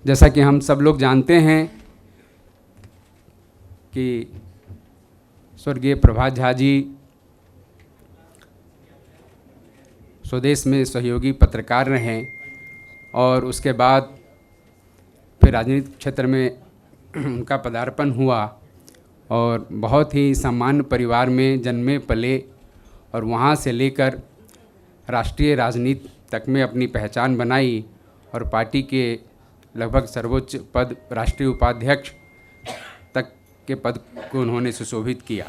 जैसा कि हम सब लोग जानते हैं कि स्वर्गीय प्रभात झा जी स्वदेश में सहयोगी पत्रकार रहे और उसके बाद फिर राजनीतिक क्षेत्र में उनका पदार्पण हुआ और बहुत ही सामान्य परिवार में जन्मे पले और वहाँ से लेकर राष्ट्रीय राजनीति तक में अपनी पहचान बनाई और पार्टी के लगभग सर्वोच्च पद राष्ट्रीय उपाध्यक्ष तक के पद को उन्होंने सुशोभित किया।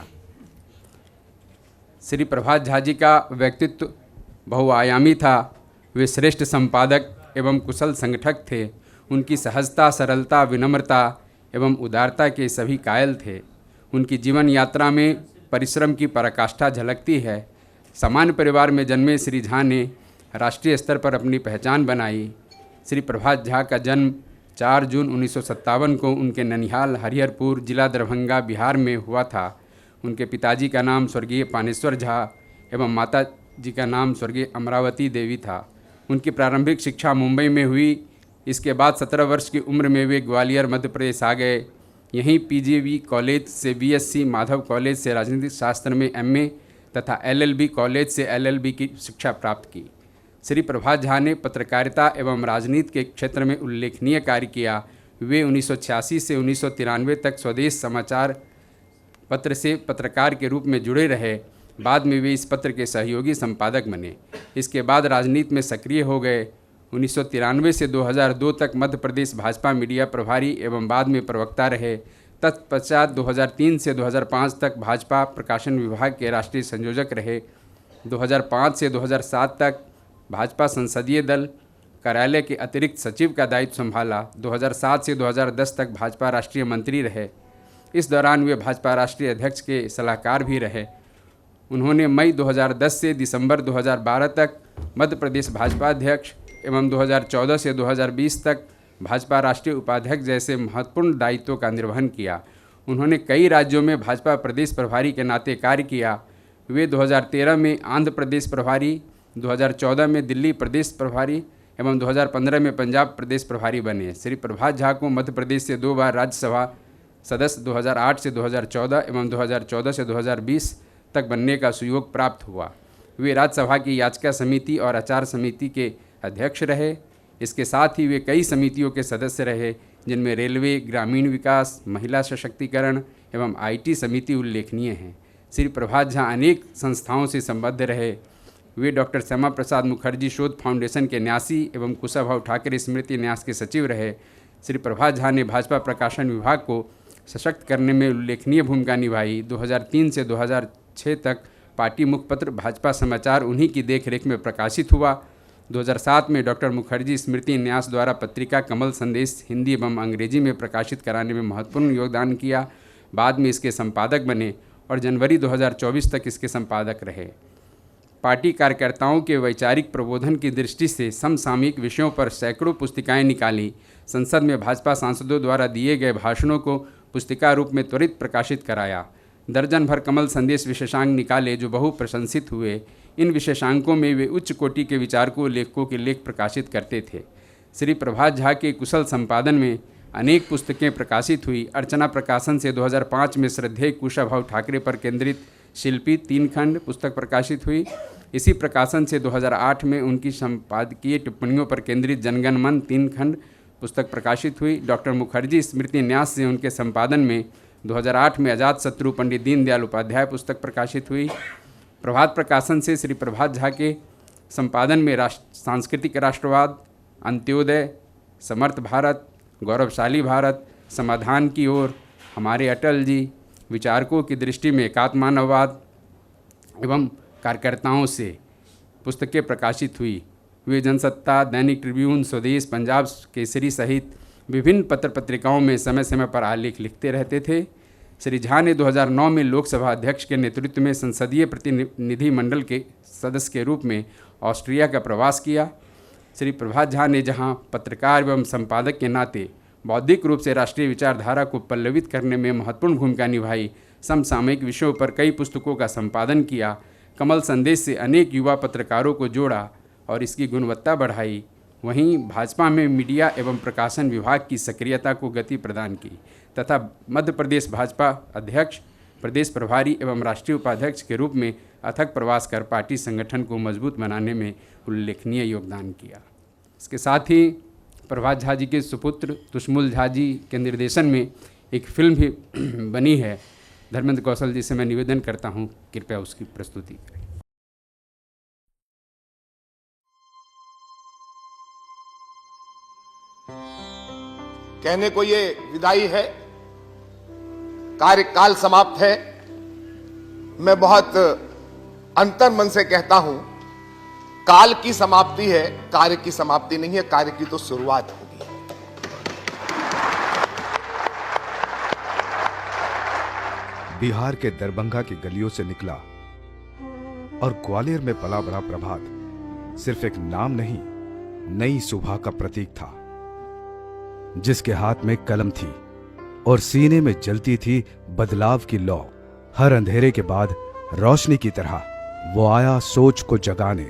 श्री प्रभात झा जी का व्यक्तित्व बहुआयामी था। वे श्रेष्ठ संपादक एवं कुशल संगठक थे। उनकी सहजता, सरलता, विनम्रता एवं उदारता के सभी कायल थे। उनकी जीवन यात्रा में परिश्रम की पराकाष्ठा झलकती है। सामान्य परिवार में जन्मे श्री झा ने राष्ट्रीय स्तर पर अपनी पहचान बनाई। श्री प्रभात झा का जन्म 4 जून 1957 को उनके ननिहाल हरिहरपुर, जिला दरभंगा, बिहार में हुआ था। उनके पिताजी का नाम स्वर्गीय पानेश्वर झा एवं माता जी का नाम स्वर्गीय अमरावती देवी था। उनकी प्रारंभिक शिक्षा मुंबई में हुई। इसके बाद 17 वर्ष की उम्र में वे ग्वालियर, मध्य प्रदेश आ गए। यहीं पीजीवी कॉलेज से बीएससी, माधव कॉलेज से राजनीतिक शास्त्र में एमए तथा एलएलबी कॉलेज से एलएलबी की शिक्षा प्राप्त की। श्री प्रभात झा ने पत्रकारिता एवं राजनीति के क्षेत्र में उल्लेखनीय कार्य किया। वे 1986 से 1993 तक स्वदेश समाचार पत्र से पत्रकार के रूप में जुड़े रहे। बाद में वे इस पत्र के सहयोगी संपादक बने। इसके बाद राजनीति में सक्रिय हो गए। 1993 से 2002 तक मध्य प्रदेश भाजपा मीडिया प्रभारी एवं बाद में प्रवक्ता रहे। तत्पश्चात 2003 से 2005 तक भाजपा प्रकाशन विभाग के राष्ट्रीय संयोजक रहे। 2005 से 2007 तक भाजपा संसदीय दल कार्यालय के अतिरिक्त सचिव का दायित्व संभाला। 2007 से 2010 तक भाजपा राष्ट्रीय मंत्री रहे। इस दौरान वे भाजपा राष्ट्रीय अध्यक्ष के सलाहकार भी रहे। उन्होंने मई 2010 से दिसंबर 2012 तक मध्य प्रदेश भाजपा अध्यक्ष एवं 2014 से 2020 तक भाजपा राष्ट्रीय उपाध्यक्ष जैसे महत्वपूर्ण दायित्वों का निर्वहन किया। उन्होंने कई राज्यों में भाजपा प्रदेश प्रभारी के नाते कार्य किया। वे 2013 में आंध्र प्रदेश प्रभारी, 2014 में दिल्ली प्रदेश प्रभारी एवं 2015 में पंजाब प्रदेश प्रभारी बने। श्री प्रभात झा को मध्य प्रदेश से 2 बार राज्यसभा सदस्य 2008 से 2014 एवं 2014 से 2020 तक बनने का सुयोग प्राप्त हुआ। वे राज्यसभा की याचिका समिति और आचार समिति के अध्यक्ष रहे। इसके साथ ही वे कई समितियों के सदस्य रहे, जिनमें रेलवे, ग्रामीण विकास, महिला सशक्तिकरण एवं आईटी समिति उल्लेखनीय हैं। श्री प्रभात झा अनेक संस्थाओं से संबद्ध रहे। वे डॉक्टर श्यामा प्रसाद मुखर्जी शोध फाउंडेशन के न्यासी एवं कुशाभाऊ ठाकरे स्मृति न्यास के सचिव रहे। श्री प्रभात झा ने भाजपा प्रकाशन विभाग को सशक्त करने में उल्लेखनीय भूमिका निभाई। 2003 से 2006 तक पार्टी मुखपत्र भाजपा समाचार उन्हीं की देखरेख में प्रकाशित हुआ। 2007 में डॉक्टर मुखर्जी स्मृति न्यास द्वारा पत्रिका कमल संदेश हिंदी एवं अंग्रेजी में प्रकाशित कराने में महत्वपूर्ण योगदान किया। बाद में इसके संपादक बने और जनवरी 2024 तक इसके संपादक रहे। पार्टी कार्यकर्ताओं के वैचारिक प्रबोधन की दृष्टि से समसामयिक विषयों पर सैकड़ों पुस्तिकाएं निकाली। संसद में भाजपा सांसदों द्वारा दिए गए भाषणों को पुस्तिका रूप में त्वरित प्रकाशित कराया। दर्जन भर कमल संदेश विशेषांक निकाले जो बहु प्रशंसित हुए। इन विशेषांकों में वे उच्च कोटि के विचारकों, लेखकों के लेख प्रकाशित करते थे। श्री प्रभात झा के कुशल संपादन में अनेक पुस्तकें प्रकाशित हुई। अर्चना प्रकाशन से 2005 में श्रद्धेय कुशाभाऊ ठाकरे पर केंद्रित शिल्पी 3 खंड पुस्तक प्रकाशित हुई। इसी प्रकाशन से 2008 में उनकी संपादकीय टिप्पणियों पर केंद्रित जनगण मन 3 खंड पुस्तक प्रकाशित हुई। डॉक्टर मुखर्जी स्मृति न्यास से उनके संपादन में 2008 में अजात शत्रु पंडित दीनदयाल उपाध्याय पुस्तक प्रकाशित हुई। प्रभात प्रकाशन से श्री प्रभात झा के संपादन में सांस्कृतिक राष्ट्रवाद, अंत्योदय, समर्थ भारत, गौरवशाली भारत, समाधान की ओर, हमारे अटल जी, विचारकों की दृष्टि में एकात्ममानववाद एवं कार्यकर्ताओं से पुस्तकें प्रकाशित हुई। वे जनसत्ता, दैनिक ट्रिब्यून, स्वदेश, पंजाब केसरी सहित विभिन्न पत्र पत्रिकाओं में समय समय पर आलेख लिखते रहते थे। श्री झा ने 2009 में लोकसभा अध्यक्ष के नेतृत्व में संसदीय प्रतिनिधि मंडल के सदस्य के रूप में ऑस्ट्रिया का प्रवास किया। श्री प्रभात झा ने जहां पत्रकार एवं संपादक के नाते बौद्धिक रूप से राष्ट्रीय विचारधारा को पल्लवित करने में महत्वपूर्ण भूमिका निभाई, समसामयिक विषयों पर कई पुस्तकों का संपादन किया, कमल संदेश से अनेक युवा पत्रकारों को जोड़ा और इसकी गुणवत्ता बढ़ाई। वहीं भाजपा में मीडिया एवं प्रकाशन विभाग की सक्रियता को गति प्रदान की तथा मध्य प्रदेश भाजपा अध्यक्ष, प्रदेश प्रभारी एवं राष्ट्रीय उपाध्यक्ष के रूप में अथक प्रवास कर पार्टी संगठन को मजबूत बनाने में उल्लेखनीय योगदान किया। इसके साथ ही प्रभात झा जी के सुपुत्र तुष्मुल झा जी के निर्देशन में एक फिल्म भी बनी है। धर्मेंद्र कौशल जी से मैं निवेदन करता हूँ, कृपया उसकी प्रस्तुति करें। कहने को ये विदाई है, कार्यकाल समाप्त है। मैं बहुत अंतर मन से कहता हूं, काल की समाप्ति है, कार्य की समाप्ति नहीं है। कार्य की तो शुरुआत होगी। बिहार के दरभंगा की गलियों से निकला और ग्वालियर में पला बड़ा प्रभात सिर्फ एक नाम नहीं, नई सुबह का प्रतीक था, जिसके हाथ में कलम थी और सीने में जलती थी बदलाव की लौ। हर अंधेरे के बाद रोशनी की तरह वो आया सोच को जगाने।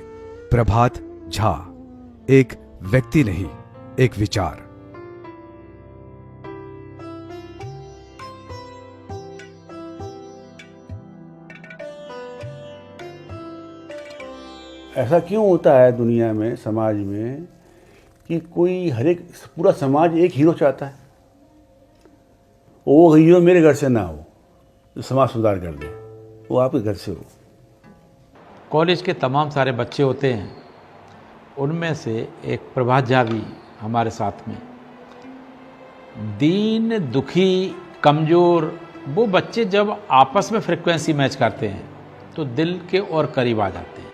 प्रभात झा एक व्यक्ति नहीं, एक विचार। ऐसा क्यों होता है दुनिया में, समाज में, कि कोई हर एक पूरा समाज एक हीरो चाहता है? वो हीरो मेरे घर से ना हो जो समाज सुधार कर दे, वो आपके घर से हो। कॉलेज के तमाम सारे बच्चे होते हैं, उनमें से एक प्रभात झा भी हमारे साथ में। दीन दुखी कमज़ोर वो बच्चे जब आपस में फ्रिक्वेंसी मैच करते हैं तो दिल के और करीब आ जाते हैं।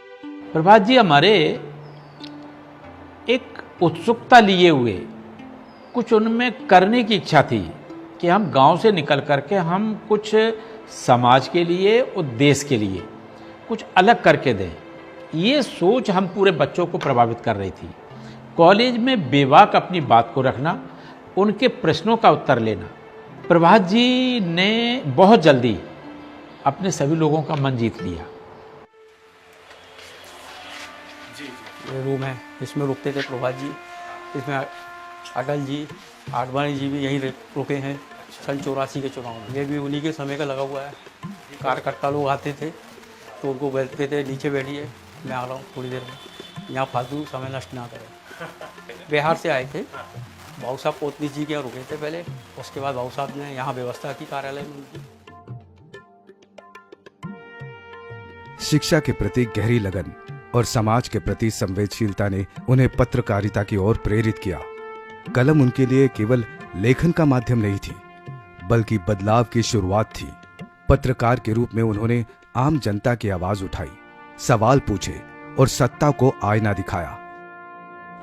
प्रभात जी हमारे एक उत्सुकता लिए हुए, कुछ उनमें करने की इच्छा थी कि हम गांव से निकल करके हम कुछ समाज के लिए और देश के लिए कुछ अलग करके दें। ये सोच हम पूरे बच्चों को प्रभावित कर रही थी। कॉलेज में बेबाक अपनी बात को रखना, उनके प्रश्नों का उत्तर लेना। प्रभात जी ने बहुत जल्दी अपने सभी लोगों का मन जीत लिया। ये रूम है, इसमें रुकते थे प्रभात जी। इसमें अटल जी, आडवाणी जी भी यहीं रुके हैं सन 84 के चुनाव में। ये भी उन्हीं के समय का लगा हुआ है। कार्यकर्ता लोग आते थे तो उनको बैठते थे, नीचे बैठिए मैं आ रहा हूँ थोड़ी देर में, यहाँ फालतू समय नष्ट ना करें। बिहार से आए थे, भाऊ साहब पोतनी जी के यहाँ रुके थे पहले, उसके बाद भाऊ साहब ने यहाँ व्यवस्था की कार्यालय में उनकी। शिक्षा के प्रति गहरी लगन और समाज के प्रति संवेदनशीलता ने उन्हें पत्रकारिता की ओर प्रेरित किया। कलम उनके लिए केवल लेखन का माध्यम नहीं थी, बल्कि बदलाव की शुरुआत थी। पत्रकार के रूप में उन्होंने आम जनता की आवाज उठाई, सवाल पूछे और सत्ता को आईना दिखाया।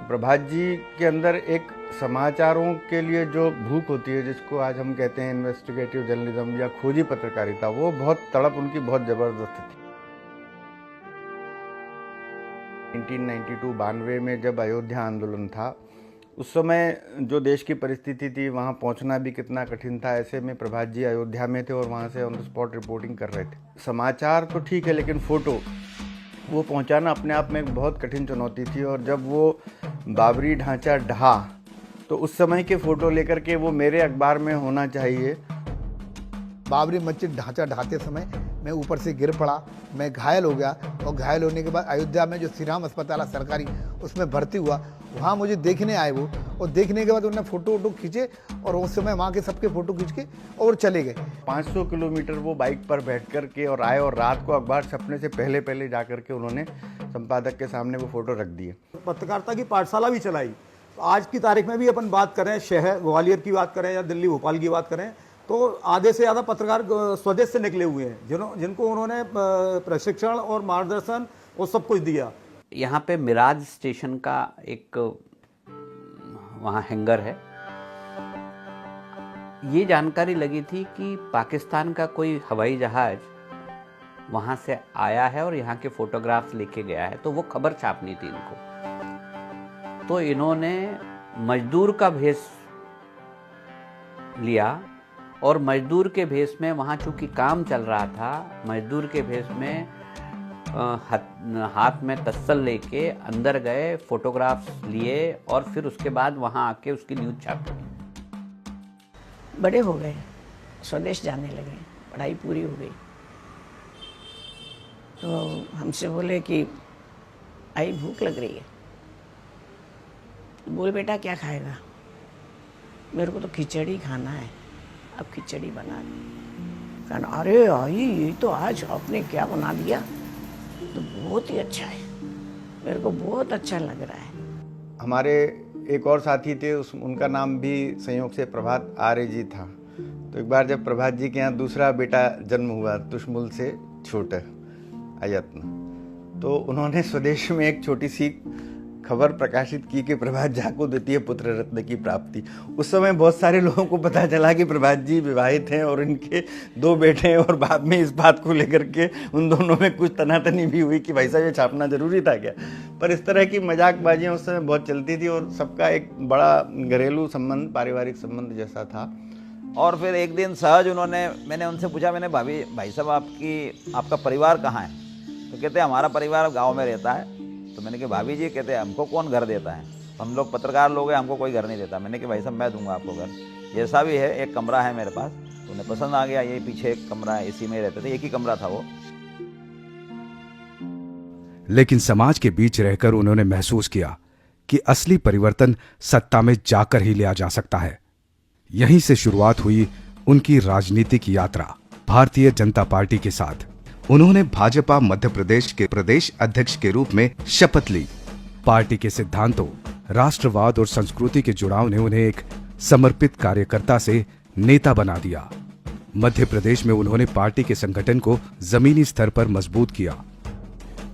प्रभात जी के अंदर एक समाचारों के लिए जो भूख होती है, जिसको आज हम कहते हैं इन्वेस्टिगेटिव जर्नलिज्म या खोजी पत्रकारिता, वो बहुत तड़प उनकी बहुत जबरदस्त थी। 1992 में जब अयोध्या आंदोलन था, उस समय जो देश की परिस्थिति थी, वहाँ पहुँचना भी कितना कठिन था। ऐसे में प्रभात जी अयोध्या में थे और वहाँ से ऑन द स्पॉट रिपोर्टिंग कर रहे थे। समाचार तो ठीक है, लेकिन फ़ोटो वो पहुँचाना अपने आप में एक बहुत कठिन चुनौती थी। और जब वो बाबरी ढांचा ढहा, तो उस समय के फ़ोटो लेकर के वो मेरे अखबार में होना चाहिए। बाबरी मस्जिद ढांचा ढाते समय मैं ऊपर से गिर पड़ा, मैं घायल हो गया और घायल होने के बाद अयोध्या में जो श्री राम अस्पताल है सरकारी, उसमें भर्ती हुआ। वहाँ मुझे देखने आए वो, और देखने के बाद उन्होंने फ़ोटो वोटो खींचे और उस समय वहाँ के सबके फ़ोटो खींच के और चले गए। 500 किलोमीटर वो बाइक पर बैठ कर के और आए, और रात को अखबार छपने से पहले पहले जा कर के उन्होंने संपादक के सामने वो फ़ोटो रख दिए। पत्रकारिता की पाठशाला भी चलाई। आज की तारीख में भी अपन बात करें, शहर ग्वालियर की बात करें या दिल्ली भोपाल की बात करें, तो आधे से ज़्यादा पत्रकार स्वदेश से निकले हुए हैं, जिनको उन्होंने प्रशिक्षण और मार्गदर्शन वो सब कुछ दिया। यहाँ पे मिराज स्टेशन का एक वहाँ हैंगर है। ये जानकारी लगी थी कि पाकिस्तान का कोई हवाई जहाज़ वहाँ से आया है और यहाँ के फ़ोटोग्राफ्स लेके गया है, तो वो खबर छापनी थी इनको। तो इन्होंने मजदूर का भेष लिया और मजदूर के भेष में, वहाँ चूँकि काम चल रहा था, मजदूर के भेष में हाथ में तस्सल लेके अंदर गए, फोटोग्राफ्स लिए और फिर उसके बाद वहाँ आके उसकी न्यूज़ छापी। बड़े हो गए, स्वदेश जाने लगे, पढ़ाई पूरी हो गई तो हमसे बोले कि आई भूख लग रही है। बोल बेटा क्या खाएगा? मेरे को तो खिचड़ी खाना है, अब खिचड़ी बना दी। कहना अरे आई ये तो आज आपने क्या बना दिया, तो बहुत ही अच्छा है, मेरे को बहुत अच्छा लग रहा है। हमारे एक और साथी थे, उनका नाम भी संयोग से प्रभात आर्य जी था। तो एक बार जब प्रभात जी के यहाँ दूसरा बेटा जन्म हुआ, तुष्मुल से छोटा अयत्न, तो उन्होंने स्वदेश में एक छोटी सी खबर प्रकाशित की कि प्रभात झा को द्वितीय पुत्र रत्न की प्राप्ति। उस समय बहुत सारे लोगों को पता चला कि प्रभात जी विवाहित हैं और इनके 2 बेटे हैं, और बाद में इस बात को लेकर के उन दोनों में कुछ तनातनी भी हुई कि भाई साहब ये छापना जरूरी था क्या। पर इस तरह की मजाकबाजियाँ उस समय बहुत चलती थी और सबका एक बड़ा घरेलू संबंध, पारिवारिक संबंध जैसा था। और फिर एक दिन सहज मैंने उनसे पूछा, मैंने भाई साहब आपका परिवार कहाँ है? तो कहते हमारा परिवार गाँव में रहता है। तो मैंने कहा भाभी जी, कहते हैं हमको कौन घर देता है? हम लोग पत्रकार लोग हैं, हमको कोई घर नहीं देता। मैंने कहा भाई साहब मैं दूंगा आपको घर, जैसा भी है, एक कमरा है मेरे पास। तो उन्हें पसंद आ गया, ये पीछे एक कमरा है, इसी में रहते थे, एक ही कमरा था वो। लेकिन समाज के बीच रहकर उन्होंने महसूस किया कि असली परिवर्तन सत्ता में जाकर ही लिया जा सकता है। यहीं से शुरुआत हुई उनकी राजनीतिक यात्रा भारतीय जनता पार्टी के साथ। उन्होंने भाजपा मध्य प्रदेश के प्रदेश अध्यक्ष के रूप में शपथ ली। पार्टी के सिद्धांतों, राष्ट्रवाद और संस्कृति के जुड़ाव ने उन्हें एक समर्पित कार्यकर्ता से नेता बना दिया। मध्य प्रदेश में उन्होंने पार्टी के संगठन को जमीनी स्तर पर मजबूत किया।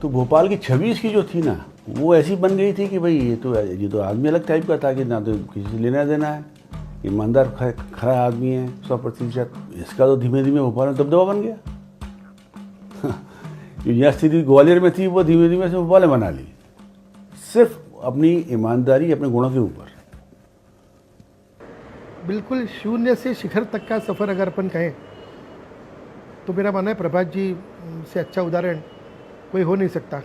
तो भोपाल की छवि इसकी जो थी ना, वो ऐसी बन गई थी कि भाई ये तो आदमी अलग टाइप का था, कि ना तो किसी से लेना देना है, ईमानदार खरा आदमी है 100%। इसका तो धीमे धीमे भोपाल में दबदबा बन गया। जो स्थिति ग्वालियर में थी वो धीमे धीमे से भोपाल में बना ली, सिर्फ अपनी ईमानदारी, अपने गुणों के ऊपर। बिल्कुल शून्य से शिखर तक का सफ़र अगर अपन कहें तो मेरा मानना है प्रभात जी से अच्छा उदाहरण कोई हो नहीं सकता।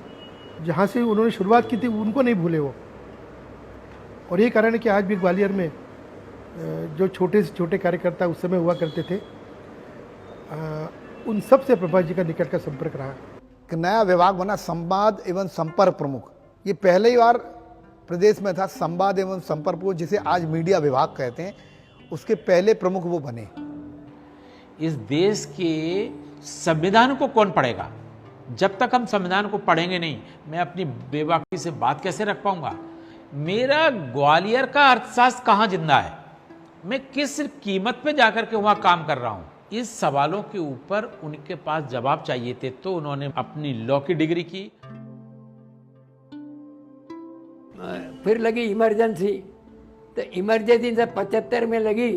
जहाँ से उन्होंने शुरुआत की थी उनको नहीं भूले वो, और ये कारण है कि आज भी ग्वालियर में जो छोटे से छोटे कार्यकर्ता उस समय हुआ करते थे, उन सब से प्रभात जी का निकट का संपर्क रहा। एक नया विभाग बना, संवाद एवं संपर्क प्रमुख। ये पहले ही बार प्रदेश में था, संवाद एवं संपर्क प्रमुख, जिसे आज मीडिया विभाग कहते हैं, उसके पहले प्रमुख वो बने। इस देश के संविधान को कौन पढ़ेगा? जब तक हम संविधान को पढ़ेंगे नहीं, मैं अपनी बेबाकी से बात कैसे रख पाऊंगा? मेरा ग्वालियर का अर्थशास्त्र कहाँ जिंदा है? मैं किस कीमत पे जाकर के वहां काम कर रहा हूं? इस सवालों के ऊपर उनके पास जवाब चाहिए थे, तो उन्होंने अपनी लॉ की डिग्री की। फिर लगी इमरजेंसी, तो इमरजेंसी जब 75 में लगी,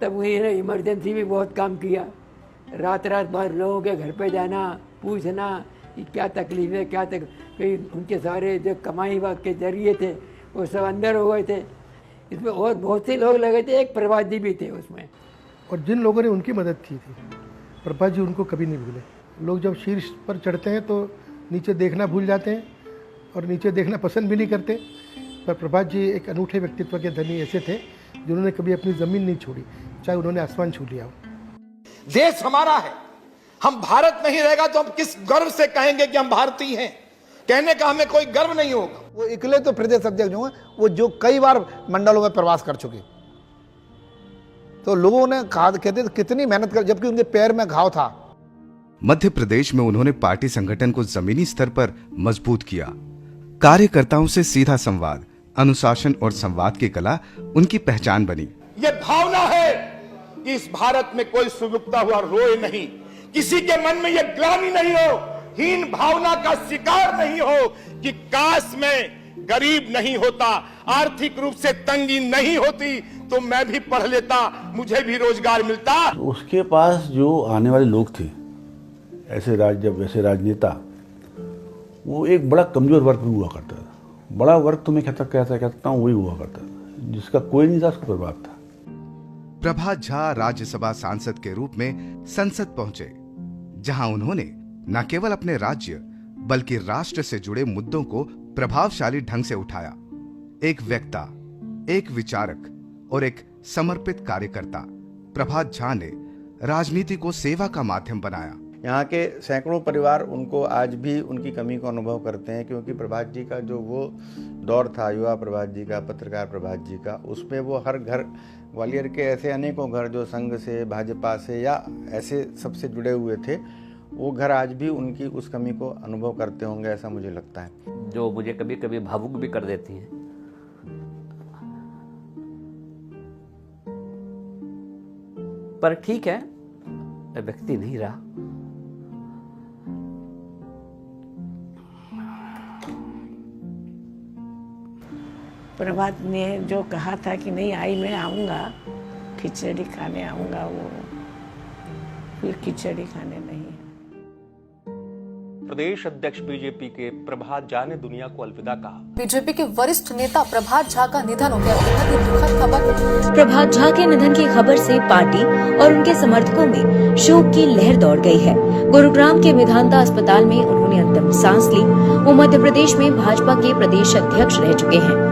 तब उन्होंने इमरजेंसी भी बहुत काम किया। रात भर लोगों के घर पे जाना, पूछना कि क्या तकलीफ है, क्या कहीं उनके सारे जो कमाई के जरिए थे वो सब अंदर हो गए थे। इसमें और बहुत से लोग लगे थे, एक प्रभात जी भी थे उसमें। और जिन लोगों ने उनकी मदद की थी, प्रभात जी उनको कभी नहीं भूले। लोग जब शीर्ष पर चढ़ते हैं तो नीचे देखना भूल जाते हैं और नीचे देखना पसंद भी नहीं करते, पर प्रभात जी एक अनूठे व्यक्तित्व के धनी ऐसे थे जिन्होंने कभी अपनी ज़मीन नहीं छोड़ी, चाहे उन्होंने आसमान छू लिया हो। देश हमारा है, हम भारत नहीं रहेगा तो हम किस गर्व से कहेंगे कि हम भारतीय हैं? कहने का हमें कोई गर्व नहीं होगा। वो इकले तो प्रदेश अध्यक्ष जो हैं, वो जो कई बार मंडलों में प्रवास कर चुके, तो लोगों ने कहा, कहते थे कितनी मेहनत कर, जबकि उनके पैर में घाव था। मध्य प्रदेश में उन्होंने पार्टी संगठन को जमीनी स्तर पर मजबूत किया। कार्यकर्ताओं से सीधा संवाद, अनुशासन और संवाद की कला उनकी पहचान बनी। ये भावना है कि इस भारत में कोई सुगुप्ता हुआ रोए नहीं, किसी के मन में ये ग्लानि नहीं हो, हीन भावना का शिकार नहीं हो कि काश में गरीब नहीं होता, आर्थिक रूप से तंगी नहीं होती तो मैं भी पढ़ लेता, मुझे भी रोजगार मिलता। उसके पास जो आने वाले लोग थे, ऐसे राजनेता, वो एक बड़ा कमजोर वर्ग भी हुआ करता था। बड़ा वर्ग तो मैं कहता हूँ वही हुआ करता था, जिसका कोई नहीं था, उसका प्रभाव था। प्रभात झा राज्यसभा सांसद के रूप में संसद पहुंचे, जहां उन्होंने न केवल अपने राज्य बल्कि राष्ट्र से जुड़े मुद्दों को प्रभावशाली ढंग से उठाया। एक वक्ता, एक विचारक और एक समर्पित कार्यकर्ता प्रभात झा ने राजनीति को सेवा का माध्यम बनाया। यहाँ के सैकड़ों परिवार उनको आज भी उनकी कमी को अनुभव करते हैं, क्योंकि प्रभात जी का जो वो दौर था, युवा प्रभात जी का, पत्रकार प्रभात जी का, उसमें वो हर घर, ग्वालियर के ऐसे अनेकों घर जो संघ से, भाजपा से या ऐसे सबसे जुड़े हुए थे, वो घर आज भी उनकी उस कमी को अनुभव करते होंगे, ऐसा मुझे लगता है। जो मुझे कभी कभी भावुक भी कर देती हैं। पर ठीक है, मैं व्यक्ति नहीं रहा। प्रभात ने जो कहा था कि नहीं आई, मैं आऊँगा, खिचड़ी खाने आऊँगा, वो फिर खिचड़ी खाने नहीं है। प्रदेश अध्यक्ष बीजेपी के प्रभात झा ने दुनिया को अलविदा कहा। बीजेपी के वरिष्ठ नेता प्रभात झा का निधन हो गया। बहुत ही दुखद खबर। प्रभात झा के निधन की खबर से पार्टी और उनके समर्थकों में शोक की लहर दौड़ गई है। गुरुग्राम के मेदांता अस्पताल में उन्होंने अंतिम सांस ली। वो मध्य प्रदेश में भाजपा के प्रदेश अध्यक्ष रह चुके हैं।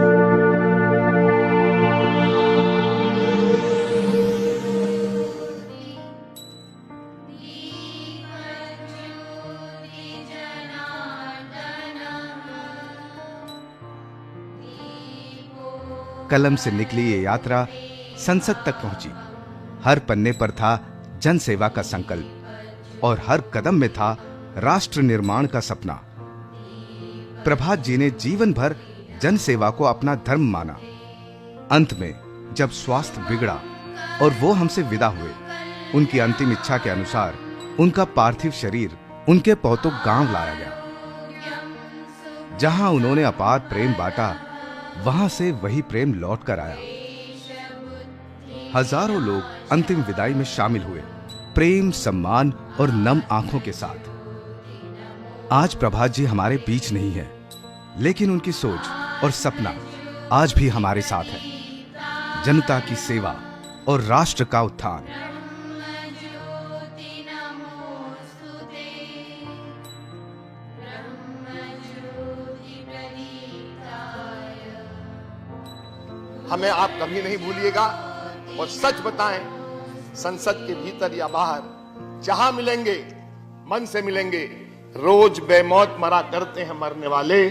कलम से निकली ये यात्रा संसद तक पहुंची। हर पन्ने पर था जन सेवा का संकल्प और हर कदम में था राष्ट्र निर्माण का सपना। प्रभात जी ने जीवन भर जन सेवा को अपना धर्म माना। अंत में जब स्वास्थ्य बिगड़ा और वो हमसे विदा हुए, उनकी अंतिम इच्छा के अनुसार उनका पार्थिव शरीर उनके पौतुक गांव लाया गया। जहां उन्होंने अपार प्रेम बांटा, वहां से वही प्रेम लौट कर आया। हजारों लोग अंतिम विदाई में शामिल हुए, प्रेम, सम्मान और नम आंखों के साथ। आज प्रभात जी हमारे बीच नहीं है, लेकिन उनकी सोच और सपना आज भी हमारे साथ है। जनता की सेवा और राष्ट्र का उत्थान। हमें आप कभी नहीं भूलिएगा और सच बताएं, संसद के भीतर या बाहर जहां मिलेंगे, मन से मिलेंगे। रोज बेमौत मरा करते हैं मरने वाले,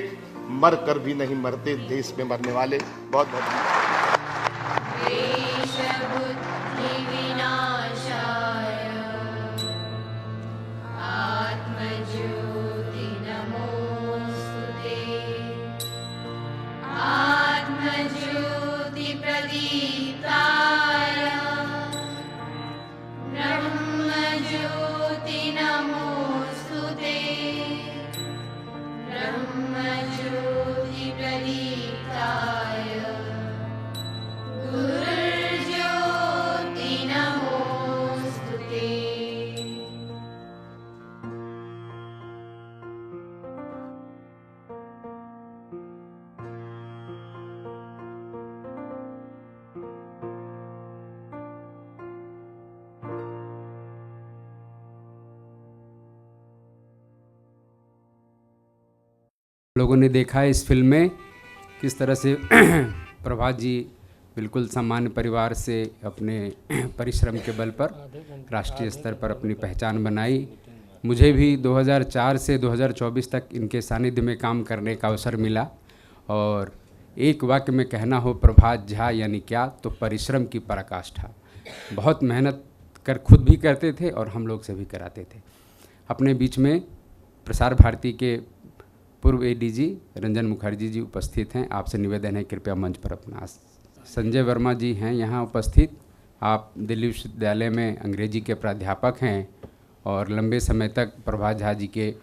मर कर भी नहीं मरते देश में मरने वाले। बहुत बहुत लोगों ने देखा है इस फिल्म में किस तरह से प्रभात जी बिल्कुल सामान्य परिवार से अपने परिश्रम के बल पर राष्ट्रीय स्तर पर अपनी पहचान बनाई। मुझे भी 2004 से 2024 तक इनके सानिध्य में काम करने का अवसर मिला और एक वाक्य में कहना हो प्रभात झा यानी क्या, तो परिश्रम की पराकाष्ठा। बहुत मेहनत कर खुद भी करते थे और हम लोग से भी कराते थे। अपने बीच में प्रसार भारती के पूर्व एडीजी रंजन मुखर्जी जी उपस्थित हैं। आपसे निवेदन है कृपया मंच पर अपना। संजय वर्मा जी हैं यहाँ उपस्थित। आप दिल्ली विश्वविद्यालय में अंग्रेजी के प्राध्यापक हैं और लंबे समय तक प्रभात झा जी के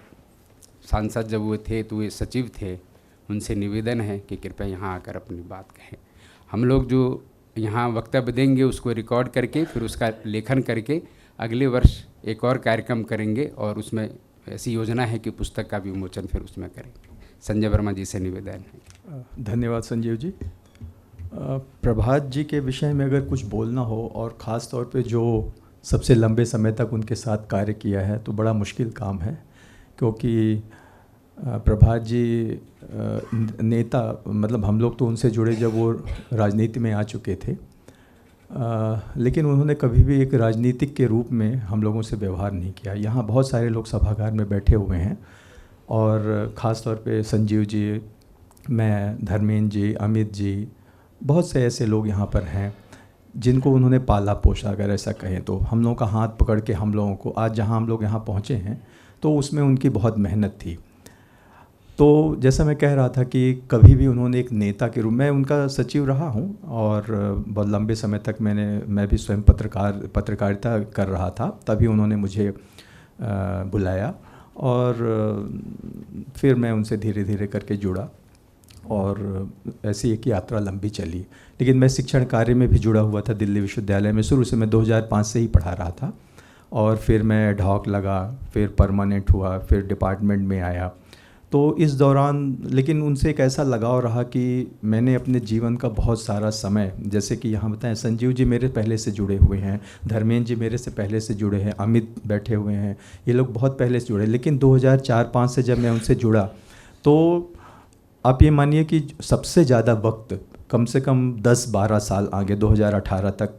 सांसद जब वो थे तो वे सचिव थे। उनसे निवेदन है कि कृपया यहाँ आकर अपनी बात कहें। हम लोग जो यहाँ वक्तव्य देंगे उसको रिकॉर्ड करके फिर उसका लेखन करके अगले वर्ष एक और कार्यक्रम करेंगे और उसमें ऐसी योजना है कि पुस्तक का विमोचन फिर उसमें करेंगे। संजय वर्मा जी से निवेदन है। धन्यवाद संजीव जी। प्रभात जी के विषय में अगर कुछ बोलना हो और ख़ास तौर पे जो सबसे लंबे समय तक उनके साथ कार्य किया है तो बड़ा मुश्किल काम है। क्योंकि प्रभात जी नेता, मतलब हम लोग तो उनसे जुड़े जब वो राजनीति में आ चुके थे, लेकिन उन्होंने कभी भी एक राजनीतिक के रूप में हम लोगों से व्यवहार नहीं किया। यहाँ बहुत सारे लोग सभागार में बैठे हुए हैं और ख़ास तौर पे संजीव जी, मैं, धर्मेंद्र जी, अमित जी, बहुत से ऐसे लोग यहाँ पर हैं जिनको उन्होंने पाला पोसा, अगर ऐसा कहें तो। हम लोगों का हाथ पकड़ के हम लोगों को आज जहाँ हम लोग यहाँ पहुँचे हैं तो उसमें उनकी बहुत मेहनत थी। तो जैसा मैं कह रहा था कि कभी भी उन्होंने एक नेता के रूप में, उनका सचिव रहा हूँ और बहुत लंबे समय तक मैं भी स्वयं पत्रकारिता कर रहा था, तभी उन्होंने मुझे बुलाया और फिर मैं उनसे धीरे धीरे करके जुड़ा और ऐसी एक यात्रा लंबी चली। लेकिन मैं शिक्षण कार्य में भी जुड़ा हुआ था दिल्ली विश्वविद्यालय में। शुरू से मैं 2005 से ही पढ़ा रहा था और फिर मैं ढॉक लगा, फिर परमानेंट हुआ, फिर डिपार्टमेंट में आया। तो इस दौरान लेकिन उनसे एक ऐसा लगाव रहा कि मैंने अपने जीवन का बहुत सारा समय, जैसे कि यहाँ बताएं, संजीव जी मेरे पहले से जुड़े हुए हैं, धर्मेंद्र जी मेरे से पहले से जुड़े हैं, अमित बैठे हुए हैं, ये लोग बहुत पहले से जुड़े। लेकिन 2004-05 से जब मैं उनसे जुड़ा तो आप ये मानिए कि सबसे ज़्यादा वक्त, कम से कम 10-12 साल आगे, 2018 तक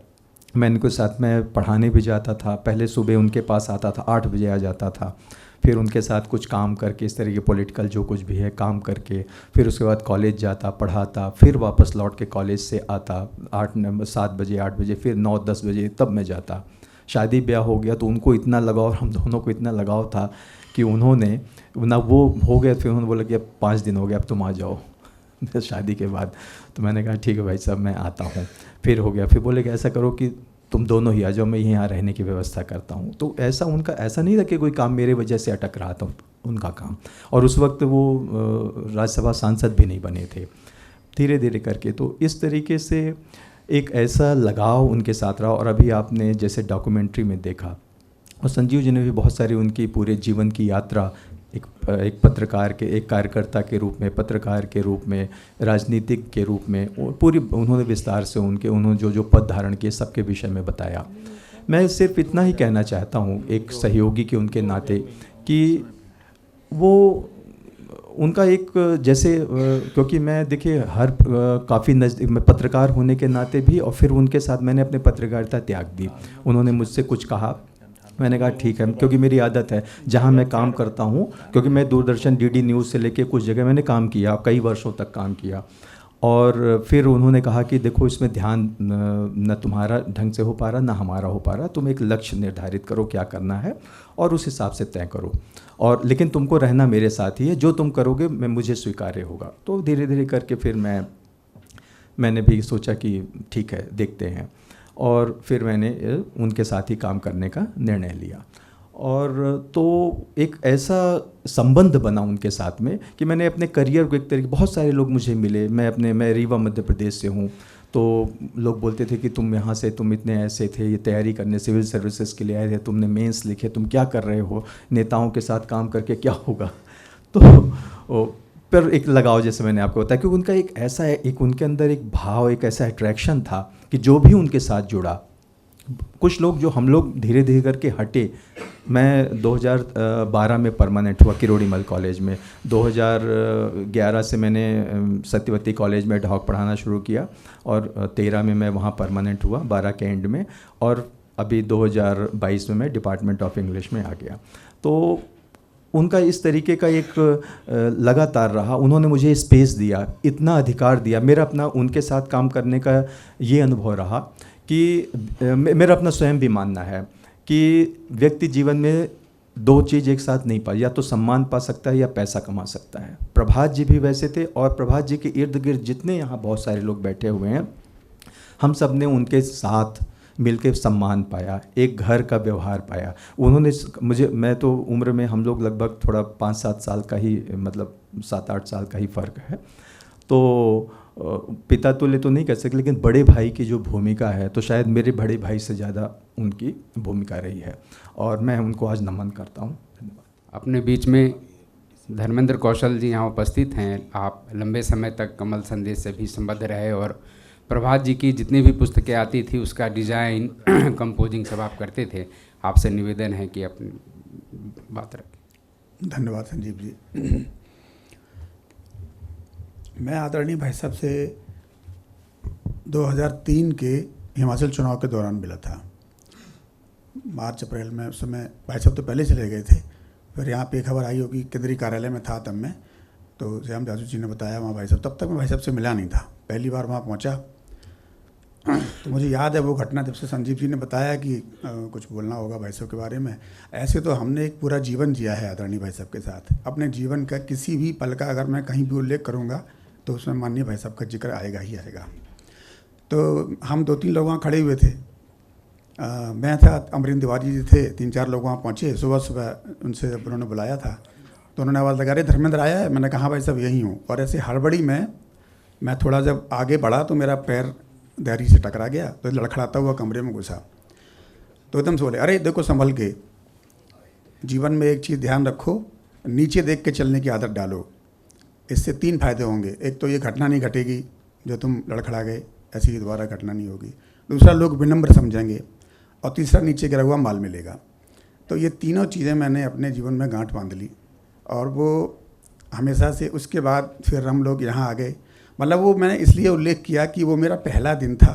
मैं इनके साथ में पढ़ाने भी जाता था। पहले सुबह उनके पास आता था, 8 बजे आ जाता था, फिर उनके साथ कुछ काम करके, इस तरह के पॉलिटिकल जो कुछ भी है काम करके, फिर उसके बाद कॉलेज जाता, पढ़ाता, फिर वापस लौट के कॉलेज से आता 7 बजे 8 बजे, फिर 9-10 बजे तब मैं जाता। शादी ब्याह हो गया तो उनको इतना लगाव, हम दोनों को इतना लगाव था कि उन्होंने ना, वो हो गया, फिर उन्होंने बोला कि अब 5 दिन हो गया, अब तुम आ जाओ शादी के बाद। तो मैंने कहा ठीक है भाई साहब, मैं आता हूँ। फिर हो गया, फिर बोले कि ऐसा करो कि तुम दोनों ही आ जाओ, मैं यहाँ रहने की व्यवस्था करता हूँ। तो ऐसा उनका ऐसा नहीं था कि कोई काम मेरे वजह से अटक रहा था उनका काम। और उस वक्त वो राज्यसभा सांसद भी नहीं बने थे। धीरे धीरे करके तो इस तरीके से एक ऐसा लगाव उनके साथ रहा। और अभी आपने जैसे डॉक्यूमेंट्री में देखा, और संजीव जी ने भी बहुत सारी उनकी पूरे जीवन की यात्रा एक पत्रकार के, एक कार्यकर्ता के रूप में, पत्रकार के रूप में, राजनीतिक के रूप में, और पूरी उन्होंने विस्तार से उन्होंने जो पद धारण किए सबके विषय में बताया। मैं सिर्फ इतना ही कहना चाहता हूँ एक सहयोगी के उनके नाते कि वो उनका एक जैसे, क्योंकि मैं देखिए काफ़ी नज़दीक में पत्रकार होने के नाते भी, और फिर उनके साथ मैंने अपने पत्रकारिता त्याग दी। उन्होंने मुझसे कुछ कहा, मैंने कहा ठीक है, क्योंकि मेरी आदत है जहाँ मैं काम करता हूँ, क्योंकि मैं दूरदर्शन DD न्यूज़ से लेके कुछ जगह मैंने काम किया, कई वर्षों तक काम किया। और फिर उन्होंने कहा कि देखो इसमें ध्यान न तुम्हारा ढंग से हो पा रहा, ना हमारा हो पा रहा, तुम एक लक्ष्य निर्धारित करो क्या करना है और उस हिसाब से तय करो, और लेकिन तुमको रहना मेरे साथ ही है, जो तुम करोगे मैं मुझे स्वीकार्य होगा। तो धीरे धीरे करके फिर मैंने भी सोचा कि ठीक है देखते हैं, और फिर मैंने उनके साथ ही काम करने का निर्णय लिया। और तो एक ऐसा संबंध बना उनके साथ में कि मैंने अपने करियर को एक तरीके, बहुत सारे लोग मुझे मिले, मैं रीवा मध्य प्रदेश से हूँ, तो लोग बोलते थे कि तुम यहाँ से, तुम इतने ऐसे थे, ये तैयारी करने सिविल सर्विसेज के लिए आए थे, तुमने मेंस लिखे, तुम क्या कर रहे हो, नेताओं के साथ काम करके क्या होगा। तो पर एक लगाव, जैसे मैंने आपको बताया, क्योंकि उनका एक ऐसा, एक उनके अंदर एक भाव, एक ऐसा अट्रैक्शन था कि जो भी उनके साथ जुड़ा, कुछ लोग जो हम लोग धीरे धीरे करके हटे। मैं 2012 में परमानेंट हुआ किरोड़ीमल कॉलेज में, 2011 से मैंने सत्यवती कॉलेज में ढॉक पढ़ाना शुरू किया, और 13 में मैं वहाँ परमानेंट हुआ 12 के एंड में, और अभी 2022 में मैं डिपार्टमेंट ऑफ इंग्लिश में आ गया। तो उनका इस तरीके का एक लगातार रहा, उन्होंने मुझे स्पेस दिया, इतना अधिकार दिया। मेरा अपना उनके साथ काम करने का ये अनुभव रहा कि मेरा अपना स्वयं भी मानना है कि व्यक्ति जीवन में 2 चीज़ एक साथ नहीं पाई, या तो सम्मान पा सकता है या पैसा कमा सकता है। प्रभात जी भी वैसे थे, और प्रभात जी के इर्द गिर्द जितने यहाँ बहुत सारे लोग बैठे हुए हैं, हम सब ने उनके साथ मिलकर सम्मान पाया, एक घर का व्यवहार पाया। उन्होंने मुझे, मैं तो उम्र में हम लोग लगभग थोड़ा 5-7 साल का ही, मतलब 7-8 साल का ही फ़र्क है, तो पिता तुल्य तो नहीं कह सकते, लेकिन बड़े भाई की जो भूमिका है, तो शायद मेरे बड़े भाई से ज़्यादा उनकी भूमिका रही है, और मैं उनको आज नमन करता हूँ। धन्यवाद। अपने बीच में धर्मेंद्र कौशल जी यहाँ उपस्थित हैं। आप लंबे समय तक कमल संदेश से भी संबद्ध रहे, और प्रभात जी की जितनी भी पुस्तकें आती थी उसका डिज़ाइन कंपोजिंग सब आप करते थे। आपसे निवेदन है कि अपनी बात रखें। धन्यवाद संजीव जी। मैं आदरणीय भाई साहब से 2003 के हिमाचल चुनाव के दौरान मिला था, मार्च अप्रैल में। उस समय भाई साहब तो पहले चले गए थे, फिर यहाँ पे खबर आई होगी केंद्रीय कार्यालय में था तब मैं, तो श्याम जाजू जी ने बताया वहाँ भाई साहब, तब तक मैं भाई साहब से मिला नहीं था, पहली बार वहाँ पहुँचा। तो मुझे याद है वो घटना, जब से संजीव जी ने बताया कि कुछ बोलना होगा भाई साहब के बारे में। ऐसे तो हमने एक पूरा जीवन जिया है आदरणीय भाई साहब के साथ। अपने जीवन का किसी भी पल का अगर मैं कहीं भी उल्लेख करूँगा तो उसमें माननीय भाई साहब का जिक्र आएगा ही आएगा। तो हम 2-3 लोग वहाँ खड़े हुए थे, मैं था, अमरीन तिवारी जी थे, 3-4 लोग वहाँ पहुँचे। सुबह उनसे जब उन्होंने बुलाया था तो उन्होंने आवाज़ लगा, रहे धर्मेंद्र आया है? मैंने कहा भाई साहब यहीं हूँ। और ऐसे हड़बड़ी में मैं थोड़ा जब आगे बढ़ा तो मेरा पैर दहरी से टकरा गया, तो लड़खड़ाता हुआ कमरे में घुसा। तो एकदम से बोले, अरे देखो संभल के, जीवन में एक चीज़ ध्यान रखो, नीचे देख के चलने की आदत डालो, इससे 3 फायदे होंगे। एक तो ये घटना नहीं घटेगी जो तुम लड़खड़ा गए, ऐसी ही दोबारा घटना नहीं होगी। दूसरा, लोग विनम्र समझेंगे। और तीसरा, नीचे गिरा हुआ माल मिलेगा। तो ये तीनों चीज़ें मैंने अपने जीवन में गांठ बांध ली, और वो हमेशा से। उसके बाद फिर हम लोग यहाँ आ गए। मतलब वो मैंने इसलिए उल्लेख किया कि वो मेरा पहला दिन था,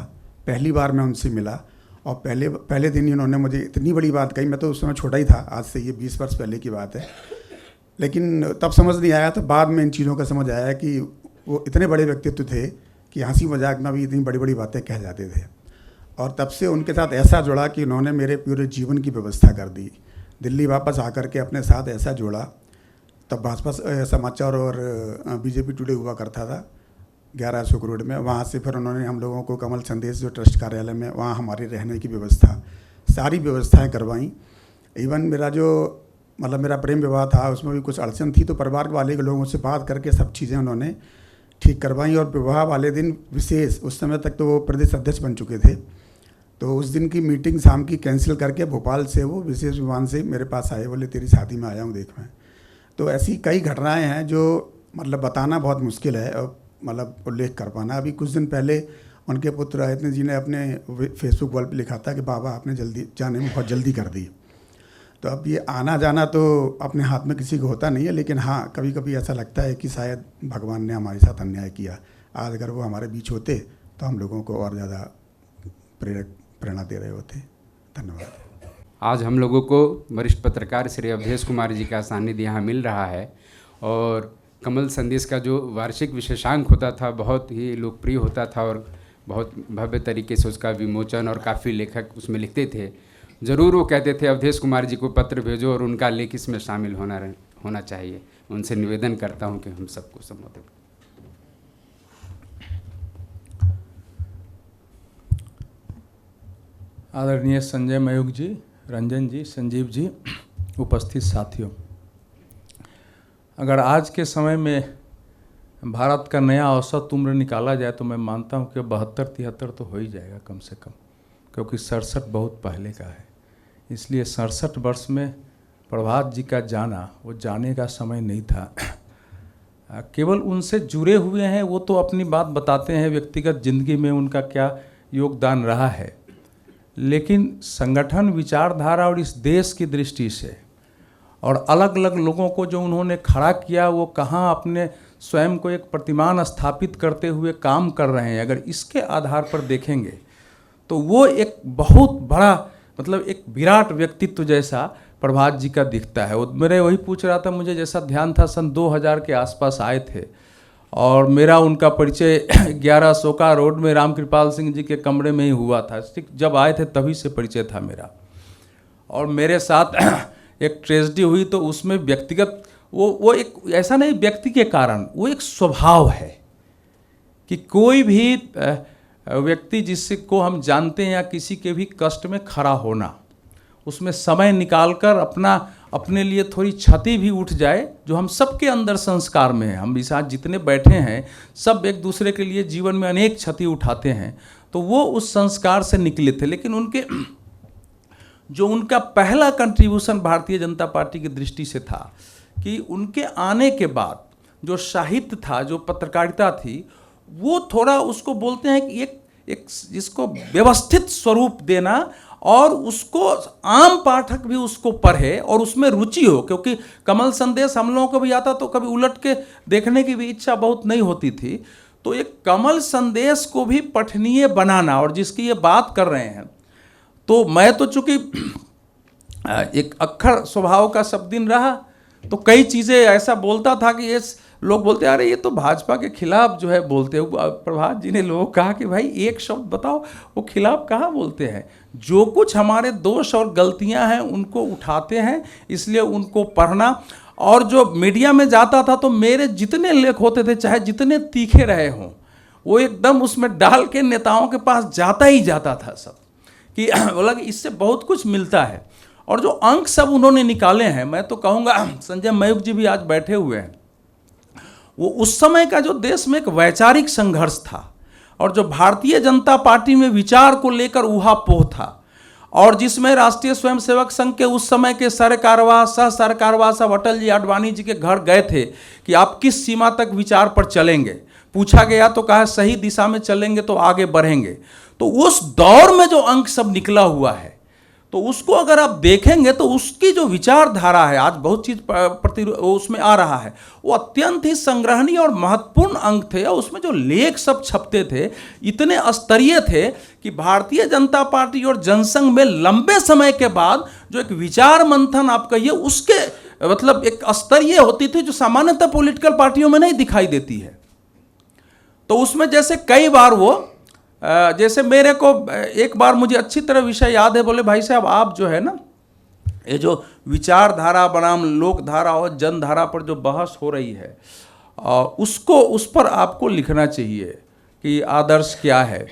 पहली बार मैं उनसे मिला, और पहले दिन ही उन्होंने मुझे इतनी बड़ी बात कही। मैं तो उस समय छोटा ही था, आज से ये 20 वर्ष पहले की बात है, लेकिन तब समझ नहीं आया। तो बाद में इन चीज़ों का समझ आया कि वो इतने बड़े व्यक्तित्व थे कि हंसी मजाक में भी इतनी बड़ी बड़ी बातें कह जाते थे। और तब से उनके साथ ऐसा जुड़ा कि उन्होंने मेरे पूरे जीवन की व्यवस्था कर दी। दिल्ली वापस आकर के अपने साथ ऐसा जोड़ा। तब भाजपा समाचार और बीजेपी टुडे हुआ करता था 11 अशोक रोड में। वहाँ से फिर उन्होंने हम लोगों को कमल संदेश जो ट्रस्ट कार्यालय में, वहाँ हमारे रहने की व्यवस्था, सारी व्यवस्थाएं करवाई। इवन मेरा जो मतलब मेरा प्रेम विवाह था उसमें भी कुछ अड़चन थी, तो परिवार वाले के लोगों से बात करके सब चीज़ें उन्होंने ठीक करवाई। और विवाह वाले दिन विशेष, उस समय तक तो वो प्रदेश अध्यक्ष बन चुके थे, तो उस दिन की मीटिंग शाम की कैंसिल करके भोपाल से वो विशेष विमान से मेरे पास आए, बोले तेरी शादी में आया हूँ देख मैं। तो ऐसी कई घटनाएं हैं जो मतलब बताना बहुत मुश्किल है और मतलब उल्लेख कर पाना। अभी कुछ दिन पहले उनके पुत्र आयतन जी ने अपने फेसबुक वॉल पे लिखा था कि बाबा आपने जल्दी जाने में बहुत जल्दी कर दी। तो अब ये आना जाना तो अपने हाथ में किसी को होता नहीं है, लेकिन हाँ कभी कभी ऐसा लगता है कि शायद भगवान ने हमारे साथ अन्याय किया। आज अगर वो हमारे बीच होते तो हम लोगों को और ज़्यादा प्रेरणा दे रहे होते। धन्यवाद। आज हम लोगों को वरिष्ठ पत्रकार श्री अवधेश कुमार जी का सानिध्य यहाँ मिल रहा है, और कमल संदेश का जो वार्षिक विशेषांक होता था बहुत ही लोकप्रिय होता था, और बहुत भव्य तरीके से उसका विमोचन, और काफ़ी लेखक उसमें लिखते थे। ज़रूर वो कहते थे अवधेश कुमार जी को पत्र भेजो और उनका लेख इसमें शामिल होना चाहिए। उनसे निवेदन करता हूँ कि हम सबको संबोधित। आदरणीय संजय मयूख जी, रंजन जी, संजीव जी, उपस्थित साथियों, अगर आज के समय में भारत का नया औसत उम्र निकाला जाए तो मैं मानता हूं कि 72-73 तो हो ही जाएगा कम से कम, क्योंकि 67 बहुत पहले का है। इसलिए 67 वर्ष में प्रभात जी का जाना वो जाने का समय नहीं था। केवल उनसे जुड़े हुए हैं वो तो अपनी बात बताते हैं, व्यक्तिगत जिंदगी में उनका क्या योगदान रहा है, लेकिन संगठन, विचारधारा और इस देश की दृष्टि से और अलग अलग लोगों को जो उन्होंने खड़ा किया, वो कहाँ अपने स्वयं को एक प्रतिमान स्थापित करते हुए काम कर रहे हैं, अगर इसके आधार पर देखेंगे तो वो एक बहुत बड़ा मतलब एक विराट व्यक्तित्व जैसा प्रभात जी का दिखता है। वो मेरे वही पूछ रहा था, मुझे जैसा ध्यान था सन 2000 के आसपास आए थे, और मेरा उनका परिचय 11 अशोका रोड में रामकृपाल सिंह जी के कमरे में ही हुआ था। जब आए थे तभी से परिचय था मेरा, और मेरे साथ एक ट्रेजेडी हुई तो उसमें व्यक्तिगत वो एक ऐसा नहीं व्यक्ति के कारण, वो एक स्वभाव है कि कोई भी व्यक्ति जिसको हम जानते हैं या किसी के भी कष्ट में खड़ा होना, उसमें समय निकालकर अपने लिए थोड़ी क्षति भी उठ जाए, जो हम सबके अंदर संस्कार में है। हम इस आज जितने बैठे हैं सब एक दूसरे के लिए जीवन में अनेक क्षति उठाते हैं, तो वो उस संस्कार से निकले थे। लेकिन उनका पहला कंट्रीब्यूशन भारतीय जनता पार्टी की दृष्टि से था कि उनके आने के बाद जो साहित्य था, जो पत्रकारिता थी, वो थोड़ा उसको बोलते हैं कि एक जिसको व्यवस्थित स्वरूप देना और उसको आम पाठक भी उसको पढ़े और उसमें रुचि हो, क्योंकि कमल संदेश हम लोगों को भी आता तो कभी उलट के देखने की भी इच्छा बहुत नहीं होती थी। तो एक कमल संदेश को भी पठनीय बनाना, और जिसकी ये बात कर रहे हैं, तो मैं तो चूंकि एक अक्खर स्वभाव का सब दिन रहा, तो कई चीज़ें ऐसा बोलता था कि ये लोग बोलते अरे ये तो भाजपा के खिलाफ जो है बोलते हो। प्रभात जी ने लोगों को कहा कि भाई एक शब्द बताओ, वो खिलाफ कहाँ बोलते हैं। जो कुछ हमारे दोष और गलतियां हैं उनको उठाते हैं, इसलिए उनको पढ़ना। और जो मीडिया में जाता था तो मेरे जितने लेख होते थे, चाहे जितने तीखे रहे हों, वो एकदम उसमें डाल के नेताओं के पास जाता ही जाता था सब, कि बोला कि इससे बहुत कुछ मिलता है। और जो अंक सब उन्होंने निकाले हैं, मैं तो कहूँगा संजय मयूख जी भी आज बैठे हुए हैं, वो उस समय का जो देश में एक वैचारिक संघर्ष था, और जो भारतीय जनता पार्टी में विचार को लेकर ऊहापोह था, और जिसमें राष्ट्रीय स्वयंसेवक संघ के उस समय के सरकारवाह सह सरकारवाह साहब अटल जी आडवाणी जी के घर गए थे कि आप किस सीमा तक विचार पर चलेंगे। पूछा गया तो कहा सही दिशा में चलेंगे तो आगे बढ़ेंगे। तो उस दौर में जो अंक सब निकला हुआ है, तो उसको अगर आप देखेंगे तो उसकी जो विचारधारा है, आज बहुत चीज़ प्रति उसमें आ रहा है, वो अत्यंत ही संग्रहणीय और महत्वपूर्ण अंक थे। और उसमें जो लेख सब छपते थे इतने स्तरीय थे कि भारतीय जनता पार्टी और जनसंघ में लंबे समय के बाद जो एक विचार मंथन आप कहिए, उसके मतलब एक स्तरीय होती थी जो सामान्यतः पॉलिटिकल पार्टियों में नहीं दिखाई देती है। तो उसमें जैसे कई बार वो जैसे मेरे को एक बार मुझे अच्छी तरह विषय याद है, बोले भाई साहब आप जो है ना, ये जो विचारधारा बनाम लोकधारा और जनधारा पर जो बहस हो रही है, उसको उस पर आपको लिखना चाहिए कि आदर्श क्या है।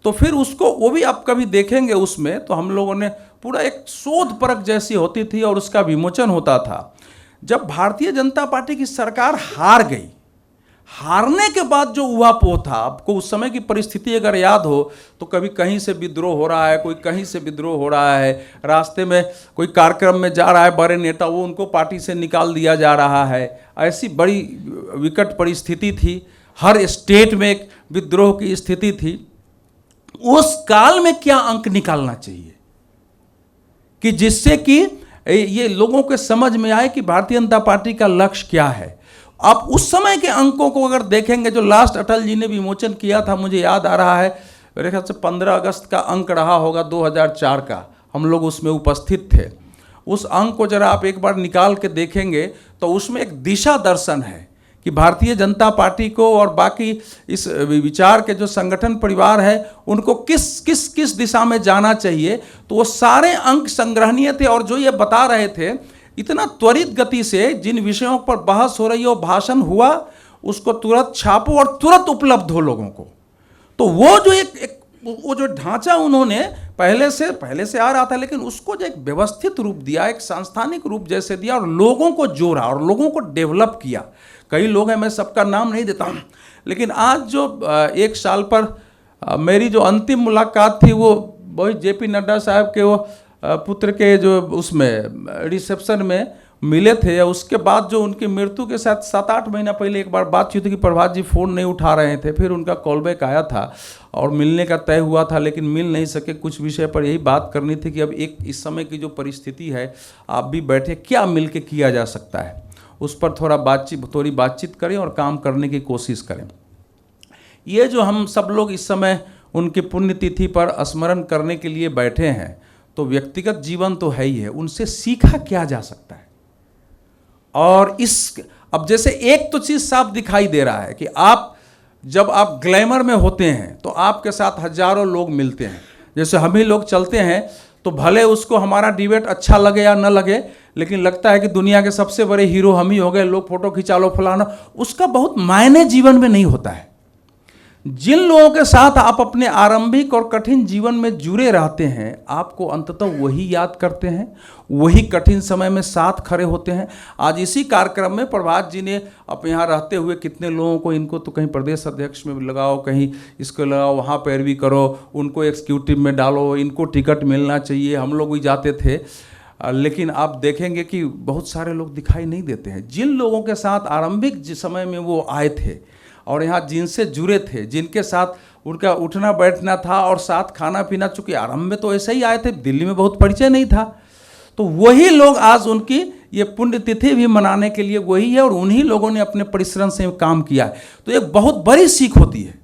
तो फिर उसको वो भी आप कभी देखेंगे, उसमें तो हम लोगों ने पूरा एक शोध परख जैसी होती थी और उसका विमोचन होता था। जब भारतीय जनता पार्टी की सरकार हार गई, हारने के बाद जो ऊहापोह था, आपको उस समय की परिस्थिति अगर याद हो तो कभी कहीं से विद्रोह हो रहा है, कोई कहीं से विद्रोह हो रहा है, रास्ते में कोई कार्यक्रम में जा रहा है बड़े नेता, वो उनको पार्टी से निकाल दिया जा रहा है। ऐसी बड़ी विकट परिस्थिति थी, हर स्टेट में एक विद्रोह की स्थिति थी। उस काल में क्या अंक निकालना चाहिए कि जिससे कि ये लोगों के समझ में आए कि भारतीय जनता पार्टी का लक्ष्य क्या है। आप उस समय के अंकों को अगर देखेंगे, जो लास्ट अटल जी ने विमोचन किया था, मुझे याद आ रहा है मेरे ख्याल से 15 अगस्त का अंक रहा होगा 2004 का, हम लोग उसमें उपस्थित थे। उस अंक को जरा आप एक बार निकाल के देखेंगे तो उसमें एक दिशा दर्शन है कि भारतीय जनता पार्टी को और बाकी इस विचार के जो संगठन परिवार है उनको किस किस किस दिशा में जाना चाहिए। तो वो सारे अंक संग्रहणीय थे और जो ये बता रहे थे, इतना त्वरित गति से जिन विषयों पर बहस हो रही हो, भाषण हुआ, उसको तुरंत छापो और तुरंत उपलब्ध हो लोगों को। तो वो जो वो जो ढांचा उन्होंने पहले से आ रहा था, लेकिन उसको जो एक व्यवस्थित रूप दिया, एक सांस्थानिक रूप जैसे दिया और लोगों को जोड़ा और लोगों को डेवलप किया। कई लोग हैं, मैं सबका नाम नहीं देता हूँ, लेकिन आज जो 1 साल पर मेरी जो अंतिम मुलाकात थी वो वही JP नड्डा साहब के वो पुत्र के जो उसमें रिसेप्शन में मिले थे। उसके बाद जो उनकी मृत्यु के साथ 7-8 महीना पहले एक बार बातचीत हुई कि प्रभात जी फ़ोन नहीं उठा रहे थे, फिर उनका कॉल बैक आया था और मिलने का तय हुआ था, लेकिन मिल नहीं सके। कुछ विषय पर यही बात करनी थी कि अब एक इस समय की जो परिस्थिति है, आप भी बैठे, क्या मिल के किया जा सकता है, उस पर थोड़ी बातचीत करें और काम करने की कोशिश करें। ये जो हम सब लोग इस समय उनकी पुण्यतिथि पर स्मरण करने के लिए बैठे हैं, तो व्यक्तिगत जीवन तो है ही है, उनसे सीखा क्या जा सकता है। और अब जैसे एक तो चीज़ साफ दिखाई दे रहा है कि जब आप ग्लैमर में होते हैं तो आपके साथ हजारों लोग मिलते हैं। जैसे हम ही लोग चलते हैं तो भले उसको हमारा डिबेट अच्छा लगे या न लगे, लेकिन लगता है कि दुनिया के सबसे बड़े हीरो हम ही हो गए, लोग फोटो खिंचा लो फलाना, उसका बहुत मायने जीवन में नहीं होता है। जिन लोगों के साथ आप अपने आरंभिक और कठिन जीवन में जुड़े रहते हैं, आपको अंततः वही याद करते हैं, वही कठिन समय में साथ खड़े होते हैं। आज इसी कार्यक्रम में प्रभात जी ने अब यहाँ रहते हुए कितने लोगों को, इनको तो कहीं प्रदेश अध्यक्ष में लगाओ, कहीं इसको लगाओ, वहाँ पैरवी करो, उनको एग्जीक्यूटिव में डालो, इनको टिकट मिलना चाहिए, हम लोग भी जाते थे। लेकिन आप देखेंगे कि बहुत सारे लोग दिखाई नहीं देते हैं। जिन लोगों के साथ आरंभिक समय में वो आए थे और यहाँ जिनसे जुड़े थे, जिनके साथ उनका उठना बैठना था और साथ खाना पीना, चूँकि आरंभ में तो ऐसे ही आए थे, दिल्ली में बहुत परिचय नहीं था, तो वही लोग आज उनकी ये पुण्यतिथि भी मनाने के लिए वही है और उन्हीं लोगों ने अपने परिश्रम से काम किया है। तो एक बहुत बड़ी सीख होती है।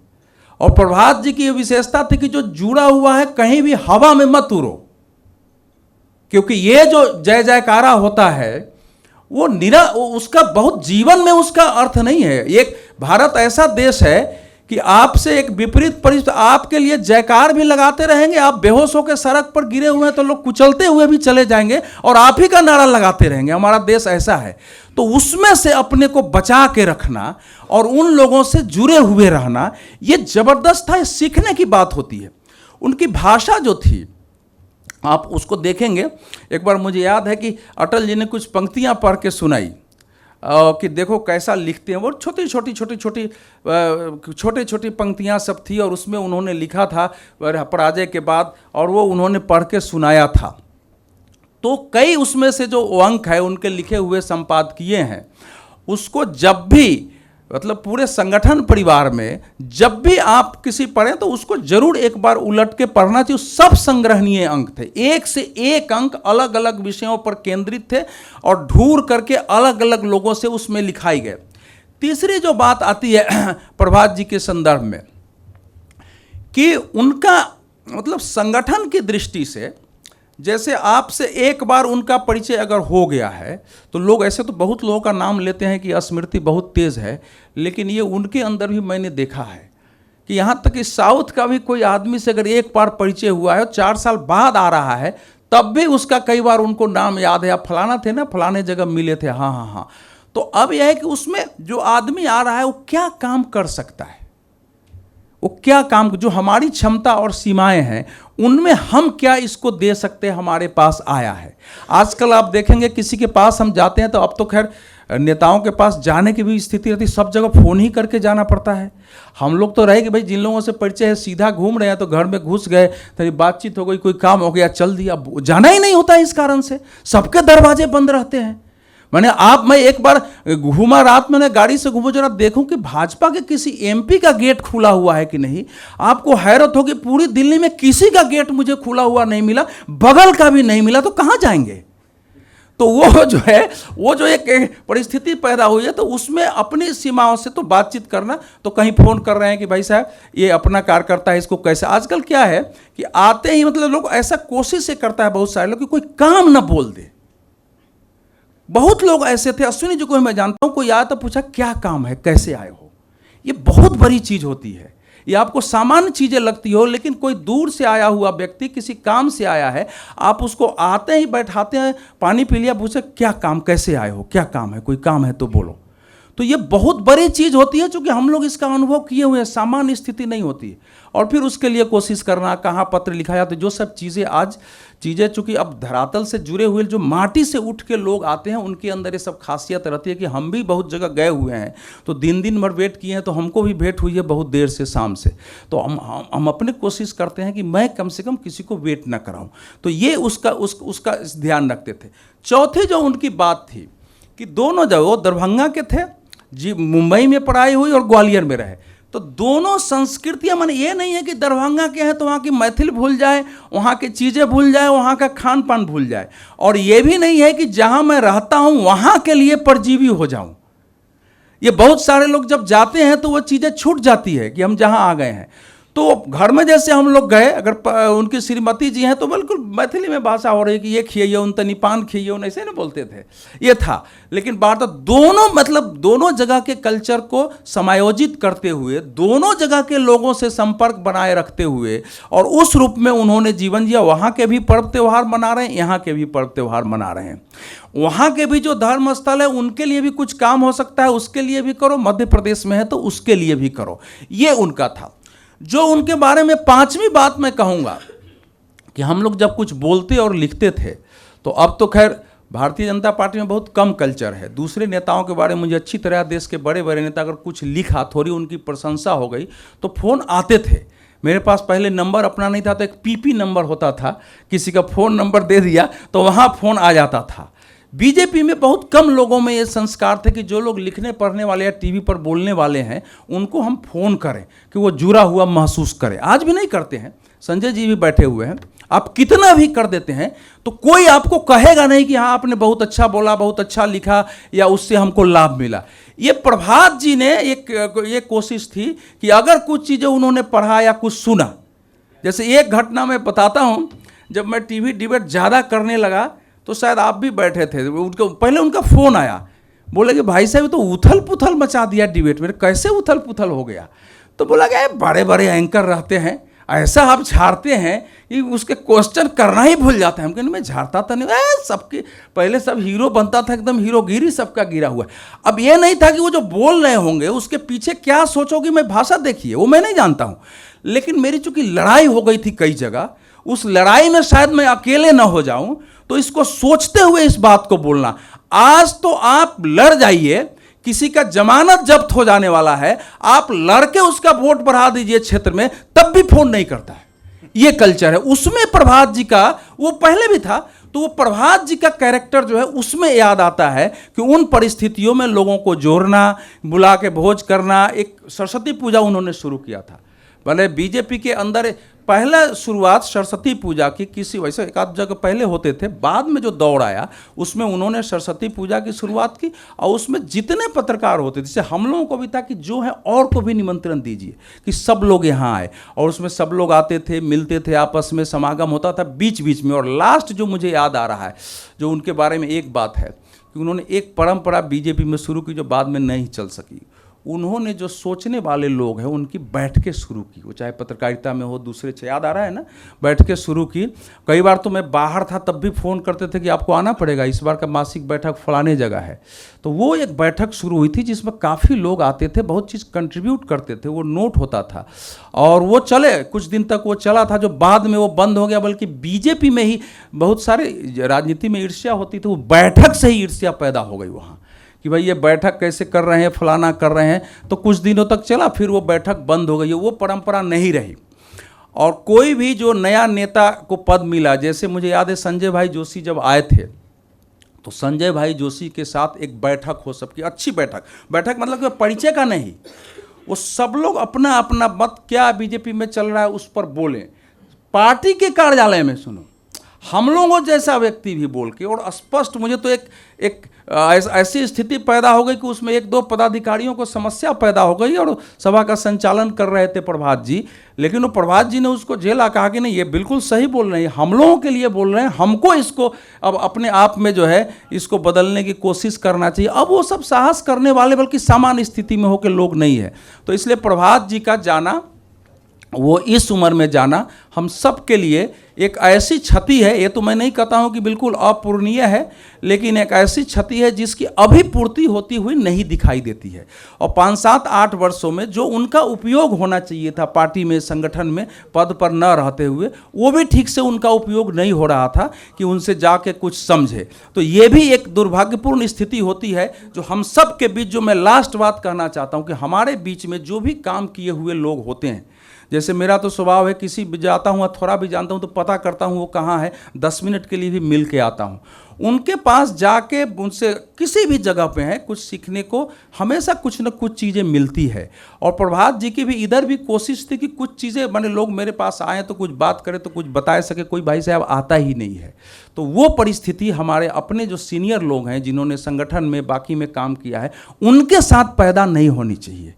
और प्रभात जी की ये विशेषता थी कि जो जुड़ा हुआ है कहीं भी हवा में मत उड़ो, क्योंकि ये जो जय जयकारा होता है वो उसका बहुत जीवन में उसका अर्थ नहीं है। एक भारत ऐसा देश है कि आपसे एक विपरीत परिस्थिति, आपके लिए जयकार भी लगाते रहेंगे, आप बेहोश होकर सड़क पर गिरे हुए हैं तो लोग कुचलते हुए भी चले जाएंगे और आप ही का नारा लगाते रहेंगे। हमारा देश ऐसा है। तो उसमें से अपने को बचा के रखना और उन लोगों से जुड़े हुए रहना, ये जबरदस्त था, सीखने की बात होती है। उनकी भाषा जो थी आप उसको देखेंगे। एक बार मुझे याद है कि अटल जी ने कुछ पंक्तियां पढ़ के सुनाई कि देखो कैसा लिखते हैं वो। छोटी छोटी पंक्तियां सब थी और उसमें उन्होंने लिखा था पराजय के बाद, और वो उन्होंने पढ़ के सुनाया था। तो कई उसमें से जो अंक है उनके लिखे हुए संपादकीय हैं, उसको जब भी मतलब पूरे संगठन परिवार में जब भी आप किसी पढ़ें तो उसको जरूर एक बार उलट के पढ़ना चाहिए। सब संग्रहणीय अंक थे, एक से एक अंक अलग अलग विषयों पर केंद्रित थे और ढूंढ करके अलग अलग लोगों से उसमें लिखाई गए। तीसरी जो बात आती है प्रभात जी के संदर्भ में कि उनका मतलब संगठन की दृष्टि से, जैसे आपसे एक बार उनका परिचय अगर हो गया है तो लोग, ऐसे तो बहुत लोगों का नाम लेते हैं कि स्मृति बहुत तेज़ है, लेकिन ये उनके अंदर भी मैंने देखा है कि यहाँ तक कि साउथ का भी कोई आदमी से अगर एक बार परिचय हुआ है और 4 साल बाद आ रहा है तब भी उसका कई बार उनको नाम याद है, आप फलाना थे ना, फलाने जगह मिले थे, हाँ हाँ हाँ। तो अब यह है कि उसमें जो आदमी आ रहा है वो क्या काम कर सकता है, वो क्या काम, जो हमारी क्षमता और सीमाएं हैं उनमें हम क्या इसको दे सकते हैं, हमारे पास आया है। आजकल आप देखेंगे किसी के पास हम जाते हैं तो अब तो खैर नेताओं के पास जाने की भी स्थिति रहती, सब जगह फ़ोन ही करके जाना पड़ता है। हम लोग तो रहे कि भाई जिन लोगों से परिचय है सीधा घूम रहे हैं तो घर में घुस गए, थोड़ी बातचीत हो गई, कोई काम हो गया, चल दिया, जाना ही नहीं होता इस कारण से सबके दरवाजे बंद रहते हैं। मैं एक बार घूमा, रात मैंने गाड़ी से घूमा, जरा देखूं कि भाजपा के किसी एमपी का गेट खुला हुआ है कि नहीं। आपको हैरत होगी, पूरी दिल्ली में किसी का गेट मुझे खुला हुआ नहीं मिला, बगल का भी नहीं मिला, तो कहां जाएंगे। तो वो जो है, वो जो एक परिस्थिति पैदा हुई है, तो उसमें अपनी सीमाओं से तो बातचीत करना, तो कहीं फ़ोन कर रहे हैं कि भाई साहब ये अपना कार्यकर्ता है, इसको कैसे। आजकल क्या है कि आते ही मतलब लोग ऐसा कोशिश से करता है बहुत सारे लोग कि कोई काम ना बोल दे। बहुत लोग ऐसे थे, अश्विनी जी को मैं जानता हूं, कोई आया तो पूछा क्या काम है, कैसे आए हो। ये बहुत बड़ी चीज होती है। ये आपको सामान्य चीजें लगती हो, लेकिन कोई दूर से आया हुआ व्यक्ति किसी काम से आया है, आप उसको आते ही बैठाते हैं, पानी पी लिया, पूछे क्या काम, कैसे आए हो, क्या काम है, कोई काम है तो बोलो। तो ये बहुत बड़ी चीज होती है, क्योंकि हम लोग इसका अनुभव किए हुए हैं, सामान्य स्थिति नहीं होती है। और फिर उसके लिए कोशिश करना, कहाँ पत्र लिखा जाता है, जो सब चीज़ें आज चीज़ें चूँकि अब धरातल से जुड़े हुए जो माटी से उठ के लोग आते हैं, उनके अंदर ये सब खासियत रहती है कि हम भी बहुत जगह गए हुए हैं, तो दिन भर वेट किए हैं, तो हमको भी भेंट हुई है बहुत देर से, शाम से। तो हम अपने कोशिश करते हैं कि मैं कम से कम किसी को वेट ना कराऊँ। तो ये उसका ध्यान रखते थे। चौथी जो उनकी बात थी कि दोनों जगह, वो दरभंगा के थे जी, मुंबई में पढ़ाई हुई और ग्वालियर में रहे, तो दोनों संस्कृतियां, माने ये नहीं है कि दरभंगा के हैं तो वहाँ की मैथिल भूल जाए, वहाँ की चीज़ें भूल जाए, वहाँ का खान पान भूल जाए। और ये भी नहीं है कि जहाँ मैं रहता हूँ वहाँ के लिए परजीवी हो जाऊँ। ये बहुत सारे लोग जब जाते हैं तो वो चीज़ें छूट जाती है कि हम जहाँ आ गए हैं। तो घर में जैसे हम लोग गए, अगर उनकी श्रीमती जी हैं तो बिल्कुल मैथिली में भाषा हो रही कि ये खिए उन तनी पान खिए उन, ऐसे ना बोलते थे, ये था। लेकिन बात दोनों, मतलब दोनों जगह के कल्चर को समायोजित करते हुए, दोनों जगह के लोगों से संपर्क बनाए रखते हुए, और उस रूप में उन्होंने जीवन जिया। वहाँ के भी पर्व त्यौहार मना रहे हैं, यहाँ के भी पर्व त्यौहार मना रहे हैं। वहाँ के भी जो धर्म स्थल है उनके लिए भी कुछ काम हो सकता है, उसके लिए भी करो। मध्य प्रदेश में है तो उसके लिए भी करो। ये उनका था। जो उनके बारे में पांचवी बात मैं कहूँगा कि हम लोग जब कुछ बोलते और लिखते थे, तो अब तो खैर भारतीय जनता पार्टी में बहुत कम कल्चर है। दूसरे नेताओं के बारे में मुझे अच्छी तरह, देश के बड़े बड़े नेता अगर कुछ लिखा, थोड़ी उनकी प्रशंसा हो गई तो फ़ोन आते थे। मेरे पास पहले नंबर अपना नहीं था, तो एक पीपी नंबर होता था, किसी का फ़ोन नंबर दे दिया तो वहाँ फ़ोन आ जाता था। बीजेपी में बहुत कम लोगों में ये संस्कार थे कि जो लोग लिखने पढ़ने वाले या टीवी पर बोलने वाले हैं उनको हम फोन करें कि वो जुड़ा हुआ महसूस करें। आज भी नहीं करते हैं, संजय जी भी बैठे हुए हैं, आप कितना भी कर देते हैं तो कोई आपको कहेगा नहीं कि हाँ आपने बहुत अच्छा बोला, बहुत अच्छा लिखा या उससे हमको लाभ मिला। ये प्रभात जी ने एक कोशिश थी कि अगर कुछ चीज़ें उन्होंने पढ़ा या कुछ सुना, जैसे एक घटना मैं बताता हूँ, जब मैं टीवी डिबेट ज़्यादा करने लगा तो शायद आप भी बैठे थे, उनको पहले उनका फ़ोन आया, बोले कि भाई साहब तो उथल पुथल मचा दिया डिबेट में। कैसे उथल पुथल हो गया? तो बोला कि बड़े बड़े एंकर रहते हैं, ऐसा आप झाड़ते हैं कि उसके क्वेश्चन करना ही भूल जाते हैं। हम कहने में झाड़ता था नहीं, सबके पहले सब हीरो बनता था, एकदम हीरोगिरी सबका गिरा हुआ। अब ये नहीं था कि वो जो बोल रहे होंगे उसके पीछे क्या सोचोगी, मैं भाषा देखिए वो मैं नहीं जानता हूँ, लेकिन मेरी चूंकि लड़ाई हो गई थी कई जगह, उस लड़ाई में शायद मैं अकेले ना हो जाऊं, तो इसको सोचते हुए इस बात को बोलना। आज तो आप लड़ जाइए, किसी का जमानत जब्त हो जाने वाला है, आप लड़के उसका वोट बढ़ा दीजिए क्षेत्र में, तब भी फोन नहीं करता है। ये कल्चर है। उसमें प्रभात जी का, वो पहले भी था, तो वो प्रभात जी का कैरेक्टर जो है उसमें याद आता है कि उन परिस्थितियों में लोगों को जोड़ना, बुला के भोज करना। एक सरस्वती पूजा उन्होंने शुरू किया था, भले बीजेपी के अंदर पहला शुरुआत सरस्वती पूजा की किसी वैसे एक आध जगह पहले होते थे, बाद में जो दौड़ आया उसमें उन्होंने सरस्वती पूजा की शुरुआत की, और उसमें जितने पत्रकार होते थे, जैसे हम लोगों को भी था कि जो है और को भी निमंत्रण दीजिए कि सब लोग यहाँ आए, और उसमें सब लोग आते थे, मिलते थे, आपस में समागम होता था बीच बीच में। और लास्ट जो मुझे याद आ रहा है, जो उनके बारे में एक बात है कि उन्होंने एक परंपरा बीजेपी में शुरू की जो बाद में नहीं चल सकी। उन्होंने जो सोचने वाले लोग हैं उनकी बैठकें शुरू की, वो चाहे पत्रकारिता में हो, दूसरे याद आ रहा है ना, बैठकें शुरू की। कई बार तो मैं बाहर था तब भी फ़ोन करते थे कि आपको आना पड़ेगा, इस बार का मासिक बैठक फलाने जगह है। तो वो एक बैठक शुरू हुई थी जिसमें काफ़ी लोग आते थे, बहुत चीज़ कंट्रीब्यूट करते थे, वो नोट होता था, और वो चले कुछ दिन तक वो चला था, जो बाद में वो बंद हो गया। बल्कि बीजेपी में ही बहुत सारे राजनीति में ईर्ष्या होती थी, वो बैठक से ही ईर्ष्या पैदा हो गई वहाँ कि भाई ये बैठक कैसे कर रहे हैं, फलाना कर रहे हैं। तो कुछ दिनों तक चला, फिर वो बैठक बंद हो गई, वो परंपरा नहीं रही। और कोई भी जो नया नेता को पद मिला, जैसे मुझे याद है संजय भाई जोशी जब आए थे, तो संजय भाई जोशी के साथ एक बैठक हो, सबकी अच्छी बैठक मतलब कि परिचय का नहीं, वो सब लोग अपना अपना मत क्या बीजेपी में चल रहा है उस पर बोलें, पार्टी के कार्यालय में सुनो, हम लोगों जैसा व्यक्ति भी बोल के, और स्पष्ट। मुझे तो एक ऐसी स्थिति पैदा हो गई कि उसमें एक दो पदाधिकारियों को समस्या पैदा हो गई, और सभा का संचालन कर रहे थे प्रभात जी, लेकिन वो प्रभात जी ने उसको झेला, कहा कि नहीं ये बिल्कुल सही बोल रहे हैं, हम लोगों के लिए बोल रहे हैं, हमको इसको अब अपने आप में जो है इसको बदलने की कोशिश करना चाहिए। अब वो सब साहस करने वाले बल्कि सामान्य स्थिति में होकर लोग नहीं है। तो इसलिए प्रभात जी का जाना, वो इस उम्र में जाना हम सब के लिए एक ऐसी क्षति है। ये तो मैं नहीं कहता हूँ कि बिल्कुल अपूरणीय है, लेकिन एक ऐसी क्षति है जिसकी अभी पूर्ति होती हुई नहीं दिखाई देती है। और 5, 7, 8 वर्षों में जो उनका उपयोग होना चाहिए था पार्टी में, संगठन में, पद पर न रहते हुए, वो भी ठीक से उनका उपयोग नहीं हो रहा था कि उनसे जाके कुछ समझे। तो ये भी एक दुर्भाग्यपूर्ण स्थिति होती है जो हम सब के बीच, जो मैं लास्ट बात कहना चाहता हूँ कि हमारे बीच में जो भी काम किए हुए लोग होते हैं, जैसे मेरा तो स्वभाव है, किसी भी जाता हूँ, थोड़ा भी जानता हूँ तो पता करता हूँ वो कहाँ है, 10 मिनट के लिए भी मिल के आता हूँ, उनके पास जाके उनसे किसी भी जगह पे है कुछ सीखने को हमेशा कुछ न कुछ चीज़ें मिलती है। और प्रभात जी की भी इधर भी कोशिश थी कि कुछ चीज़ें, माने लोग मेरे पास आए तो कुछ बात करें तो कुछ बता सके, कोई भाई साहब आता ही नहीं है। तो वो परिस्थिति हमारे अपने जो सीनियर लोग हैं जिन्होंने संगठन में बाकी में काम किया है, उनके साथ पैदा नहीं होनी चाहिए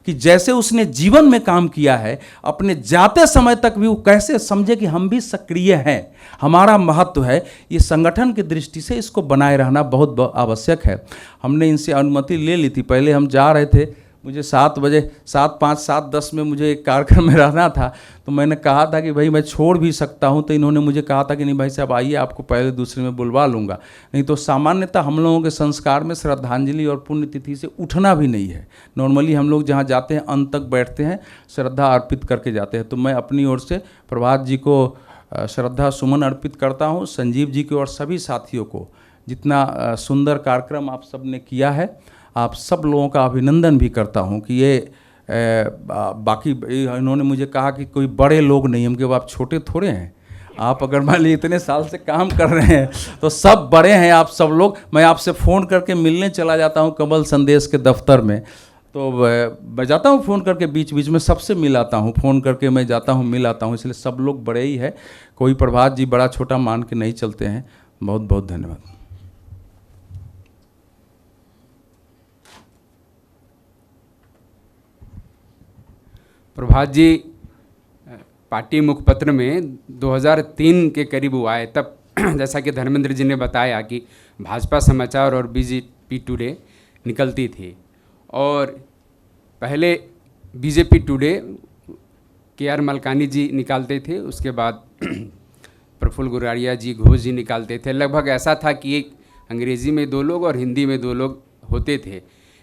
कि जैसे उसने जीवन में काम किया है, अपने जाते समय तक भी वो कैसे समझे कि हम भी सक्रिय हैं, हमारा महत्व है। ये संगठन की दृष्टि से इसको बनाए रहना बहुत आवश्यक है। हमने इनसे अनुमति ले ली थी, पहले हम जा रहे थे, मुझे 7 बजे 7:05, 7:10 में मुझे एक कार्यक्रम में रहना था, तो मैंने कहा था कि भाई मैं छोड़ भी सकता हूं, तो इन्होंने मुझे कहा था कि नहीं भाई साहब आइए, आपको पहले दूसरे में बुलवा लूँगा। नहीं तो सामान्यतः हम लोगों के संस्कार में श्रद्धांजलि और पुण्यतिथि से उठना भी नहीं है। नॉर्मली हम लोग जहाँ जाते हैं अंत तक बैठते हैं, श्रद्धा अर्पित करके जाते हैं। तो मैं अपनी ओर से प्रभात जी को श्रद्धा सुमन अर्पित करता हूँ, संजीव जी की और सभी साथियों को। जितना सुंदर कार्यक्रम आप सब ने किया है, आप सब लोगों का अभिनंदन भी करता हूं कि ये बाकी इन्होंने मुझे कहा कि कोई बड़े लोग नहीं, हम कि आप छोटे थोड़े हैं, आप अगर मान लीजिए इतने साल से काम कर रहे हैं तो सब बड़े हैं आप सब लोग। मैं आपसे फ़ोन करके मिलने चला जाता हूँ कमल संदेश के दफ्तर में, तो मैं जाता हूँ फ़ोन करके, बीच बीच में सबसे मिलाता हूँ, फ़ोन करके मैं जाता हूँ मिल आता हूँ। इसलिए सब लोग बड़े ही है, कोई प्रभात जी बड़ा छोटा मान के नहीं चलते हैं। बहुत बहुत धन्यवाद। प्रभात जी पार्टी मुखपत्र में 2003 के करीब वो आए, तब जैसा कि धर्मेंद्र जी ने बताया कि भाजपा समाचार और बीजेपी टुडे निकलती थी, और पहले बीजेपी टुडे KR मलकानी जी निकालते थे, उसके बाद प्रफुल्ल गुरारिया जी, घोष जी निकालते थे। लगभग ऐसा था कि एक अंग्रेज़ी में 2 लोग और हिंदी में 2 लोग होते थे।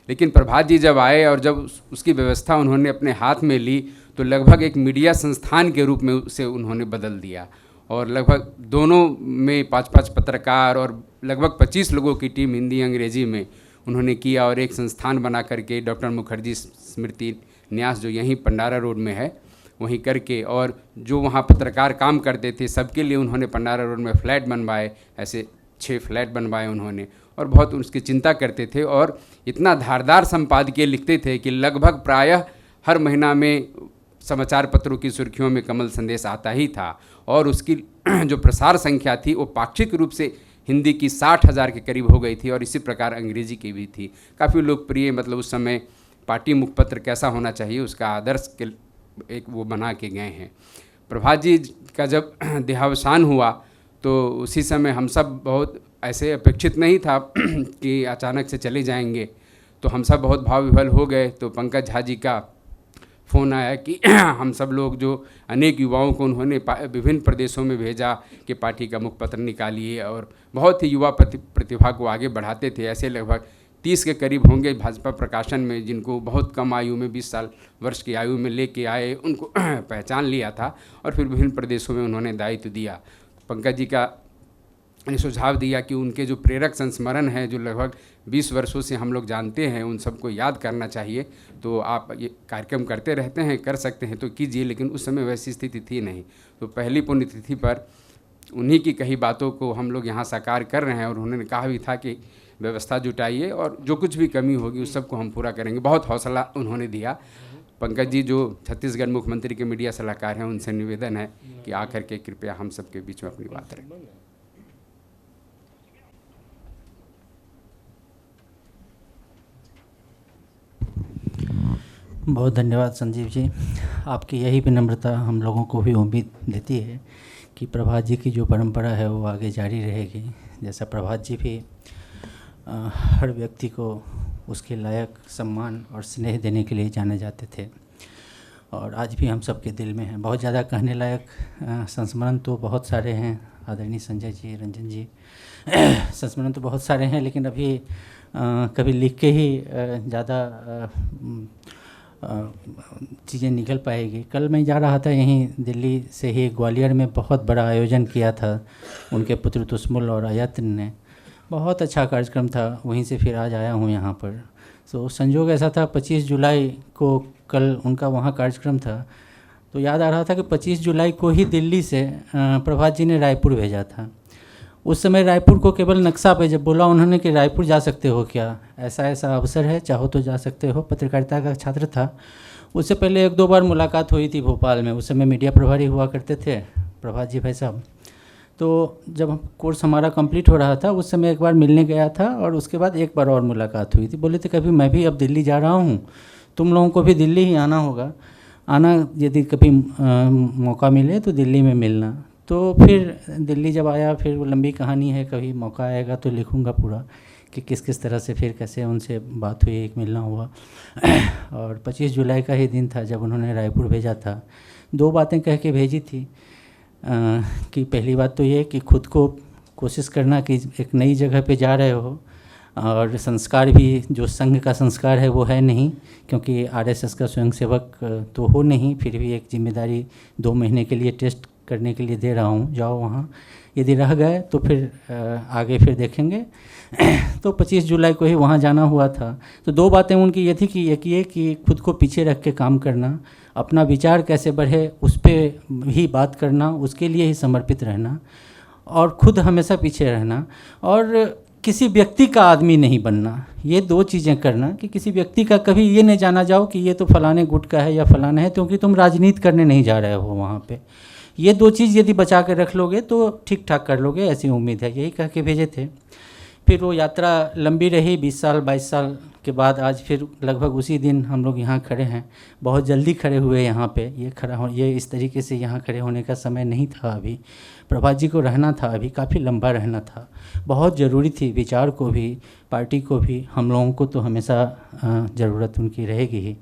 लेकिन प्रभात जी जब आए और जब उसकी व्यवस्था उन्होंने अपने हाथ में ली तो लगभग एक मीडिया संस्थान के रूप में उसे उन्होंने बदल दिया, और लगभग दोनों में 5-5 पत्रकार और लगभग 25 लोगों की टीम हिंदी अंग्रेजी में उन्होंने किया, और एक संस्थान बना करके डॉक्टर मुखर्जी स्मृति न्यास जो यहीं पंडारा रोड में है वहीं करके, और जो वहाँ पत्रकार काम करते थे सबके लिए उन्होंने पंडारा रोड में फ्लैट बनवाए, ऐसे 6 फ्लैट बनवाए उन्होंने, और बहुत उसकी चिंता करते थे। और इतना धारदार संपादकीय लिखते थे कि लगभग प्रायः हर महीना में समाचार पत्रों की सुर्खियों में कमल संदेश आता ही था, और उसकी जो प्रसार संख्या थी वो पाक्षिक रूप से हिंदी की 60,000 के करीब हो गई थी, और इसी प्रकार अंग्रेजी की भी थी। काफ़ी लोकप्रिय, मतलब उस समय पार्टी मुखपत्र कैसा होना चाहिए उसका आदर्श के एक वो बना के गए हैं। प्रभात जी का जब देहावसान हुआ तो उसी समय हम सब बहुत ऐसे अपेक्षित नहीं था कि अचानक से चले जाएंगे, तो हम सब बहुत भाव विह्वल हो गए। तो पंकज झा जी का फ़ोन आया कि हम सब लोग, जो अनेक युवाओं को उन्होंने विभिन्न प्रदेशों में भेजा कि पार्टी का मुखपत्र निकालिए, और बहुत ही युवा प्रतिभा को आगे बढ़ाते थे। ऐसे लगभग 30 के करीब होंगे भाजपा प्रकाशन में, जिनको बहुत कम आयु में 20 साल वर्ष की आयु में लेके आए, उनको पहचान लिया था और फिर विभिन्न प्रदेशों में उन्होंने दायित्व दिया। पंकज जी का ने सुझाव दिया कि उनके जो प्रेरक संस्मरण हैं, जो लगभग 20 वर्षों से हम लोग जानते हैं, उन सबको याद करना चाहिए। तो आप ये कार्यक्रम करते रहते हैं, कर सकते हैं तो कीजिए, लेकिन उस समय वैसी स्थिति थी नहीं। तो पहली पुण्यतिथि पर उन्हीं की कही बातों को हम लोग यहाँ साकार कर रहे हैं, और उन्होंने कहा भी था कि व्यवस्था जुटाइए और जो कुछ भी कमी होगी उस सबको हम पूरा करेंगे। बहुत हौसला उन्होंने दिया। पंकज जी जो छत्तीसगढ़ मुख्यमंत्री के मीडिया सलाहकार हैं, उनसे निवेदन है कि आकर के कृपया हम सबके बीच में अपनी बात रखें। बहुत धन्यवाद संजीव जी, आपकी यही विनम्रता हम लोगों को भी उम्मीद देती है कि प्रभात जी की जो परंपरा है वो आगे जारी रहेगी। जैसा प्रभात जी भी हर व्यक्ति को उसके लायक सम्मान और स्नेह देने के लिए जाने जाते थे, और आज भी हम सबके दिल में हैं। बहुत ज़्यादा कहने लायक संस्मरण तो बहुत सारे हैं, आदरणीय संजय जी, रंजन जी, संस्मरण तो बहुत सारे हैं, लेकिन अभी कभी लिख के ही ज़्यादा चीज़ें निकल पाएगी। कल मैं जा रहा था यहीं दिल्ली से ही ग्वालियर में बहुत बड़ा आयोजन किया था उनके पुत्र तुष्मुल और अयत्न ने, बहुत अच्छा कार्यक्रम था। वहीं से फिर आज आया हूँ यहाँ पर। तो संजोग ऐसा था 25 जुलाई को कल उनका वहाँ कार्यक्रम था, तो याद आ रहा था कि 25 जुलाई को ही दिल्ली से प्रभात जी ने रायपुर भेजा था। उस समय रायपुर को केवल नक्शा पे जब बोला उन्होंने कि रायपुर जा सकते हो क्या, ऐसा ऐसा अवसर है, चाहो तो जा सकते हो। पत्रकारिता का छात्र था। उससे पहले 1-2 बार मुलाकात हुई थी भोपाल में, उस समय मीडिया प्रभारी हुआ करते थे प्रभात जी भाई साहब। तो जब कोर्स हमारा कंप्लीट हो रहा था उस समय एक बार मिलने गया था, और उसके बाद एक बार और मुलाकात हुई थी। बोले थे कभी मैं भी अब दिल्ली जा रहा हूँ, तुम लोगों को भी दिल्ली ही आना होगा, आना यदि कभी मौका मिले तो दिल्ली में मिलना। तो फिर दिल्ली जब आया, फिर वो लंबी कहानी है, कभी मौका आएगा तो लिखूँगा पूरा कि किस किस तरह से फिर कैसे उनसे बात हुई, एक मिलना हुआ। और 25 जुलाई का ही दिन था जब उन्होंने रायपुर भेजा था। 2 बातें कह के भेजी थी कि पहली बात तो ये कि खुद को कोशिश करना कि एक नई जगह पे जा रहे हो, और संस्कार भी जो संघ का संस्कार है वो है नहीं, क्योंकि आरएसएस का स्वयंसेवक तो हो नहीं, फिर भी एक जिम्मेदारी 2 महीने के लिए टेस्ट करने के लिए दे रहा हूँ, जाओ वहाँ, यदि रह गए तो फिर आगे फिर देखेंगे। तो 25 जुलाई को ही वहाँ जाना हुआ था। तो दो बातें उनकी ये थी कि एक ये कि खुद को पीछे रख के काम करना, अपना विचार कैसे बढ़े उस पर ही बात करना, उसके लिए ही समर्पित रहना, और खुद हमेशा पीछे रहना, और किसी व्यक्ति का आदमी नहीं बनना। ये दो चीज़ें करना कि किसी व्यक्ति का कभी ये नहीं जाना जाओ कि ये तो फलाने गुट का है या फलाना है, क्योंकि तुम राजनीति करने नहीं जा रहे हो वहाँ पे। ये दो चीज़ यदि बचा कर रख लोगे तो ठीक ठाक कर लोगे, ऐसी उम्मीद है। यही कह के भेजे थे। फिर वो यात्रा लंबी रही, 20 साल 22 साल के बाद आज फिर लगभग उसी दिन हम लोग यहाँ खड़े हैं। बहुत जल्दी खड़े हुए यहाँ पे। ये इस तरीके से यहाँ खड़े होने का समय नहीं था अभी। प्रभात जी को रहना था, अभी काफ़ी लंबा रहना था, बहुत ज़रूरी थी। विचार को भी, पार्टी को भी, हम लोगों को तो हमेशा ज़रूरत उनकी रहेगी ही।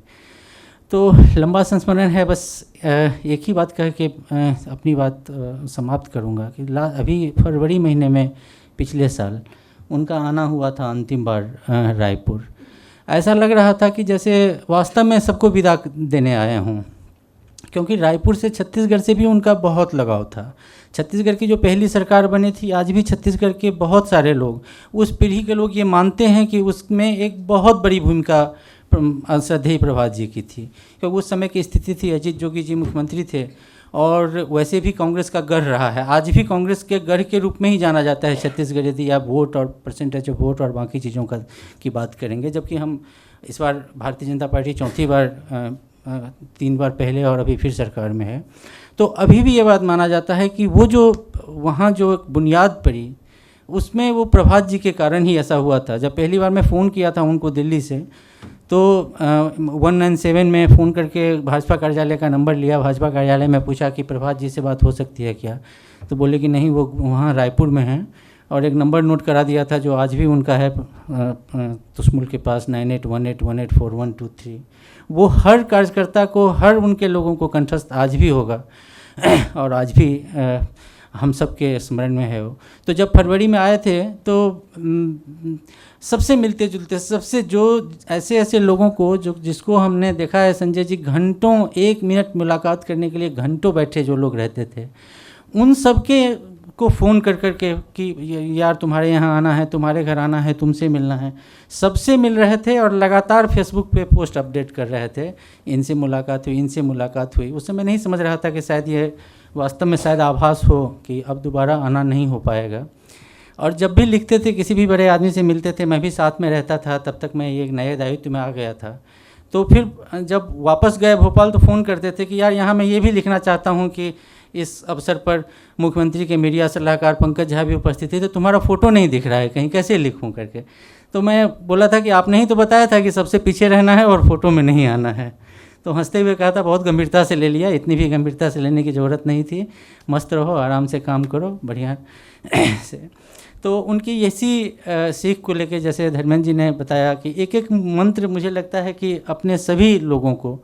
तो लंबा संस्मरण है। बस एक ही बात कह के अपनी बात समाप्त करूँगा कि अभी फरवरी महीने में पिछले साल उनका आना हुआ था अंतिम बार रायपुर। ऐसा लग रहा था कि जैसे वास्तव में सबको विदा देने आया हूँ, क्योंकि रायपुर से छत्तीसगढ़ से भी उनका बहुत लगाव था। छत्तीसगढ़ की जो पहली सरकार बनी थी, आज भी छत्तीसगढ़ के बहुत सारे लोग, उस पीढ़ी के लोग ये मानते हैं कि उसमें एक बहुत बड़ी भूमिका श्रद्धेय प्रभात जी की थी, क्योंकि उस समय की स्थिति थी, अजीत जोगी जी मुख्यमंत्री थे और वैसे भी कांग्रेस का गढ़ रहा है। आज भी कांग्रेस के गढ़ के रूप में ही जाना जाता है छत्तीसगढ़, यदि आप वोट और परसेंटेज ऑफ वोट और बाकी चीज़ों की बात करेंगे। जबकि हम इस बार भारतीय जनता पार्टी चौथी बार 3 बार पहले और अभी फिर सरकार में है, तो अभी भी ये बात माना जाता है कि वो जो वहाँ जो बुनियाद पड़ी उसमें वो प्रभात जी के कारण ही ऐसा हुआ था। जब पहली बार मैं फ़ोन किया था उनको दिल्ली से, तो 197 में फ़ोन करके भाजपा कार्यालय का नंबर लिया, भाजपा कार्यालय में पूछा कि प्रभात जी से बात हो सकती है क्या, तो बोले कि नहीं, वो वहाँ रायपुर में हैं, और एक नंबर नोट करा दिया था जो आज भी उनका है तुस्मुल के पास 9818184123। वो हर कार्यकर्ता को, हर उनके लोगों को कंठस्थ आज भी होगा और आज भी हम सब के स्मरण में है वो। तो जब फरवरी में आए थे तो सबसे मिलते जुलते, सबसे जो ऐसे लोगों को जिसको हमने देखा है संजय जी, घंटों 1 मिनट मुलाकात करने के लिए घंटों बैठे जो लोग रहते थे, उन सब के को फ़ोन कर के कि यार तुम्हारे यहाँ आना है, तुम्हारे घर आना है, तुमसे मिलना है, सबसे मिल रहे थे और लगातार फेसबुक पे पोस्ट अपडेट कर रहे थे, इनसे मुलाकात हुई, इनसे मुलाकात हुई। उस समय नहीं समझ रहा था कि शायद ये वास्तव में शायद आभास हो कि अब दोबारा आना नहीं हो पाएगा। और जब भी लिखते थे, किसी भी बड़े आदमी से मिलते थे, मैं भी साथ में रहता था, तब तक मैं एक नए दायित्व में आ गया था। तो फिर जब वापस गए भोपाल तो फ़ोन करते थे कि यार यहाँ मैं ये भी लिखना चाहता हूँ कि इस अवसर पर मुख्यमंत्री के मीडिया सलाहकार पंकज झा भी उपस्थित थे, तो तुम्हारा फ़ोटो नहीं दिख रहा है कहीं, कैसे लिखूँ करके। तो मैं बोला था कि आपने ही तो बताया था कि सबसे पीछे रहना है और फ़ोटो में नहीं आना है। तो हंसते हुए कहा था बहुत गंभीरता से ले लिया, इतनी भी गंभीरता से लेने की ज़रूरत नहीं थी, मस्त रहो, आराम से काम करो, बढ़िया से। तो उनकी ऐसी सीख को लेके, जैसे धर्मेंद्र जी ने बताया कि एक एक मंत्र मुझे लगता है कि अपने सभी लोगों को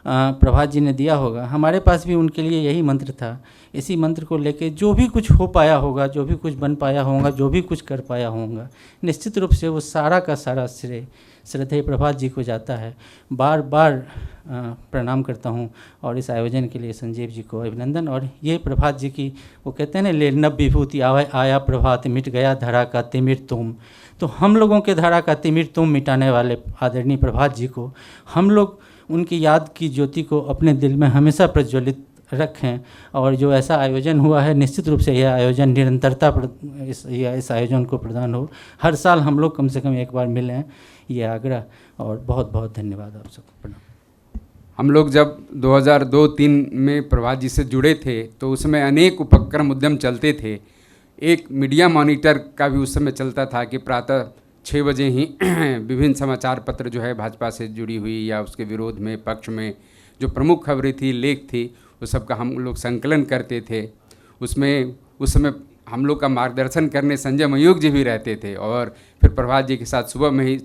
प्रभात जी ने दिया होगा। हमारे पास भी उनके लिए यही मंत्र था। इसी मंत्र को लेके जो भी कुछ हो पाया होगा, जो भी कुछ बन पाया होगा, जो भी कुछ कर पाया होगा, निश्चित रूप से वो सारा का सारा श्रेय श्रद्धेय प्रभात जी को जाता है। बार बार प्रणाम करता हूँ और इस आयोजन के लिए संजीव जी को अभिनंदन। और ये प्रभात जी की, वो कहते हैं ना, ले नव विभूति आया प्रभात, मिट गया धरा का तिमिर तुम। तो हम लोगों के धरा का तिमिर तुम मिटाने वाले आदरणीय प्रभात जी को हम लोग उनकी याद की ज्योति को अपने दिल में हमेशा प्रज्वलित रखें। और जो ऐसा आयोजन हुआ है, निश्चित रूप से यह आयोजन निरंतरता इस आयोजन को प्रदान हो। हर साल हम लोग कम से कम एक बार मिलें, ये आग्रह। और बहुत बहुत धन्यवाद आप सबको। प्रणाम। हम लोग जब 2002-03 में प्रभात जी से जुड़े थे तो उसमें अनेक उपक्रम उद्यम चलते थे। एक मीडिया मॉनिटर का भी उस समय चलता था कि प्रातः 6 बजे ही विभिन्न समाचार पत्र जो है भाजपा से जुड़ी हुई या उसके विरोध में, पक्ष में जो प्रमुख खबरें थी, लेख थी, उस सब का हम लोग संकलन करते थे। उसमें उस समय हम लोग का मार्गदर्शन करने संजय मयूख जी भी रहते थे। और फिर प्रभात जी के साथ सुबह में ही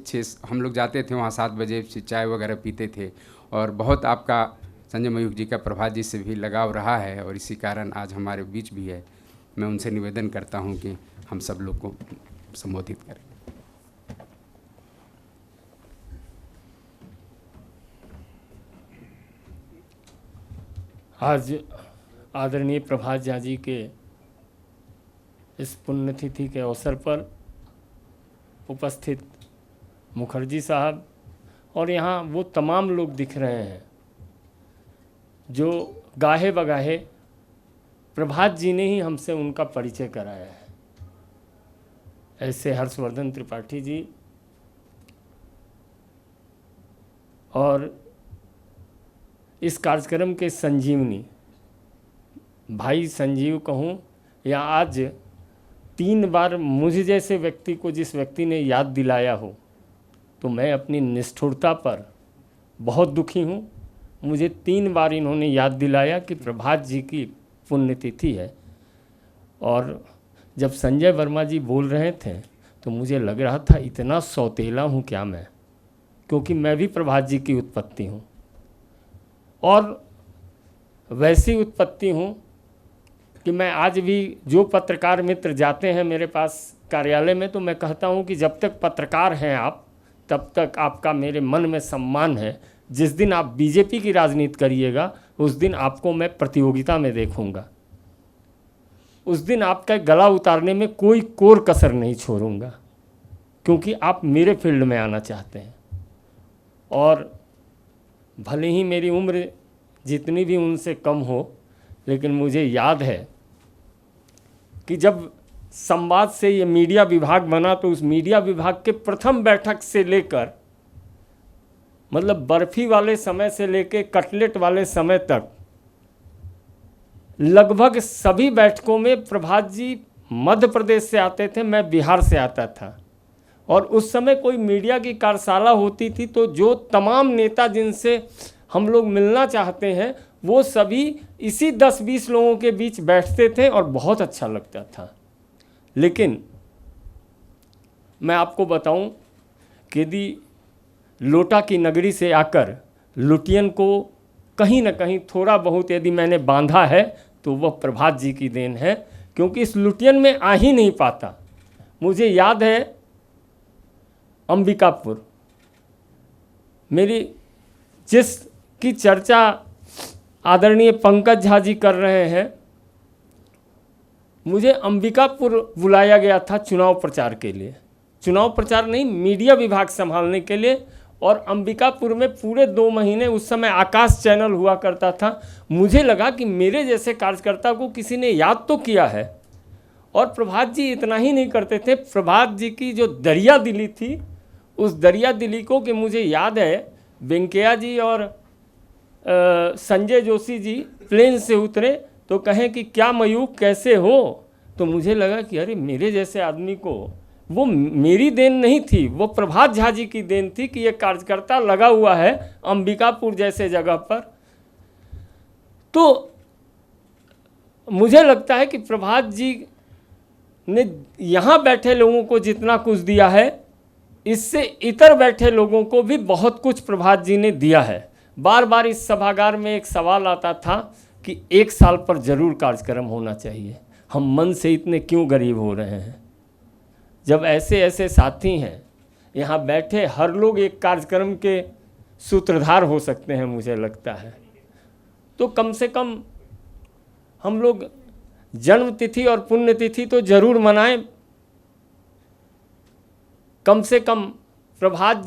हम लोग जाते थे वहाँ, 7 बजे चाय वगैरह पीते थे। और बहुत आपका संजय मयूख जी का प्रभात जी से भी लगाव रहा है और इसी कारण आज हमारे बीच भी है। मैं उनसे निवेदन करता हूँ कि हम सब लोग को संबोधित करें। आज आदरणीय प्रभात झा जी के इस पुण्यतिथि के अवसर पर उपस्थित मुखर्जी साहब और यहाँ वो तमाम लोग दिख रहे हैं जो गाहे बगाहे प्रभात जी ने ही हमसे उनका परिचय कराया है। ऐसे हर्षवर्धन त्रिपाठी जी और इस कार्यक्रम के संजीवनी भाई संजीव कहूँ या आज 3 बार मुझ जैसे व्यक्ति को जिस व्यक्ति ने याद दिलाया हो तो मैं अपनी निष्ठुरता पर बहुत दुखी हूँ। मुझे 3 बार इन्होंने याद दिलाया कि प्रभात जी की पुण्यतिथि है। और जब संजय वर्मा जी बोल रहे थे तो मुझे लग रहा था इतना सौतेला हूँ क्या मैं, क्योंकि मैं भी प्रभात जी की उत्पत्ति हूँ और वैसी उत्पत्ति हूँ कि मैं आज भी जो पत्रकार मित्र जाते हैं मेरे पास कार्यालय में तो मैं कहता हूँ कि जब तक पत्रकार हैं आप तब तक आपका मेरे मन में सम्मान है। जिस दिन आप बीजेपी की राजनीति करिएगा उस दिन आपको मैं प्रतियोगिता में देखूँगा, उस दिन आपका गला उतारने में कोई कोर कसर नहीं छोड़ूंगा, क्योंकि आप मेरे फील्ड में आना चाहते हैं। और भले ही मेरी उम्र जितनी भी उनसे कम हो, लेकिन मुझे याद है कि जब संवाद से ये मीडिया विभाग बना तो उस मीडिया विभाग के प्रथम बैठक से लेकर मतलब बर्फी वाले समय से लेकर कटलेट वाले समय तक लगभग सभी बैठकों में प्रभात जी मध्य प्रदेश से आते थे, मैं बिहार से आता था। और उस समय कोई मीडिया की कार्यशाला होती थी तो जो तमाम नेता जिनसे हम लोग मिलना चाहते हैं वो सभी इसी 10-20 लोगों के बीच बैठते थे और बहुत अच्छा लगता था। लेकिन मैं आपको बताऊं कि यदि लोटा की नगरी से आकर लुटियन को कहीं ना कहीं थोड़ा बहुत यदि मैंने बांधा है तो वह प्रभात जी की देन है, क्योंकि इस लुटियन में आ ही नहीं पाता। मुझे याद है अंबिकापुर, मेरी जिसकी चर्चा आदरणीय पंकज झा जी कर रहे हैं, मुझे अंबिकापुर बुलाया गया था चुनाव प्रचार के लिए, चुनाव प्रचार नहीं मीडिया विभाग संभालने के लिए। और अंबिकापुर में पूरे 2 महीने उस समय आकाश चैनल हुआ करता था। मुझे लगा कि मेरे जैसे कार्यकर्ता को किसी ने याद तो किया है। और प्रभात जी इतना ही नहीं करते थे, प्रभात जी की जो दरिया दिली थी उस दरिया दिली को कि मुझे याद है वेंकैया जी और संजय जोशी जी प्लेन से उतरे तो कहें कि क्या मयूख कैसे हो, तो मुझे लगा कि अरे मेरे जैसे आदमी को, वो मेरी देन नहीं थी, वो प्रभात झा जी की देन थी कि ये कार्यकर्ता लगा हुआ है अंबिकापुर जैसे जगह पर। तो मुझे लगता है कि प्रभात जी ने यहाँ बैठे लोगों को जितना कुछ दिया है इससे इतर बैठे लोगों को भी बहुत कुछ प्रभात जी ने दिया है। बार बार इस सभागार में एक सवाल आता था कि 1 साल पर ज़रूर कार्यक्रम होना चाहिए, हम मन से इतने क्यों गरीब हो रहे हैं। जब ऐसे ऐसे साथी हैं यहाँ बैठे, हर लोग एक कार्यक्रम के सूत्रधार हो सकते हैं मुझे लगता है, तो कम से कम हम लोग जन्म तिथि और पुण्यतिथि तो जरूर मनाएं। कम से कम प्रभात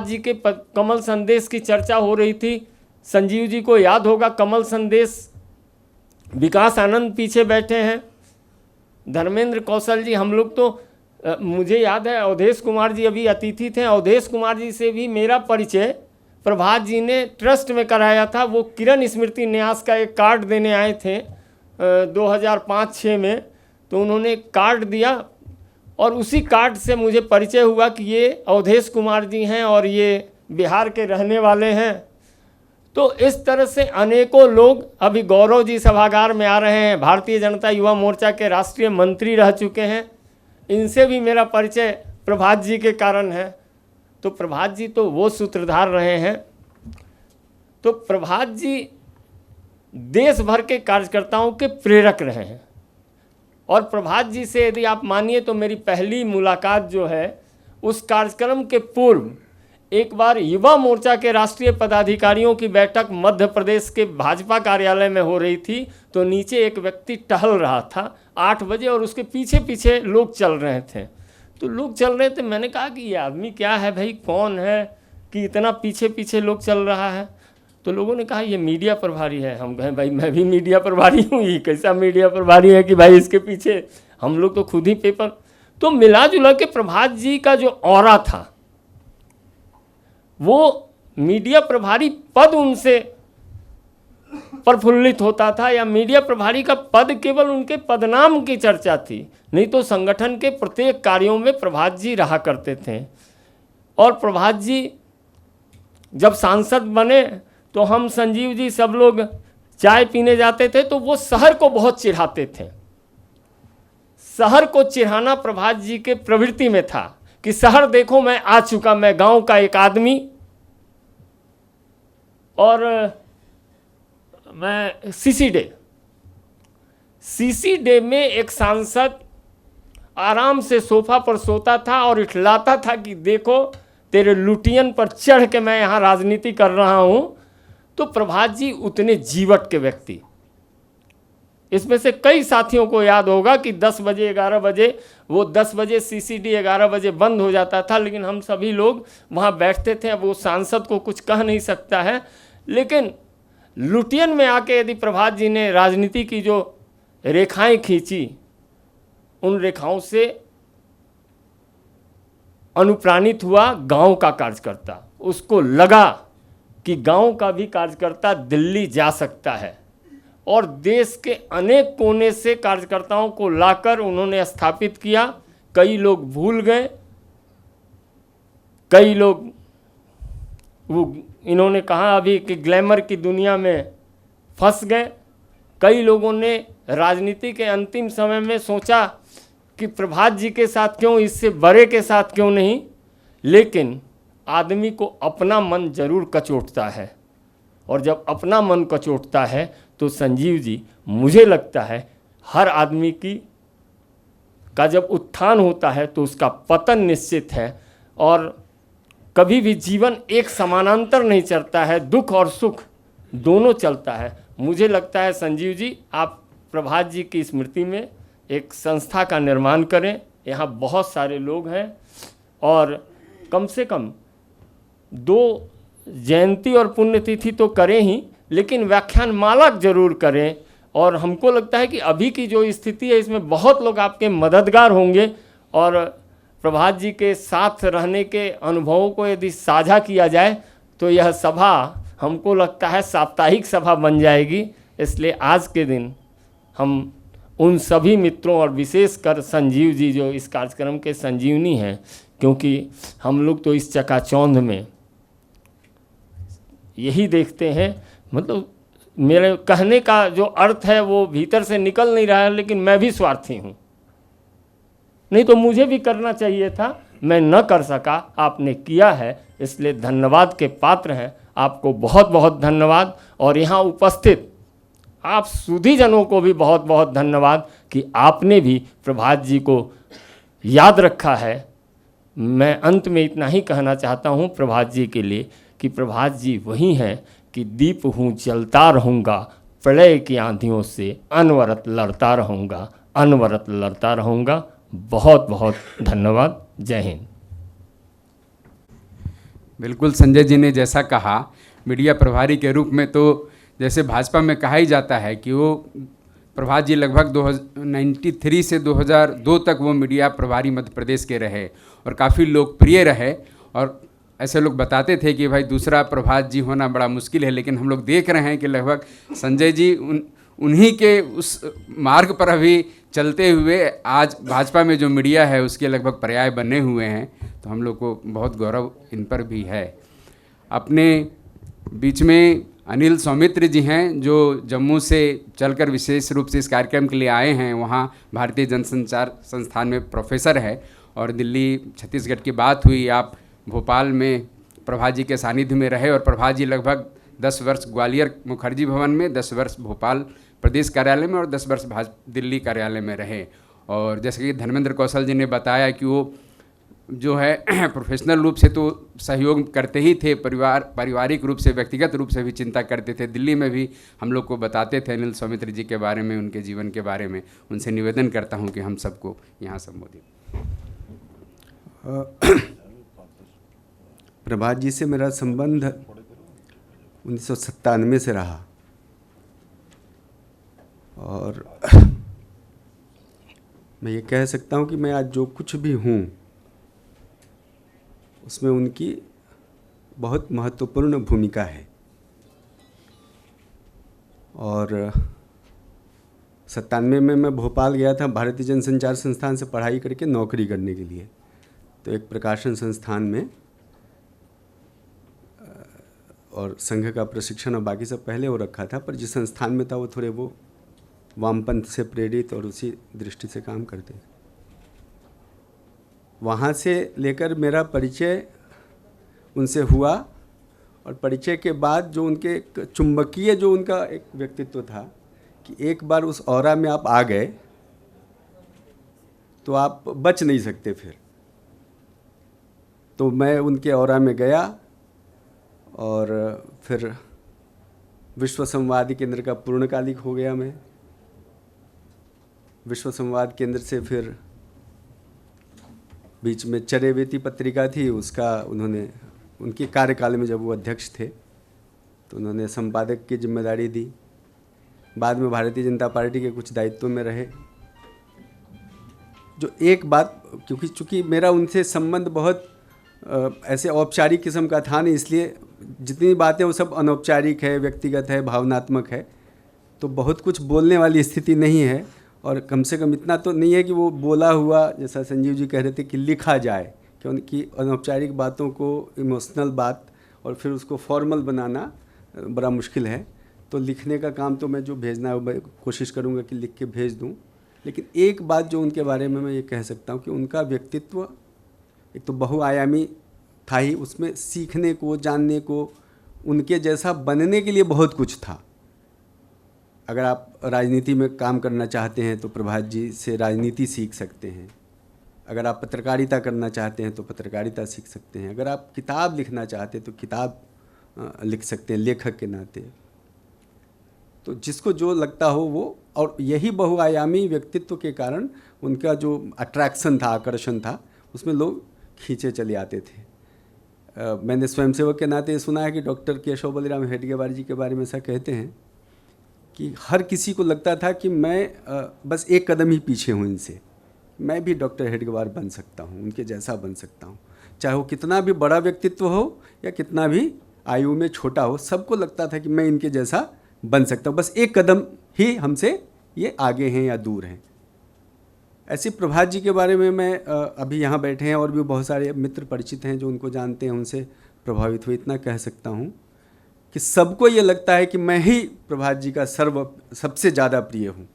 जी के कमल संदेश की चर्चा हो रही थी। संजीव जी को याद होगा कमल संदेश, विकास आनंद पीछे बैठे हैं, धर्मेंद्र कौशल जी, हम लोग तो मुझे याद है अवधेश कुमार जी अभी अतिथि थे, अवधेश कुमार जी से भी मेरा परिचय प्रभात जी ने ट्रस्ट में कराया था। वो किरण स्मृति न्यास का एक कार्ड देने आए थे 2005-06 में, तो उन्होंने कार्ड दिया और उसी कार्ड से मुझे परिचय हुआ कि ये अवधेश कुमार जी हैं और ये बिहार के रहने वाले हैं। तो इस तरह से अनेकों लोग, अभी गौरव जी सभागार में आ रहे हैं, भारतीय जनता युवा मोर्चा के राष्ट्रीय मंत्री रह चुके हैं, इनसे भी मेरा परिचय प्रभात जी के कारण है। तो प्रभात जी तो वो सूत्रधार रहे हैं। तो प्रभात जी देश भर के कार्यकर्ताओं के प्रेरक रहे हैं। और प्रभात जी से यदि आप मानिए तो मेरी पहली मुलाकात जो है उस कार्यक्रम के पूर्व एक बार युवा मोर्चा के राष्ट्रीय पदाधिकारियों की बैठक मध्य प्रदेश के भाजपा कार्यालय में हो रही थी, तो नीचे एक व्यक्ति टहल रहा था 8 बजे और उसके पीछे पीछे लोग चल रहे थे। तो लोग चल रहे थे, मैंने कहा कि ये आदमी क्या है भाई, कौन है कि इतना पीछे पीछे लोग चल रहा है। तो लोगों ने कहा ये मीडिया प्रभारी है। हम कहें भाई मैं भी मीडिया प्रभारी हूँ, ये कैसा मीडिया प्रभारी है कि भाई इसके पीछे, हम लोग तो खुद ही पेपर। तो मिला जुला के प्रभात जी का जो ऑरा था, वो मीडिया प्रभारी पद उनसे प्रफुल्लित होता था, या मीडिया प्रभारी का पद केवल उनके पदनाम की चर्चा थी, नहीं तो संगठन के प्रत्येक कार्यों में प्रभात जी रहा करते थे। और प्रभात जी जब सांसद बने तो हम संजीव जी सब लोग चाय पीने जाते थे, तो वो शहर को बहुत चिढ़ाते थे। शहर को चिढ़ाना प्रभात जी के प्रवृत्ति में था कि शहर देखो मैं आ चुका, मैं गांव का एक आदमी। और मैं सीसी डे में एक सांसद आराम से सोफा पर सोता था और इठलाता था कि देखो तेरे लुटियन पर चढ़ के मैं यहाँ राजनीति कर रहा हूँ। तो प्रभात जी उतने जीवट के व्यक्ति, इसमें से कई साथियों को याद होगा कि 10 बजे 11 बजे, वो 10 बजे सीसीडी 11 बजे बंद हो जाता था, लेकिन हम सभी लोग वहाँ बैठते थे। अब वो सांसद को कुछ कह नहीं सकता है, लेकिन लुटियन में आके यदि प्रभात जी ने राजनीति की जो रेखाएं खींची, उन रेखाओं से अनुप्राणित हुआ गांव का कार्यकर्ता। उसको लगा कि गांव का भी कार्यकर्ता दिल्ली जा सकता है, और देश के अनेक कोने से कार्यकर्ताओं को लाकर उन्होंने स्थापित किया। कई लोग भूल गए, कई लोग, वो इन्होंने कहा अभी कि ग्लैमर की दुनिया में फंस गए। कई लोगों ने राजनीति के अंतिम समय में सोचा कि प्रभात जी के साथ क्यों, इससे बड़े के साथ क्यों नहीं। लेकिन आदमी को अपना मन जरूर कचोटता है, और जब अपना मन कचोटता है तो संजीव जी, मुझे लगता है हर आदमी का जब उत्थान होता है तो उसका पतन निश्चित है। और कभी भी जीवन एक समानांतर नहीं चलता है, दुख और सुख दोनों चलता है। मुझे लगता है संजीव जी, आप प्रभात जी की स्मृति में एक संस्था का निर्माण करें। यहाँ बहुत सारे लोग हैं, और कम से कम 2 जयंती और पुण्यतिथि तो करें ही, लेकिन व्याख्यान माला जरूर करें। और हमको लगता है कि अभी की जो स्थिति है, इसमें बहुत लोग आपके मददगार होंगे, और प्रभात जी के साथ रहने के अनुभवों को यदि साझा किया जाए तो यह सभा हमको लगता है साप्ताहिक सभा बन जाएगी। इसलिए आज के दिन हम उन सभी मित्रों और विशेषकर संजीव जी जो इस कार्यक्रम के संजीवनी हैं, क्योंकि हम लोग तो इस चकाचौंध में यही देखते हैं, मतलब मेरे कहने का जो अर्थ है वो भीतर से निकल नहीं रहा है, लेकिन मैं भी स्वार्थी हूँ, नहीं तो मुझे भी करना चाहिए था, मैं न कर सका, आपने किया है, इसलिए धन्यवाद के पात्र हैं। आपको बहुत बहुत धन्यवाद, और यहाँ उपस्थित आप सुधीजनों को भी बहुत बहुत धन्यवाद कि आपने भी प्रभात जी को याद रखा है। मैं अंत में इतना ही कहना चाहता हूँ प्रभात जी के लिए कि प्रभात जी वही हैं कि दीप हूँ जलता रहूँगा, प्रलय की आंधियों से अनवरत लड़ता रहूँगा, अनवरत लड़ता रहूँगा। बहुत बहुत धन्यवाद। जय हिंद। बिल्कुल संजय जी ने जैसा कहा, मीडिया प्रभारी के रूप में तो जैसे भाजपा में कहा ही जाता है कि वो प्रभात जी लगभग 1993 से 2002 तक वो मीडिया प्रभारी मध्य प्रदेश के रहे और काफ़ी लोकप्रिय रहे। और ऐसे लोग बताते थे कि भाई दूसरा प्रभात जी होना बड़ा मुश्किल है, लेकिन हम लोग देख रहे हैं कि लगभग संजय जी उन्हीं के उस मार्ग पर अभी चलते हुए आज भाजपा में जो मीडिया है उसके लगभग पर्याय बने हुए हैं। तो हम लोग को बहुत गौरव इन पर भी है। अपने बीच में अनिल सौमित्र जी हैं जो जम्मू से चलकर विशेष रूप से इस कार्यक्रम के लिए आए हैं। वहाँ भारतीय जनसंचार संस्थान में प्रोफेसर है और दिल्ली छत्तीसगढ़ की बात हुई, आप भोपाल में प्रभात जी के सानिध्य में रहे और प्रभात जी लगभग 10 वर्ष ग्वालियर मुखर्जी भवन में, 10 वर्ष भोपाल प्रदेश कार्यालय में और 10 वर्ष दिल्ली कार्यालय में रहे। और जैसे कि धर्मेंद्र कौशल जी ने बताया कि वो जो है प्रोफेशनल रूप से तो सहयोग करते ही थे, पारिवारिक रूप से, व्यक्तिगत रूप से भी चिंता करते थे। दिल्ली में भी हम लोग को बताते थे अनिल सौमित्र जी के बारे में, उनके जीवन के बारे में। उनसे निवेदन करता हूं कि हम सबको यहाँ संबोधित। प्रभात जी से मेरा संबंध 1997 से रहा और मैं ये कह सकता हूँ कि मैं आज जो कुछ भी हूँ उसमें उनकी बहुत महत्वपूर्ण भूमिका है। और 97 में मैं भोपाल गया था भारतीय जनसंचार संस्थान से पढ़ाई करके नौकरी करने के लिए। तो एक प्रकाशन संस्थान में और संघ का प्रशिक्षण और बाकी सब पहले हो रखा था, पर जिस संस्थान में था वो थोड़े वो वामपंथ से प्रेरित और उसी दृष्टि से काम करते। वहाँ से लेकर मेरा परिचय उनसे हुआ और परिचय के बाद जो उनके चुंबकीय जो उनका एक व्यक्तित्व था कि एक बार उस ऑरा में आप आ गए तो आप बच नहीं सकते फिर। तो मैं उनके ऑरा में गया और फिर विश्व संवाद केंद्र का पूर्णकालिक हो गया। मैं विश्व संवाद केंद्र से फिर बीच में चरेवेती पत्रिका थी, उसका उन्होंने उनके कार्यकाल में जब वो अध्यक्ष थे तो उन्होंने संपादक की जिम्मेदारी दी। बाद में भारतीय जनता पार्टी के कुछ दायित्व में रहे। जो एक बात, क्योंकि चूँकि मेरा उनसे संबंध बहुत ऐसे औपचारिक किस्म का था नहीं, इसलिए जितनी बातें वो सब अनौपचारिक है, व्यक्तिगत है, भावनात्मक है, तो बहुत कुछ बोलने वाली स्थिति नहीं है। और कम से कम इतना तो नहीं है कि वो बोला हुआ, जैसा संजीव जी कह रहे थे, कि लिखा जाए, क्योंकि अनौपचारिक बातों को इमोशनल बात और फिर उसको फॉर्मल बनाना बड़ा मुश्किल है। तो लिखने का काम तो मैं जो भेजना है मैं कोशिश करूँगा कि लिख के भेज दूँ। लेकिन एक बात जो उनके बारे में मैं ये कह सकता हूँ कि उनका व्यक्तित्व एक तो बहुआयामी था ही, उसमें सीखने को, जानने को, उनके जैसा बनने के लिए बहुत कुछ था। अगर आप राजनीति में काम करना चाहते हैं तो प्रभात जी से राजनीति सीख सकते हैं। अगर आप पत्रकारिता करना चाहते हैं तो पत्रकारिता सीख सकते हैं। अगर आप किताब लिखना चाहते हैं तो किताब लिख सकते हैं लेखक के नाते। तो जिसको जो लगता हो वो, और यही बहुआयामी व्यक्तित्व के कारण उनका जो अट्रैक्शन था, आकर्षण था, उसमें लोग खींचे चले आते थे। मैंने स्वयंसेवक के नाते सुना है कि डॉक्टर केशव बलिराम हेडगेवार जी के बारे में ऐसा कहते हैं कि हर किसी को लगता था कि मैं बस एक कदम ही पीछे हूँ इनसे, मैं भी डॉक्टर हेडगेवार बन सकता हूँ, उनके जैसा बन सकता हूँ। चाहे वो कितना भी बड़ा व्यक्तित्व हो या कितना भी आयु में छोटा हो, सबको लगता था कि मैं इनके जैसा बन सकता हूँ, बस एक कदम ही हमसे ये आगे हैं या दूर हैं। ऐसे प्रभात जी के बारे में मैं अभी यहाँ बैठे हैं और भी बहुत सारे मित्र परिचित हैं जो उनको जानते हैं, उनसे प्रभावित हुए। इतना कह सकता हूँ कि सबको ये लगता है कि मैं ही प्रभात जी का सबसे ज़्यादा प्रिय हूँ।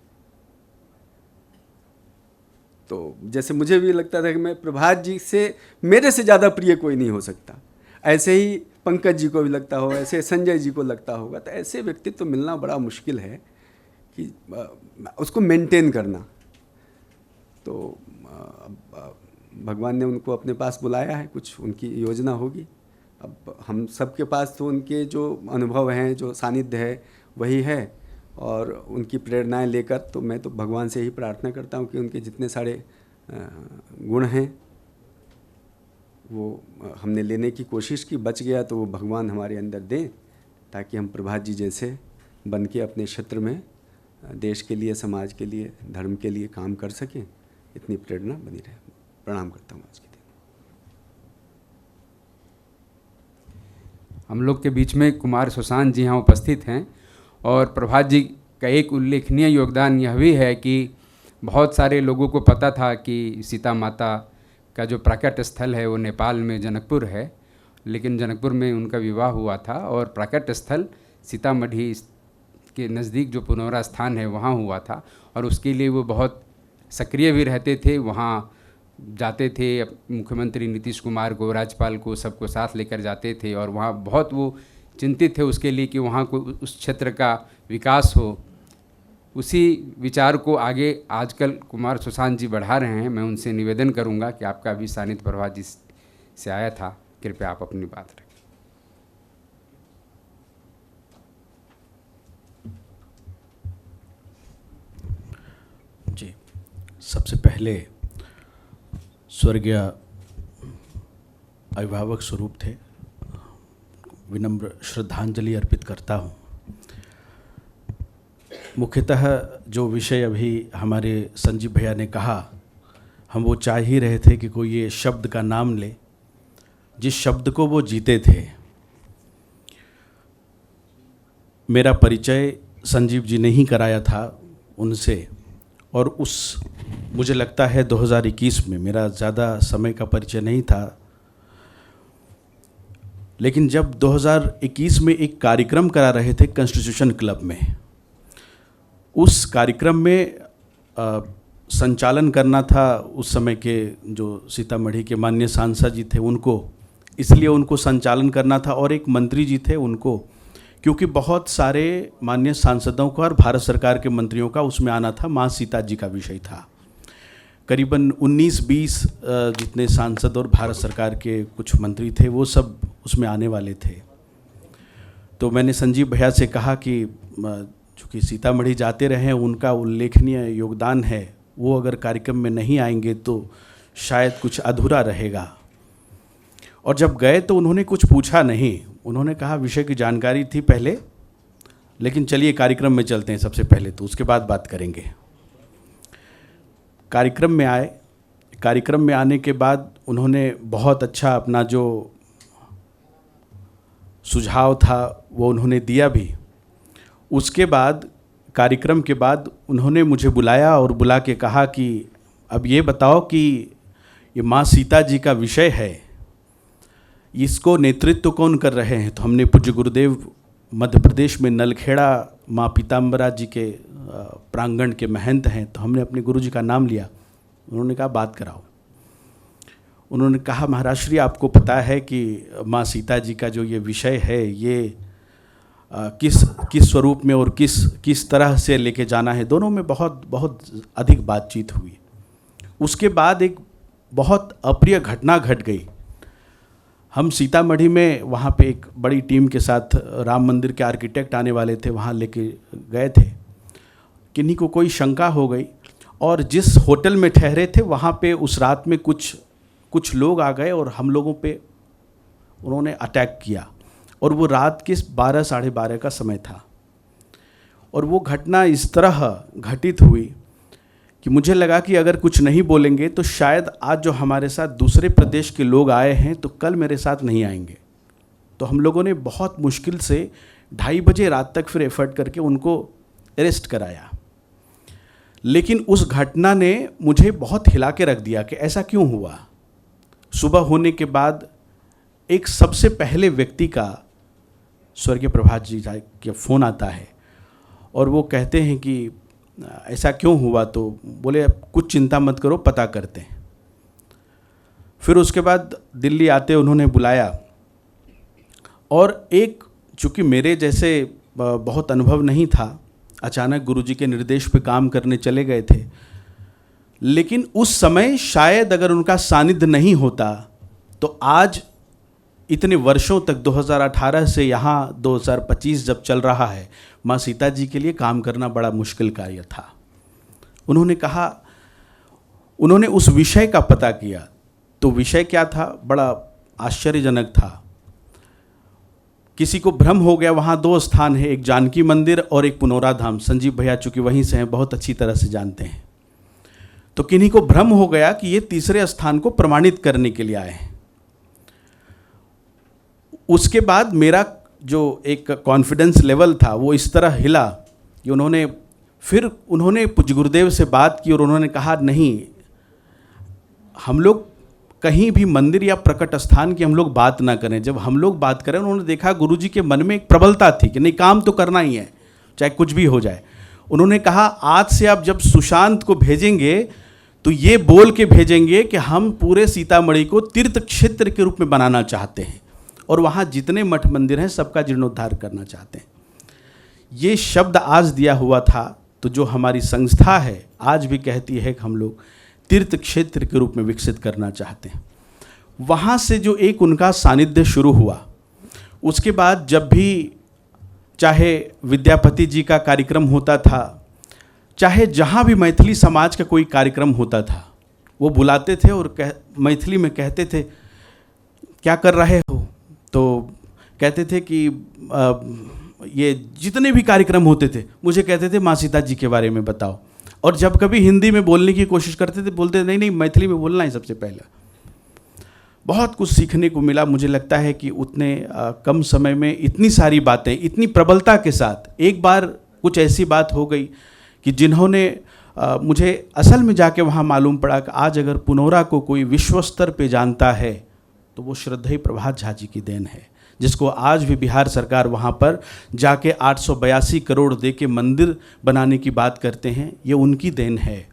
तो जैसे मुझे भी लगता था कि मैं प्रभात जी से, मेरे से ज़्यादा प्रिय कोई नहीं हो सकता, ऐसे ही पंकज जी को भी लगता हो, ऐसे संजय जी को लगता होगा। तो ऐसे व्यक्तित्व तो मिलना बड़ा मुश्किल है कि उसको मेंटेन करना। तो भगवान ने उनको अपने पास बुलाया है, कुछ उनकी योजना होगी। अब हम सबके पास तो उनके जो अनुभव हैं, जो सानिध्य है, वही है। और उनकी प्रेरणाएं लेकर तो मैं तो भगवान से ही प्रार्थना करता हूँ कि उनके जितने सारे गुण हैं वो हमने लेने की कोशिश की, बच गया तो वो भगवान हमारे अंदर दें, ताकि हम प्रभात जी जैसे बन के अपने क्षेत्र में देश के लिए, समाज के लिए, धर्म के लिए काम कर सकें। इतनी प्रेरणा बनी रहे। प्रणाम करता हूँ आज के दिन। हम लोग के बीच में कुमार सुशांत जी यहाँ उपस्थित हैं और प्रभात जी का एक उल्लेखनीय योगदान यह भी है कि बहुत सारे लोगों को पता था कि सीता माता का जो प्राकट स्थल है वो नेपाल में जनकपुर है, लेकिन जनकपुर में उनका विवाह हुआ था और प्राकट स्थल सीतामढ़ी के नज़दीक जो पुनौरा स्थान है वहाँ हुआ था। और उसके लिए वो बहुत सक्रिय भी रहते थे, वहाँ जाते थे, मुख्यमंत्री नीतीश कुमार को, राज्यपाल को, सबको साथ लेकर जाते थे और वहाँ बहुत वो चिंतित थे उसके लिए कि वहाँ को उस क्षेत्र का विकास हो। उसी विचार को आगे आजकल कुमार सुशांत जी बढ़ा रहे हैं। मैं उनसे निवेदन करूंगा कि आपका भी सानिध्य प्रभात जी से आया था, कृपया आप अपनी बात रखें। जी, सबसे पहले स्वर्गीय अभिभावक स्वरूप थे, विनम्र श्रद्धांजलि अर्पित करता हूँ। मुख्यतः जो विषय अभी हमारे संजीव भैया ने कहा, हम वो चाह ही रहे थे कि कोई ये शब्द का नाम ले जिस शब्द को वो जीते थे। मेरा परिचय संजीव जी ने ही कराया था उनसे, और मुझे लगता है 2021 में, मेरा ज़्यादा समय का परिचय नहीं था, लेकिन जब 2021 में एक कार्यक्रम करा रहे थे कॉन्स्टिट्यूशन क्लब में, उस कार्यक्रम में संचालन करना था उस समय के जो सीतामढ़ी के माननीय सांसद जी थे उनको, इसलिए उनको संचालन करना था, और एक मंत्री जी थे उनको, क्योंकि बहुत सारे माननीय सांसदों का और भारत सरकार के मंत्रियों का उसमें आना था। माँ सीता जी का विषय था। करीबन 19-20 जितने सांसद और भारत सरकार के कुछ मंत्री थे वो सब उसमें आने वाले थे। तो मैंने संजीव भैया से कहा कि चूँकि सीतामढ़ी जाते रहे, उनका उल्लेखनीय योगदान है, वो अगर कार्यक्रम में नहीं आएंगे तो शायद कुछ अधूरा रहेगा। और जब गए तो उन्होंने कुछ पूछा नहीं, उन्होंने कहा विषय की जानकारी थी पहले, लेकिन चलिए कार्यक्रम में चलते हैं सबसे पहले, तो उसके बाद बात करेंगे। कार्यक्रम में आए। कार्यक्रम में आने के बाद उन्होंने बहुत अच्छा अपना जो सुझाव था वो उन्होंने दिया भी। उसके बाद कार्यक्रम के बाद उन्होंने मुझे बुलाया और बुला के कहा कि अब ये बताओ कि ये माँ सीता जी का विषय है, इसको नेतृत्व कौन कर रहे हैं। तो हमने पूज्य गुरुदेव मध्य प्रदेश में नलखेड़ा माँ पीताम्बरा जी के प्रांगण के महंत हैं, तो हमने अपने गुरु जी का नाम लिया। उन्होंने कहा बात कराओ। उन्होंने कहा महाराज श्री, आपको पता है कि माँ सीता जी का जो ये विषय है, ये किस स्वरूप में और किस तरह से लेके जाना है। दोनों में बहुत अधिक बातचीत हुई। उसके बाद एक बहुत अप्रिय घटना घट गई। हम सीतामढ़ी में वहाँ पे एक बड़ी टीम के साथ राम मंदिर के आर्किटेक्ट आने वाले थे, वहाँ लेके गए थे। किन्हीं को कोई शंका हो गई, और जिस होटल में ठहरे थे वहाँ पे उस रात में कुछ लोग आ गए और हम लोगों पे उन्होंने अटैक किया, और वो रात के 12 साढ़े 12 का समय था। और वो घटना इस तरह घटित हुई कि मुझे लगा कि अगर कुछ नहीं बोलेंगे तो शायद आज जो हमारे साथ दूसरे प्रदेश के लोग आए हैं तो कल मेरे साथ नहीं आएंगे। तो हम लोगों ने बहुत मुश्किल से 2:30 बजे रात तक फिर एफर्ट करके उनको अरेस्ट कराया। लेकिन उस घटना ने मुझे बहुत हिला के रख दिया कि ऐसा क्यों हुआ। सुबह होने के बाद एक सबसे पहले व्यक्ति का स्वर्गीय प्रभात जी के फ़ोन आता है, और वो कहते हैं कि ऐसा क्यों हुआ। तो बोले कुछ चिंता मत करो, पता करते हैं। फिर उसके बाद दिल्ली आते उन्होंने बुलाया, और एक चूँकि मेरे जैसे बहुत अनुभव नहीं था, अचानक गुरुजी के निर्देश पे काम करने चले गए थे। लेकिन उस समय शायद अगर उनका सानिध्य नहीं होता तो आज इतने वर्षों तक 2018 से यहाँ 2025 जब चल रहा है, माँ सीता जी के लिए काम करना बड़ा मुश्किल कार्य था। उन्होंने कहा, उन्होंने उस विषय का पता किया। तो विषय क्या था, बड़ा आश्चर्यजनक था। किसी को भ्रम हो गया, वहाँ 2 स्थान है, एक जानकी मंदिर और एक पुनौरा धाम। संजीव भैया चूँकि वहीं से हैं, बहुत अच्छी तरह से जानते हैं। तो किन्हीं को भ्रम हो गया कि ये तीसरे स्थान को प्रमाणित करने के लिए आए हैं। उसके बाद मेरा जो एक कॉन्फिडेंस लेवल था वो इस तरह हिला कि उन्होंने पूज्य गुरुदेव से बात की, और उन्होंने कहा नहीं, हम लोग कहीं भी मंदिर या प्रकट स्थान की हम लोग बात ना करें। जब हम लोग बात करें, उन्होंने देखा गुरुजी के मन में एक प्रबलता थी कि नहीं, काम तो करना ही है, चाहे कुछ भी हो जाए। उन्होंने कहा आज से आप जब सुशांत को भेजेंगे तो ये बोल के भेजेंगे कि हम पूरे सीतामढ़ी को तीर्थ क्षेत्र के रूप में बनाना चाहते हैं, और वहाँ जितने मठ मंदिर हैं सबका जीर्णोद्धार करना चाहते हैं। ये शब्द आज दिया हुआ था तो जो हमारी संस्था है आज भी कहती है कि हम लोग तीर्थ क्षेत्र के रूप में विकसित करना चाहते हैं। वहाँ से जो एक उनका सानिध्य शुरू हुआ, उसके बाद जब भी चाहे विद्यापति जी का कार्यक्रम होता था, चाहे जहाँ भी मैथिली समाज का कोई कार्यक्रम होता था, वो बुलाते थे और मैथिली में कहते थे क्या कर रहे हो, तो कहते थे कि ये जितने भी कार्यक्रम होते थे मुझे कहते थे माँ सीता जी के बारे में बताओ, और जब कभी हिंदी में बोलने की कोशिश करते थे बोलते नहीं नहीं मैथिली में बोलना है सबसे पहले। बहुत कुछ सीखने को मिला। मुझे लगता है कि उतने कम समय में इतनी सारी बातें इतनी प्रबलता के साथ, एक बार कुछ ऐसी बात हो गई कि जिन्होंने मुझे असल में जाके वहाँ मालूम पड़ा कि आज अगर पुनौरा को कोई विश्व स्तर पे जानता है तो वो श्रद्धेय प्रभात झा जी की देन है, जिसको आज भी बिहार सरकार वहाँ पर जाके 882 करोड़ दे के मंदिर बनाने की बात करते हैं। ये उनकी देन है,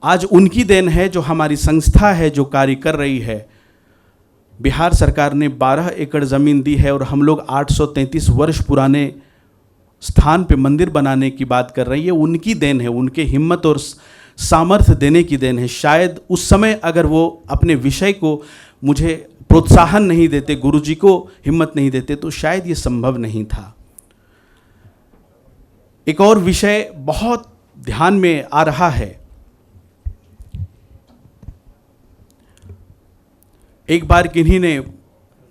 आज उनकी देन है। जो हमारी संस्था है जो कार्य कर रही है, बिहार सरकार ने 12 एकड़ ज़मीन दी है और हम लोग 833 वर्ष पुराने स्थान पे मंदिर बनाने की बात कर रहे हैं। ये उनकी देन है, उनके हिम्मत और सामर्थ्य देने की देन है। शायद उस समय अगर वो अपने विषय को मुझे प्रोत्साहन नहीं देते, गुरुजी को हिम्मत नहीं देते, तो शायद ये संभव नहीं था। एक और विषय बहुत ध्यान में आ रहा है। एक बार किन्हीं ने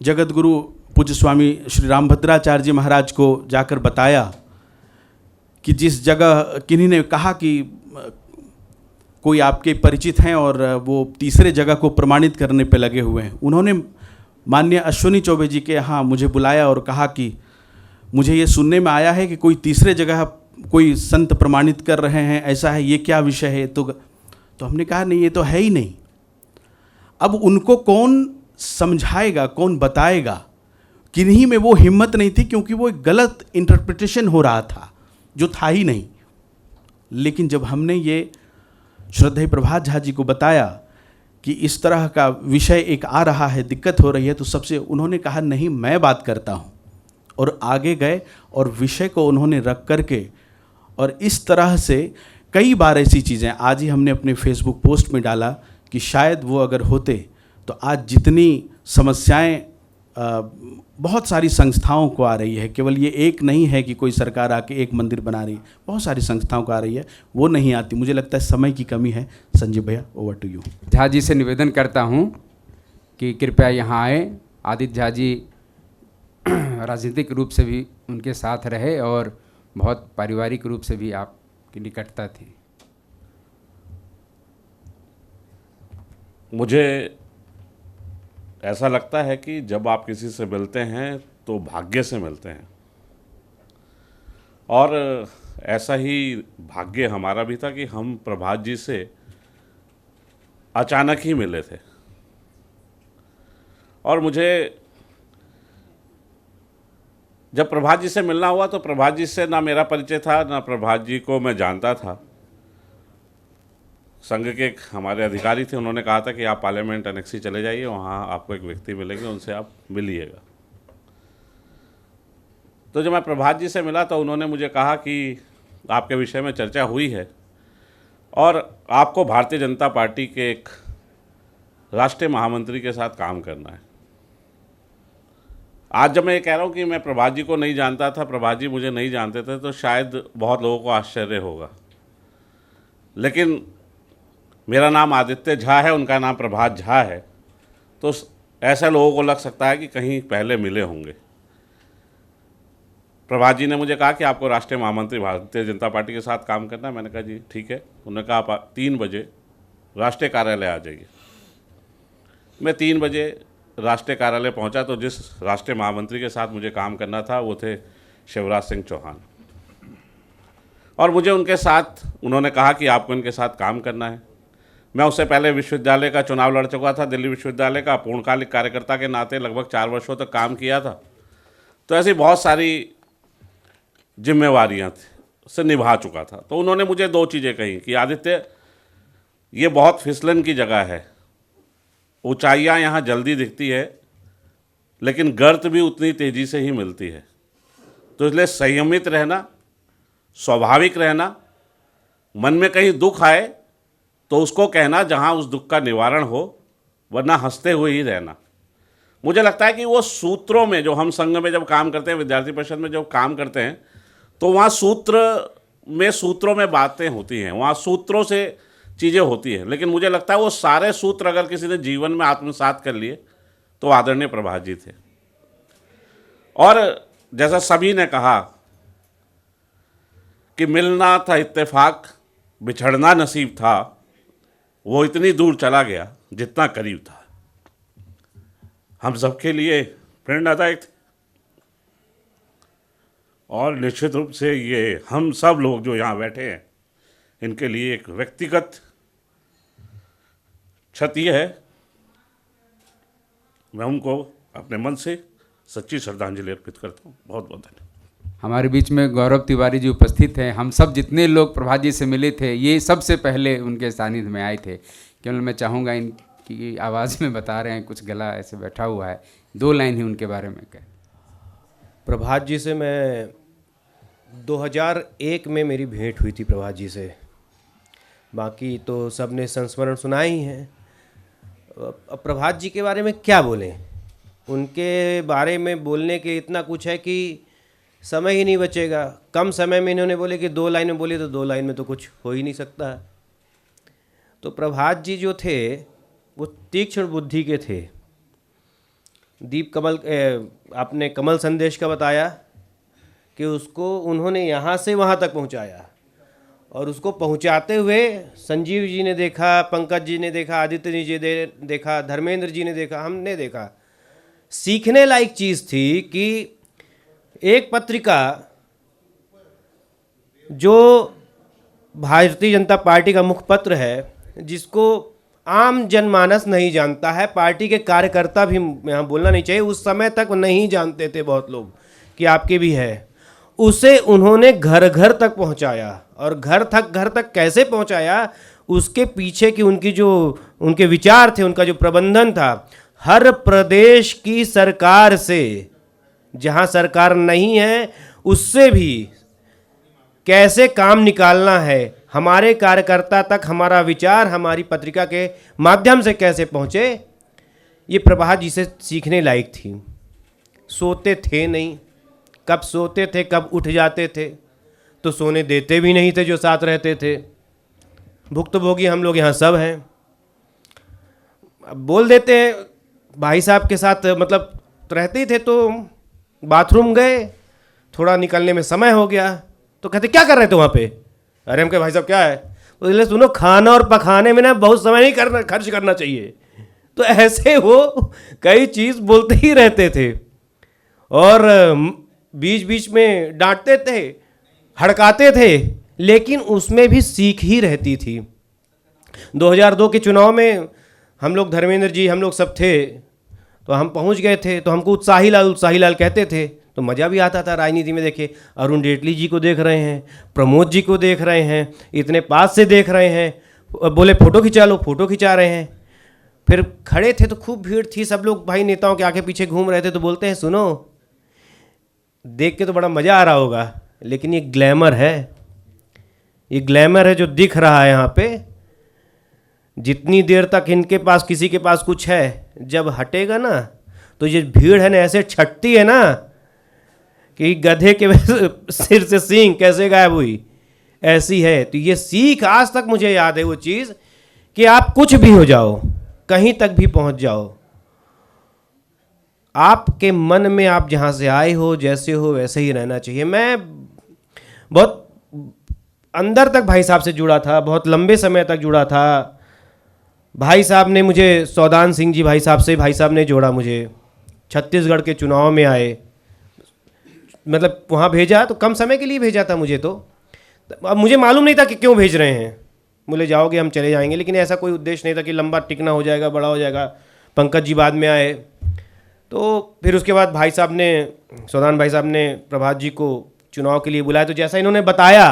जगत गुरु पूज्य स्वामी श्री रामभद्राचार्य जी महाराज को जाकर बताया कि जिस जगह, किन्हीं ने कहा कि कोई आपके परिचित हैं और वो तीसरे जगह को प्रमाणित करने पे लगे हुए हैं। उन्होंने माननीय अश्विनी चौबे जी के यहाँ मुझे बुलाया और कहा कि मुझे ये सुनने में आया है कि कोई तीसरे जगह कोई संत प्रमाणित कर रहे हैं, ऐसा है, ये क्या विषय है? तो हमने कहा नहीं, ये तो है ही नहीं। अब उनको कौन समझाएगा, कौन बताएगा? किन्हीं में वो हिम्मत नहीं थी, क्योंकि वो एक गलत इंटरप्रिटेशन हो रहा था जो था ही नहीं। लेकिन जब हमने ये श्रद्धेय प्रभात झा जी को बताया कि इस तरह का विषय एक आ रहा है, दिक्कत हो रही है, तो सबसे उन्होंने कहा नहीं, मैं बात करता हूँ, और आगे गए और विषय को उन्होंने रख करके, और इस तरह से कई बार ऐसी चीज़ें आज ही हमने अपने फेसबुक पोस्ट में डाला कि शायद वो अगर होते तो आज जितनी समस्याएं बहुत सारी संस्थाओं को आ रही है, केवल ये एक नहीं है कि कोई सरकार आके एक मंदिर बना रही है, बहुत सारी संस्थाओं को आ रही है, वो नहीं आती। मुझे लगता है समय की कमी है। संजीव भैया, over to you. Jha ji से निवेदन करता हूँ कि कृपया यहाँ आए। आदित्य झा जी राजनीतिक रूप से भी उनके साथ रहे और बहुत पारिवारिक रूप से भी आपकी निकटता थी। मुझे ऐसा लगता है कि जब आप किसी से मिलते हैं तो भाग्य से मिलते हैं, और ऐसा ही भाग्य हमारा भी था कि हम प्रभात जी से अचानक ही मिले थे। और मुझे जब प्रभात जी से मिलना हुआ तो प्रभात जी से ना मेरा परिचय था, ना प्रभात जी को मैं जानता था। संघ के एक हमारे अधिकारी थे, उन्होंने कहा था कि आप पार्लियामेंट एनेक्सी चले जाइए, वहाँ आपको एक व्यक्ति मिलेंगे, उनसे आप मिलिएगा। तो जब मैं प्रभात जी से मिला तो उन्होंने मुझे कहा कि आपके विषय में चर्चा हुई है और आपको भारतीय जनता पार्टी के एक राष्ट्रीय महामंत्री के साथ काम करना है। आज जब मैं ये कह रहा हूँ कि मैं प्रभात जी को नहीं जानता था, प्रभात जी मुझे नहीं जानते थे, तो शायद बहुत लोगों को आश्चर्य होगा, लेकिन मेरा नाम आदित्य झा है, उनका नाम प्रभात झा है, तो ऐसा लोगों को लग सकता है कि कहीं पहले मिले होंगे। प्रभात जी ने मुझे कहा कि आपको राष्ट्रीय महामंत्री भारतीय जनता पार्टी के साथ काम करना है। मैंने कहा जी ठीक है। उन्होंने कहा आप 3 बजे राष्ट्रीय कार्यालय आ जाइए। मैं 3 बजे राष्ट्रीय कार्यालय पहुंचा तो जिस राष्ट्रीय महामंत्री के साथ मुझे काम करना था वो थे शिवराज सिंह चौहान, और मुझे उनके साथ उन्होंने कहा कि आपको इनके साथ काम करना है। मैं उससे पहले विश्वविद्यालय का चुनाव लड़ चुका था, दिल्ली विश्वविद्यालय का पूर्णकालिक कार्यकर्ता के नाते लगभग 4 वर्षों तक काम किया था, तो ऐसी बहुत सारी जिम्मेवारियां से निभा चुका था। तो उन्होंने मुझे 2 चीज़ें कही कि आदित्य, ये बहुत फिसलन की जगह है, ऊंचाइयां यहाँ जल्दी दिखती है लेकिन गर्त भी उतनी तेज़ी से ही मिलती है, तो इसलिए संयमित रहना, स्वाभाविक रहना मन में कहीं दुख आए तो उसको कहना जहाँ उस दुख का निवारण हो, वरना हंसते हुए ही रहना। मुझे लगता है कि वो सूत्रों में, जो हम संघ में जब काम करते हैं, विद्यार्थी परिषद में जब काम करते हैं, तो वहाँ सूत्रों में बातें होती हैं, वहाँ सूत्रों से चीज़ें होती हैं। लेकिन मुझे लगता है वो सारे सूत्र अगर किसी ने जीवन में आत्मसात कर लिए तो आदरणीय प्रभात जी थे। और जैसा सभी ने कहा कि मिलना था इत्तेफाक, बिछड़ना नसीब था, वो इतनी दूर चला गया जितना करीब था। हम सबके लिए प्रेरणादायक थे और निश्चित रूप से ये हम सब लोग जो यहाँ बैठे हैं, इनके लिए एक व्यक्तिगत क्षति है। मैं उनको अपने मन से सच्ची श्रद्धांजलि अर्पित करता हूँ। बहुत बहुत धन्यवाद। हमारे बीच में गौरव तिवारी जी उपस्थित हैं। हम सब जितने लोग प्रभात जी से मिले थे, ये सबसे पहले उनके सानिध्य में आए थे। केवल मैं चाहूँगा, इनकी आवाज़ में बता रहे हैं, कुछ गला ऐसे बैठा हुआ है, 2 लाइन ही उनके बारे में कहें। प्रभात जी से मैं 2001 में मेरी भेंट हुई थी प्रभात जी से। बाकी तो सब ने संस्मरण सुना ही है। अब प्रभात जी के बारे में क्या बोलें, उनके बारे में बोलने के इतना कुछ है कि समय ही नहीं बचेगा। कम समय में इन्होंने बोले कि 2 लाइन में बोली, तो 2 लाइन में तो कुछ हो ही नहीं सकता। तो प्रभात जी जो थे वो तीक्ष्ण बुद्धि के थे। दीप कमल, आपने कमल संदेश का बताया कि उसको उन्होंने यहाँ से वहाँ तक पहुँचाया, और उसको पहुँचाते हुए संजीव जी ने देखा, पंकज जी ने देखा, आदित्य जी ने देखा, धर्मेंद्र जी ने देखा, हमने देखा। सीखने लायक चीज़ थी कि एक पत्रिका जो भारतीय जनता पार्टी का मुखपत्र है, जिसको आम जनमानस नहीं जानता है, पार्टी के कार्यकर्ता भी, यहाँ बोलना नहीं चाहिए, उस समय तक नहीं जानते थे बहुत लोग कि आपके भी है, उसे उन्होंने घर घर तक पहुँचाया। और घर तक कैसे पहुँचाया, उसके पीछे की उनकी जो उनके विचार थे, उनका जो प्रबंधन था, हर प्रदेश की सरकार से, जहाँ सरकार नहीं है उससे भी कैसे काम निकालना है, हमारे कार्यकर्ता तक हमारा विचार हमारी पत्रिका के माध्यम से कैसे पहुँचे, ये प्रभात जी से सीखने लायक थी। सोते थे नहीं, कब सोते थे कब उठ जाते थे, तो सोने देते भी नहीं थे जो साथ रहते थे। भुक्तभोगी हम लोग यहाँ सब हैं। अब बोल देते हैं, भाई साहब के साथ मतलब रहते ही थे, तो बाथरूम गए, थोड़ा निकलने में समय हो गया, तो कहते क्या कर रहे थे वहाँ पे। अरे हम कहे भाई साहब क्या है, तो इसलिए सुनो, खाना और पकाने में ना बहुत समय नहीं खर्च करना चाहिए। तो ऐसे वो कई चीज़ बोलते ही रहते थे और बीच बीच में डांटते थे, हड़काते थे, लेकिन उसमें भी सीख ही रहती थी। 2002 के चुनाव में हम लोग, धर्मेंद्र जी, हम लोग सब थे, तो हम पहुंच गए थे, तो हमको उत्साही लाल कहते थे, तो मज़ा भी आता था राजनीति में। देखे अरुण जेटली जी को देख रहे हैं, प्रमोद जी को देख रहे हैं, इतने पास से देख रहे हैं, बोले फ़ोटो खिंचा लो, फ़ोटो खिंचा रहे हैं। फिर खड़े थे तो खूब भीड़ थी, सब लोग भाई नेताओं के आगे पीछे घूम रहे थे, तो बोलते हैं सुनो, देख के तो बड़ा मज़ा आ रहा होगा, लेकिन ये ग्लैमर है, ये ग्लैमर है जो दिख रहा है यहाँ पे। जितनी देर तक इनके पास, किसी के पास कुछ है, जब हटेगा ना तो ये भीड़ है ना ऐसे छटती है ना कि गधे के सिर से सींग कैसे गायब हुई, ऐसी है। तो ये सीख आज तक मुझे याद है, वो चीज़ कि आप कुछ भी हो जाओ, कहीं तक भी पहुंच जाओ, आपके मन में आप जहाँ से आए हो, जैसे हो वैसे ही रहना चाहिए। मैं बहुत अंदर तक भाई साहब से जुड़ा था, बहुत लंबे समय तक जुड़ा था। भाई साहब ने मुझे, सौदान सिंह जी भाई साहब ने जोड़ा मुझे। छत्तीसगढ़ के चुनाव में आए, मतलब वहाँ भेजा तो कम समय के लिए भेजा था मुझे, तो अब मुझे मालूम नहीं था कि क्यों भेज रहे हैं। बोले जाओगे हम चले जाएंगे, लेकिन ऐसा कोई उद्देश्य नहीं था कि लंबा टिकना हो जाएगा, बड़ा हो जाएगा। पंकज जी बाद में आए, तो फिर उसके बाद भाई साहब ने, सौदान भाई साहब ने प्रभात जी को चुनाव के लिए बुलाया। तो जैसा इन्होंने बताया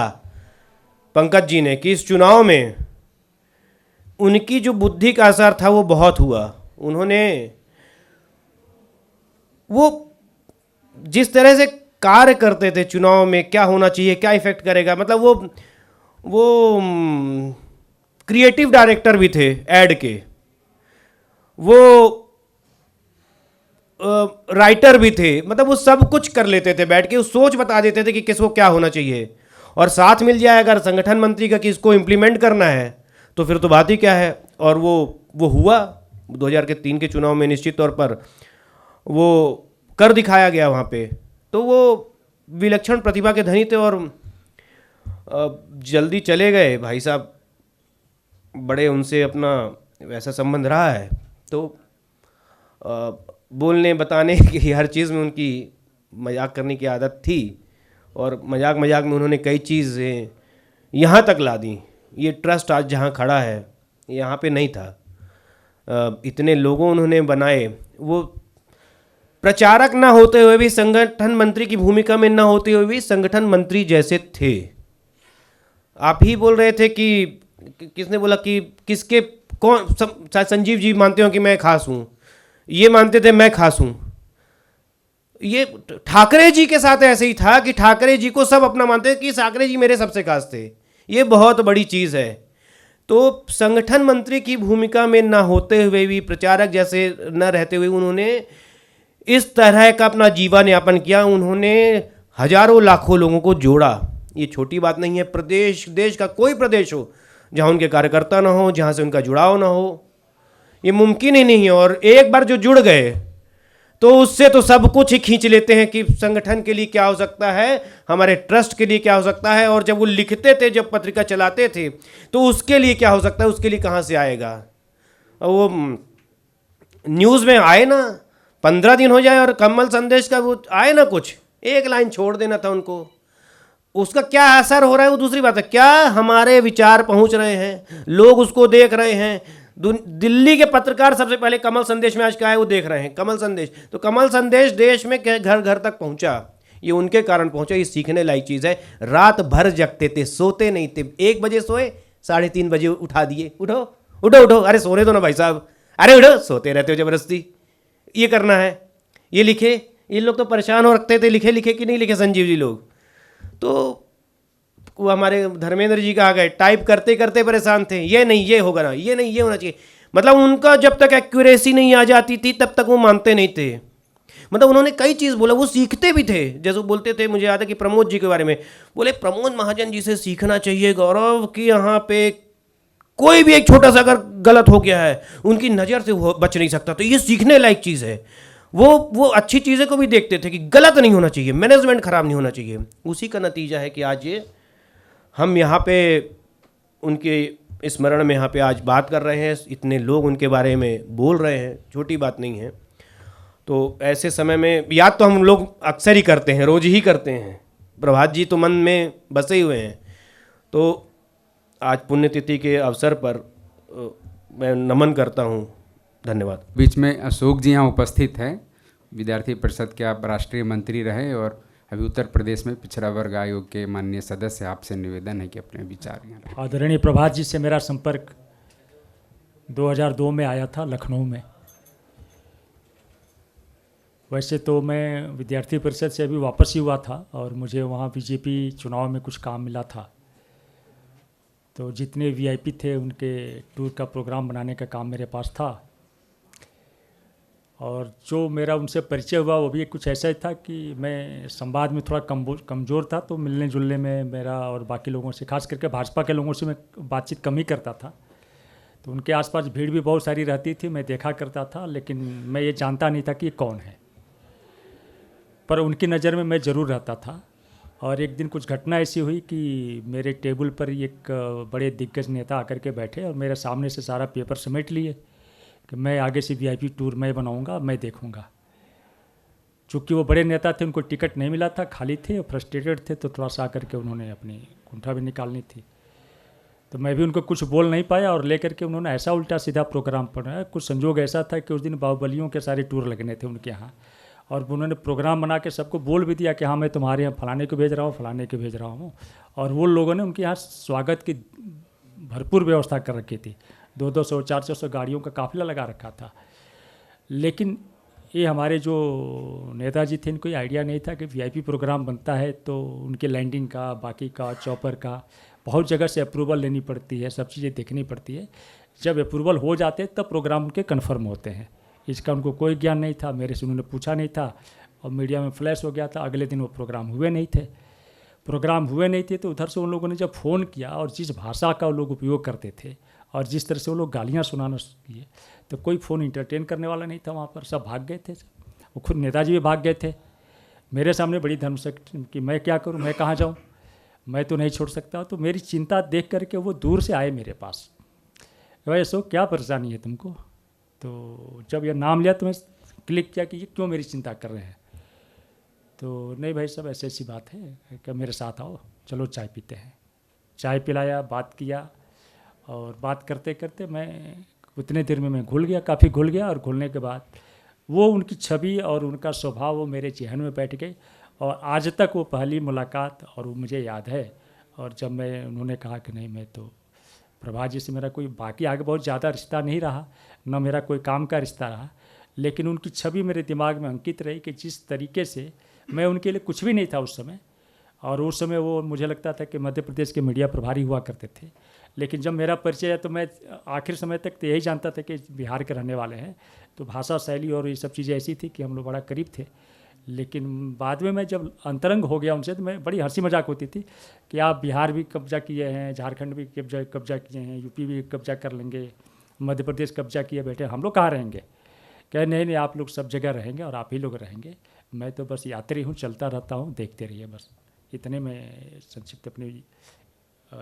पंकज जी ने कि इस चुनाव में उनकी जो बुद्धि का असर था वो बहुत हुआ। उन्होंने वो जिस तरह से कार्य करते थे चुनाव में, क्या होना चाहिए, क्या इफेक्ट करेगा, मतलब वो क्रिएटिव डायरेक्टर भी थे एड के, वो राइटर भी थे, मतलब वो सब कुछ कर लेते थे बैठ के, वो सोच बता देते थे कि किसको क्या होना चाहिए, और साथ मिल जाए अगर संगठन मंत्री का कि इसको इम्प्लीमेंट करना है तो फिर तो बात ही क्या है। और वो हुआ 2003 के चुनाव में निश्चित तौर पर वो कर दिखाया गया वहाँ पे। तो वो विलक्षण प्रतिभा के धनी थे और जल्दी चले गए भाई साहब, बड़े उनसे अपना वैसा संबंध रहा है, तो बोलने बताने की हर चीज़ में उनकी मजाक करने की आदत थी, और मजाक मजाक में उन्होंने कई चीज़ें यहाँ तक ला दी। ये ट्रस्ट आज जहाँ खड़ा है यहाँ पे नहीं था। इतने लोगों उन्होंने बनाए, वो प्रचारक ना होते हुए भी, संगठन मंत्री की भूमिका में ना होते हुए भी संगठन मंत्री जैसे थे। आप ही बोल रहे थे कि किसने बोला कि किसके कौन, संजीव जी मानते हो कि मैं खास हूँ, ये मानते थे मैं खास हूँ। ये ठाकरे जी के साथ ऐसे ही था कि ठाकरे जी को सब अपना मानते थे कि ठाकरे जी मेरे सबसे खास थे। ये बहुत बड़ी चीज़ है। तो संगठन मंत्री की भूमिका में ना होते हुए भी, प्रचारक जैसे न रहते हुए, उन्होंने इस तरह का अपना जीवन यापन किया। उन्होंने हजारों लाखों लोगों को जोड़ा। ये छोटी बात नहीं है। प्रदेश, देश का कोई प्रदेश हो जहाँ उनके कार्यकर्ता ना हो, जहाँ से उनका जुड़ाव ना हो, ये मुमकिन ही नहीं है। और एक बार जो जुड़ गए तो उससे तो सब कुछ ही खींच लेते हैं कि संगठन के लिए क्या हो सकता है, हमारे ट्रस्ट के लिए क्या हो सकता है। और जब वो लिखते थे, जब पत्रिका चलाते थे, तो उसके लिए क्या हो सकता है, उसके लिए कहाँ से आएगा। और वो न्यूज़ में आए ना, 15 दिन हो जाए और कमल संदेश का वो आए ना, कुछ एक लाइन छोड़ देना था उनको, उसका क्या असर हो रहा है वो दूसरी बात है। क्या हमारे विचार पहुंच रहे हैं, लोग उसको देख रहे हैं। दिल्ली के पत्रकार सबसे पहले कमल संदेश में आज क्या है वो देख रहे हैं, कमल संदेश। तो कमल संदेश देश में घर घर तक पहुंचा, ये उनके कारण पहुंचा। ये सीखने लायक चीज़ है। रात भर जगते थे, सोते नहीं थे। 1 बजे सोए, 3:30 बजे उठा दिए, उठो उठो उठो, अरे सोने दो ना भाई साहब, अरे उठो, सोते रहते हो जबरदस्ती, ये करना है, ये लिखे। ये लोग तो परेशान हो रखते थे, लिखे लिखे कि नहीं लिखे संजीव जी लोग। तो वो हमारे धर्मेंद्र जी का आ गए, टाइप करते करते परेशान थे, ये नहीं ये होगा ना, ये नहीं ये होना चाहिए। मतलब उनका जब तक एक्यूरेसी नहीं आ जाती थी तब तक वो मानते नहीं थे। मतलब उन्होंने कई चीज़ बोला, वो सीखते भी थे। जैसे वो बोलते थे, मुझे याद है कि प्रमोद जी के बारे में बोले, प्रमोद महाजन जी से सीखना चाहिए गौरव कि यहाँ पे कोई भी एक छोटा सा अगर गलत हो गया है उनकी नज़र से वो बच नहीं सकता। तो ये सीखने लायक चीज़ है। वो अच्छी चीज़ें को भी देखते थे कि गलत नहीं होना चाहिए, मैनेजमेंट खराब नहीं होना चाहिए। उसी का नतीजा है कि आज ये हम यहाँ पे उनके स्मरण में यहाँ पे आज बात कर रहे हैं, इतने लोग उनके बारे में बोल रहे हैं, छोटी बात नहीं है। तो ऐसे समय में याद तो हम लोग अक्सर ही करते हैं, रोज ही करते हैं। प्रभात जी तो मन में बसे हुए हैं। तो आज पुण्यतिथि के अवसर पर मैं नमन करता हूँ। धन्यवाद। बीच में अशोक जी यहाँ उपस्थित हैं, विद्यार्थी परिषद के आप राष्ट्रीय मंत्री रहे और अभी उत्तर प्रदेश में पिछड़ा वर्ग आयोग के माननीय सदस्य। आपसे निवेदन है कि अपने विचार यहाँ। आदरणीय प्रभात जी से मेरा संपर्क 2002 में आया था लखनऊ में। वैसे तो मैं विद्यार्थी परिषद से अभी वापस ही हुआ था और मुझे वहाँ बीजेपी चुनाव में कुछ काम मिला था। तो जितने वीआईपी थे उनके टूर का प्रोग्राम बनाने का काम मेरे पास था। और जो मेरा उनसे परिचय हुआ वो भी कुछ ऐसा ही था कि मैं संवाद में थोड़ा कमज़ोर था, तो मिलने जुलने में मेरा और बाकी लोगों से, खास करके भाजपा के लोगों से मैं बातचीत कम ही करता था। तो उनके आसपास भीड़ भी बहुत सारी रहती थी, मैं देखा करता था, लेकिन मैं ये जानता नहीं था कि ये कौन है। पर उनकी नज़र में मैं ज़रूर रहता था। और एक दिन कुछ घटना ऐसी हुई कि मेरे टेबल पर एक बड़े दिग्गज नेता आकर के बैठे और मेरे सामने से सारा पेपर समेट लिए कि मैं आगे से वीआईपी टूर मैं बनाऊंगा, मैं देखूंगा। चूँकि वो बड़े नेता थे, उनको टिकट नहीं मिला था, खाली थे और फ्रस्ट्रेटेड थे, तो थोड़ा सा आकर के उन्होंने अपनी कुंठा भी निकालनी थी। तो मैं भी उनको कुछ बोल नहीं पाया और लेकर के उन्होंने ऐसा उल्टा सीधा प्रोग्राम पढ़ा। कुछ संजोग ऐसा था कि उस दिन बाहुबलियों के सारे टूर लगने थे उनके यहाँ, और उन्होंने प्रोग्राम बना के सबको बोल भी दिया कि हाँ मैं तुम्हारे यहाँ फलाने को भेज रहा हूँ, फलाने को भेज रहा हूँ। और वो लोगों ने उनके यहाँ स्वागत की भरपूर व्यवस्था कर रखी थी। 200 400 गाड़ियों का काफिला लगा रखा था। लेकिन ये हमारे जो नेताजी थे, इनको ये आइडिया नहीं था कि वीआईपी प्रोग्राम बनता है तो उनके लैंडिंग का, बाकी का, चॉपर का, बहुत जगह से अप्रूवल लेनी पड़ती है, सब चीज़ें देखनी पड़ती है। जब अप्रूवल हो जाते तब प्रोग्राम उनके कन्फर्म होते हैं। इसका उनको कोई ज्ञान नहीं था, मेरे से उन्होंने पूछा नहीं था और मीडिया में फ्लैश हो गया था। अगले दिन वो प्रोग्राम हुए नहीं थे। तो उधर से उन लोगों ने जब फ़ोन किया और जिस भाषा का वो लोग उपयोग करते थे और जिस तरह से वो लोग गालियाँ सुनाना किए, तो कोई फ़ोन इंटरटेन करने वाला नहीं था वहाँ पर। सब भाग गए थे। वो खुद नेताजी भी भाग गए थे। मेरे सामने बड़ी धर्म से कि मैं क्या करूं, मैं कहाँ जाऊं, मैं तो नहीं छोड़ सकता। तो मेरी चिंता देख करके वो दूर से आए मेरे पास, भाई अशोक क्या परेशानी है तुमको। तो जब ये नाम लिया तो मैं क्लिक किया कि ये क्यों मेरी चिंता कर रहे हैं। तो नहीं भाई साहब ऐसी ऐसी बात है, क्या मेरे साथ आओ, चलो चाय पीते हैं। चाय पिलाया, बात किया और बात करते करते मैं उतने देर में मैं घुल गया, काफ़ी घुल गया। और घुलने के बाद वो उनकी छवि और उनका स्वभाव वो मेरे जहन में बैठ गई और आज तक वो पहली मुलाकात और वो मुझे याद है। और जब मैं उन्होंने कहा कि नहीं मैं तो प्रभा जी से मेरा कोई बाकी आगे बहुत ज़्यादा रिश्ता नहीं रहा, न मेरा कोई काम का रिश्ता रहा, लेकिन उनकी छवि मेरे दिमाग में अंकित रही कि जिस तरीके से मैं उनके लिए कुछ भी नहीं था उस समय। और उस समय वो मुझे लगता था कि मध्य प्रदेश के मीडिया प्रभारी हुआ करते थे। लेकिन जब मेरा परिचय है तो मैं आखिर समय तक तो यही जानता था कि बिहार के रहने वाले हैं। तो भाषा शैली और ये सब चीज़ें ऐसी थी कि हम लोग बड़ा करीब थे। लेकिन बाद में मैं जब अंतरंग हो गया उनसे तो मैं बड़ी हंसी मजाक होती थी कि आप बिहार भी कब्जा किए हैं, झारखंड भी कब्जा किए हैं, यूपी भी कब्जा कर लेंगे, मध्य प्रदेश कब्जा किए बैठे, हम लोग कहाँ रहेंगे। कहे नहीं आप लोग सब जगह रहेंगे और आप ही लोग रहेंगे, मैं तो बस यात्री हूँ, चलता रहता हूँ, देखते रहिए। बस इतने में संक्षिप्त अपनी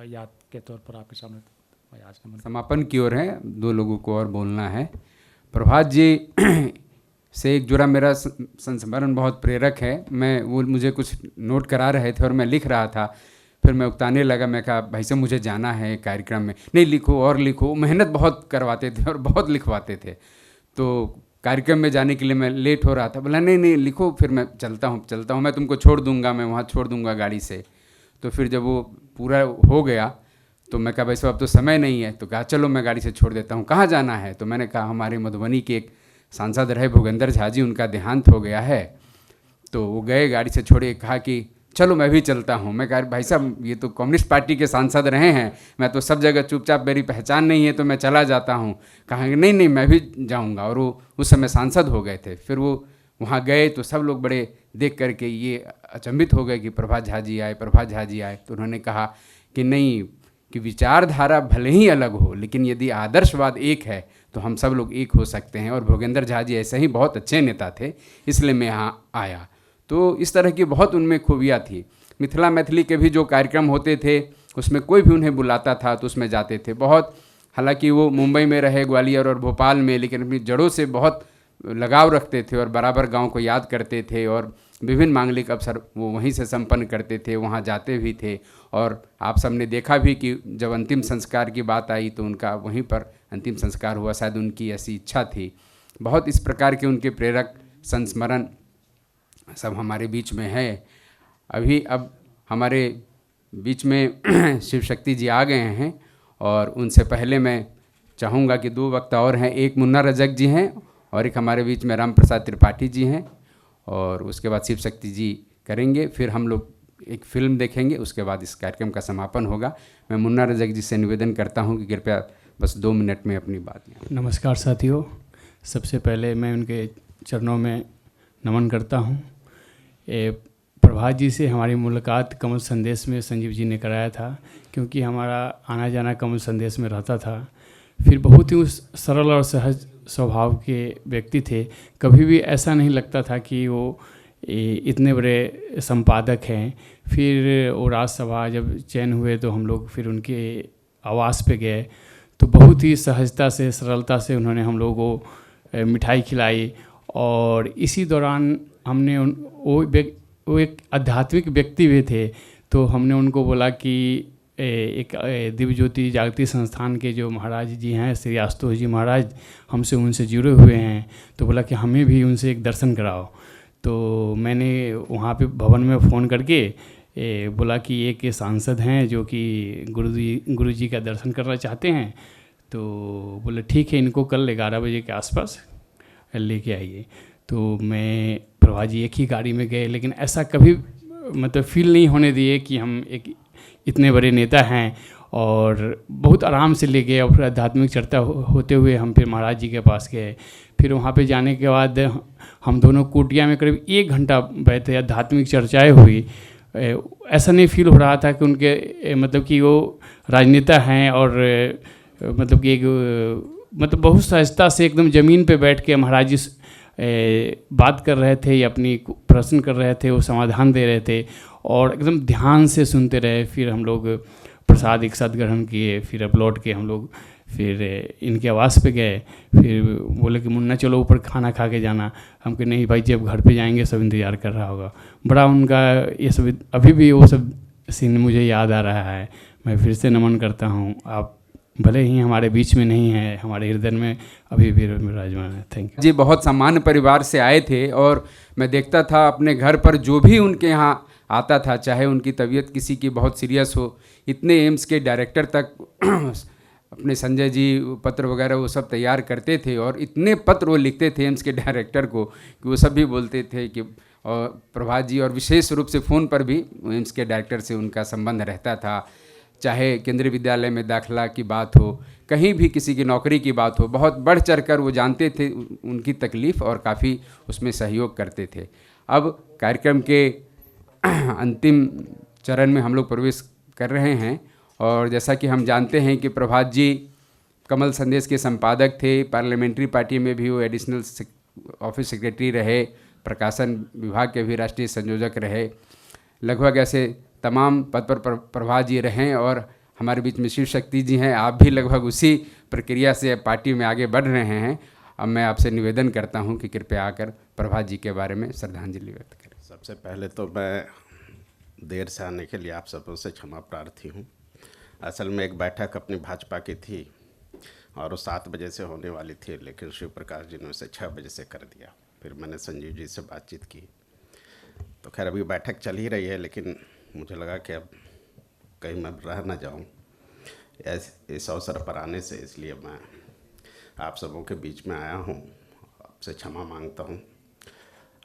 याद के तौर पर आपके सामने मैं आज समापन की ओर है। 2 लोगों को और बोलना है। प्रभात जी से एक जुड़ा मेरा संस्मरण बहुत प्रेरक है। वो मुझे कुछ नोट करा रहे थे और मैं लिख रहा था, फिर मैं उकताने लगा। मैं कहा भाई साहब मुझे जाना है कार्यक्रम में। नहीं लिखो और लिखो, मेहनत बहुत करवाते थे और बहुत लिखवाते थे। तो कार्यक्रम में जाने के लिए मैं लेट हो रहा था, बोला नहीं लिखो, फिर मैं चलता हूँ, मैं तुमको छोड़ दूँगा, मैं वहाँ छोड़ दूँगा गाड़ी से। तो फिर जब वो पूरा हो गया तो मैं कहा भाई साहब अब तो समय नहीं है। तो कहा चलो मैं गाड़ी से छोड़ देता हूँ, कहाँ जाना है। तो मैंने कहा हमारे मधुबनी के एक सांसद रहे भूपेंद्र झा जी, उनका देहांत हो गया है। तो वो गए, गाड़ी से छोड़े, कहा कि चलो मैं भी चलता हूँ। मैं कहा भाई साहब ये तो कम्युनिस्ट पार्टी के सांसद रहे हैं, मैं तो सब जगह चुपचाप, मेरी पहचान नहीं है तो मैं चला जाता हूँ। कहा नहीं मैं भी जाऊँगा। और वो उस समय सांसद हो गए थे। फिर वो वहाँ गए तो सब लोग बड़े देख करके ये अचंभित हो गए कि प्रभा झा जी आए। तो उन्होंने कहा कि नहीं, कि विचारधारा भले ही अलग हो लेकिन यदि आदर्शवाद एक है तो हम सब लोग एक हो सकते हैं। और भूपेंद्र झा जी ऐसे ही बहुत अच्छे नेता थे, इसलिए मैं यहाँ आया। तो इस तरह की बहुत उनमें खूबियाँ थी। मिथिला मैथिली के भी जो कार्यक्रम होते थे उसमें कोई भी उन्हें बुलाता था तो उसमें जाते थे। बहुत, हालांकि वो मुंबई में रहे, ग्वालियर और भोपाल में, लेकिन अपनी जड़ों से बहुत लगाव रखते थे और बराबर गांव को याद करते थे और विभिन्न मांगलिक अवसर वो वहीं से संपन्न करते थे, वहाँ जाते भी थे। और आप सबने देखा भी कि जब अंतिम संस्कार की बात आई तो उनका वहीं पर अंतिम संस्कार हुआ, शायद उनकी ऐसी इच्छा थी। बहुत इस प्रकार के उनके प्रेरक संस्मरण सब हमारे बीच में है। अब हमारे बीच में शिव शक्ति जी आ गए हैं और उनसे पहले मैं चाहूँगा कि 2 वक्ता और हैं, एक मुन्ना रजक जी हैं और एक हमारे बीच में राम प्रसाद त्रिपाठी जी हैं। और उसके बाद शिव शक्ति जी करेंगे, फिर हम लोग एक फिल्म देखेंगे, उसके बाद इस कार्यक्रम का समापन होगा। मैं मुन्ना रजक जी से निवेदन करता हूं कि कृपया बस 2 मिनट में अपनी बात। नमस्कार साथियों, सबसे पहले मैं उनके चरणों में नमन करता हूं। प्रभात जी से हमारी मुलाकात कमल संदेश में संजीव जी ने कराया था, क्योंकि हमारा आना जाना कमल संदेश में रहता था। फिर बहुत ही सरल और सहज स्वभाव के व्यक्ति थे। कभी भी ऐसा नहीं लगता था कि वो इतने बड़े संपादक हैं। फिर वो राज्यसभा जब चयन हुए तो हम लोग फिर उनके आवास पे गए तो बहुत ही सहजता से, सरलता से उन्होंने हम लोगों को मिठाई खिलाई। और इसी दौरान हमने वो एक आध्यात्मिक व्यक्ति भी थे, तो हमने उनको बोला कि एक दिव्य ज्योति जागृति संस्थान के जो महाराज जी हैं, श्री आशुतोष जी महाराज, हमसे उनसे जुड़े हुए हैं, तो बोला कि हमें भी उनसे एक दर्शन कराओ। तो मैंने वहाँ पे भवन में फ़ोन करके बोला कि एक सांसद हैं जो कि गुरु जी का दर्शन करना चाहते हैं। तो बोले ठीक है, इनको कल 11 बजे के आसपास लेके आइए। तो मैं प्रभा जी एक ही गाड़ी में गए, लेकिन ऐसा कभी मतलब फील नहीं होने दिए कि हम एक इतने बड़े नेता हैं, और बहुत आराम से ले गए। और फिर आध्यात्मिक चर्चा होते हुए हम फिर महाराज जी के पास गए। फिर वहाँ पे जाने के बाद हम दोनों कुटिया में करीब 1 घंटा बैठे, आध्यात्मिक चर्चाएँ हुई। ऐसा नहीं फील हो रहा था कि उनके मतलब कि वो राजनेता हैं, और मतलब कि एक मतलब बहुत सहजता से एकदम ज़मीन पे बैठ के महाराज जी बात कर रहे थे या अपनी प्रश्न कर रहे थे, वो समाधान दे रहे थे, और एकदम ध्यान से सुनते रहे। फिर हम लोग प्रसाद एक साथ ग्रहण किए। फिर अब लौट के हम लोग फिर इनके आवास पे गए। फिर बोले कि मुन्ना चलो ऊपर खाना खा के जाना। हम कहे नहीं भाई, जब घर पे जाएंगे सब इंतज़ार कर रहा होगा। बड़ा उनका ये सब अभी भी वो सब सीन मुझे याद आ रहा है। मैं फिर से नमन करता हूँ। आप भले ही हमारे बीच में नहीं है, हमारे हृदय में अभी भी विराजमान है। थैंक यू जी। बहुत सामान्य परिवार से आए थे, और मैं देखता था अपने घर पर जो भी उनके यहाँ आता था, चाहे उनकी तबीयत किसी की बहुत सीरियस हो, इतने एम्स के डायरेक्टर तक अपने संजय जी पत्र वगैरह वो सब तैयार करते थे, और इतने पत्र वो लिखते थे एम्स के डायरेक्टर को कि वो सब भी बोलते थे कि और प्रभात जी, और विशेष रूप से फ़ोन पर भी एम्स के डायरेक्टर से उनका संबंध रहता था। चाहे केंद्रीय विद्यालय में दाखिला की बात हो, कहीं भी किसी की नौकरी की बात हो, बहुत बढ़ चढ़ कर वो जानते थे उनकी तकलीफ़, और काफ़ी उसमें सहयोग करते थे। अब कार्यक्रम के अंतिम चरण में हम लोग प्रवेश कर रहे हैं, और जैसा कि हम जानते हैं कि प्रभात जी कमल संदेश के संपादक थे। पार्लियामेंट्री पार्टी में भी वो एडिशनल ऑफिस सेक्रेटरी रहे, प्रकाशन विभाग के भी राष्ट्रीय संयोजक रहे। लगभग ऐसे तमाम पद पर प्रभात जी रहें, और हमारे बीच में शिव शक्ति जी हैं। आप भी लगभग उसी प्रक्रिया से पार्टी में आगे बढ़ रहे हैं। अब मैं आपसे निवेदन करता हूं कि कृपया आकर प्रभात जी के बारे में श्रद्धांजलि व्यक्त करें। सबसे पहले तो मैं देर से आने के लिए आप सबों से क्षमा प्रार्थी हूँ। असल में एक बैठक अपनी भाजपा की थी, और वो 7 बजे से होने वाली थी, लेकिन शिव प्रकाश जी ने उसे 6 बजे से कर दिया। फिर मैंने संजीव जी से बातचीत की, तो खैर अभी बैठक चल ही रही है, लेकिन मुझे लगा कि अब कहीं मैं रह ना जाऊं इस अवसर पर आने से, इसलिए मैं आप सबों के बीच में आया हूं। आपसे क्षमा मांगता हूं।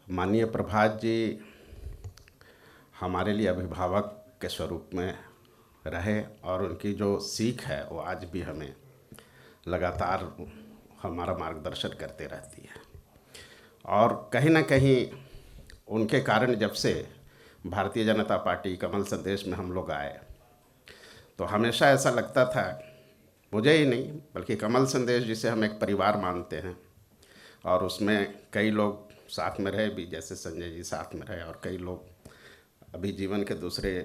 माननीय प्रभात जी हमारे लिए अभिभावक के स्वरूप में रहे, और उनकी जो सीख है वो आज भी हमें लगातार हमारा मार्गदर्शन करते रहती है। और कहीं ना कहीं उनके कारण जब से भारतीय जनता पार्टी कमल संदेश में हम लोग आए, तो हमेशा ऐसा लगता था, मुझे ही नहीं बल्कि कमल संदेश जिसे हम एक परिवार मानते हैं, और उसमें कई लोग साथ में रहे भी, जैसे संजय जी साथ में रहे, और कई लोग अभी जीवन के दूसरे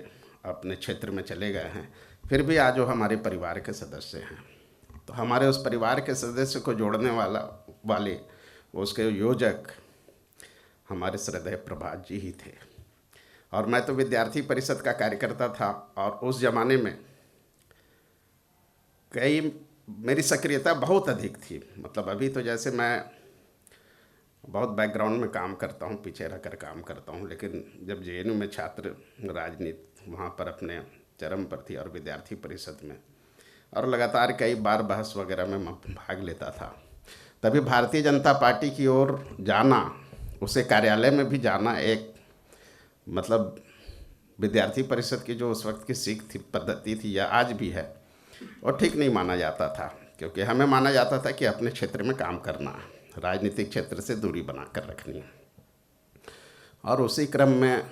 अपने क्षेत्र में चले गए हैं, फिर भी आज वो हमारे परिवार के सदस्य हैं। तो हमारे उस परिवार के सदस्य को जोड़ने वाले उसके योजक हमारे श्रद्धेय प्रभात जी ही थे। और मैं तो विद्यार्थी परिषद का कार्यकर्ता था, और उस ज़माने में मेरी सक्रियता बहुत अधिक थी। मतलब अभी तो जैसे मैं बहुत बैकग्राउंड में काम करता हूँ, पीछे रहकर काम करता हूँ, लेकिन जब जेएनयू में छात्र राजनीति वहाँ पर अपने चरम पर थी, और विद्यार्थी परिषद में, और लगातार कई बार बहस वगैरह में भाग लेता था। तभी भारतीय जनता पार्टी की ओर जाना, उसे कार्यालय में भी जाना, एक मतलब विद्यार्थी परिषद की जो उस वक्त की सीख थी, पद्धति थी, या आज भी है, और ठीक नहीं माना जाता था। क्योंकि हमें माना जाता था कि अपने क्षेत्र में काम करना, राजनीतिक क्षेत्र से दूरी बना कर रखनी है। और उसी क्रम में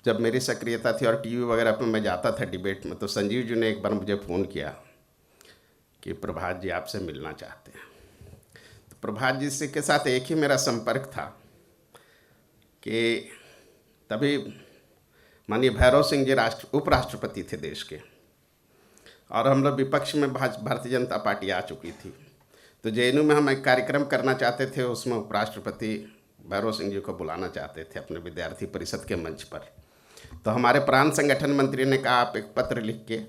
जब मेरी सक्रियता थी और टीवी वगैरह पे मैं जाता था डिबेट में, तो संजीव जी ने एक बार मुझे फ़ोन किया कि प्रभात जी आपसे मिलना चाहते हैं। तो प्रभात जी से के साथ एक ही मेरा संपर्क था कि तभी माननीय भैरव सिंह जी उपराष्ट्रपति थे देश के, और हम लोग विपक्ष में भारतीय जनता पार्टी आ चुकी थी। तो जेएनयू में हम एक कार्यक्रम करना चाहते थे, उसमें उपराष्ट्रपति भैरव सिंह जी को बुलाना चाहते थे अपने विद्यार्थी परिषद के मंच पर। तो हमारे प्रांत संगठन मंत्री ने कहा आप एक पत्र लिख के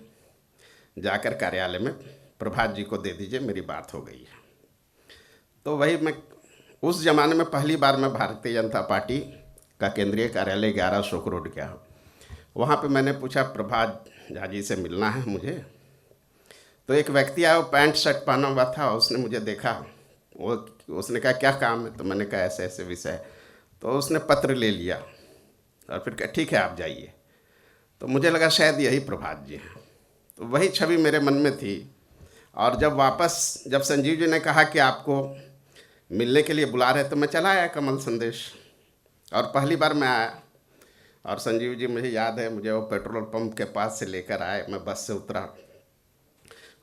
जाकर कार्यालय में प्रभात जी को दे दीजिए, मेरी बात हो गई है। तो वही मैं उस ज़माने में पहली बार मैं भारतीय जनता पार्टी का केंद्रीय कार्यालय 11 अशोक रोड गया। वहाँ पे मैंने पूछा प्रभात झा जी से मिलना है मुझे। तो एक व्यक्ति आया, वो पैंट शर्ट पहना हुआ था, उसने मुझे देखा, उसने कहा क्या काम है? तो मैंने कहा ऐसे ऐसे विषय। तो उसने पत्र ले लिया और फिर कहा ठीक है आप जाइए। तो मुझे लगा शायद यही प्रभात जी हैं, तो वही छवि मेरे मन में थी। और जब संजीव जी ने कहा कि आपको मिलने के लिए बुला रहे, तो मैं चला आया कमल संदेश। और पहली बार मैं आया और संजीव जी, मुझे याद है, मुझे वो पेट्रोल पंप के पास से लेकर आए, मैं बस से उतरा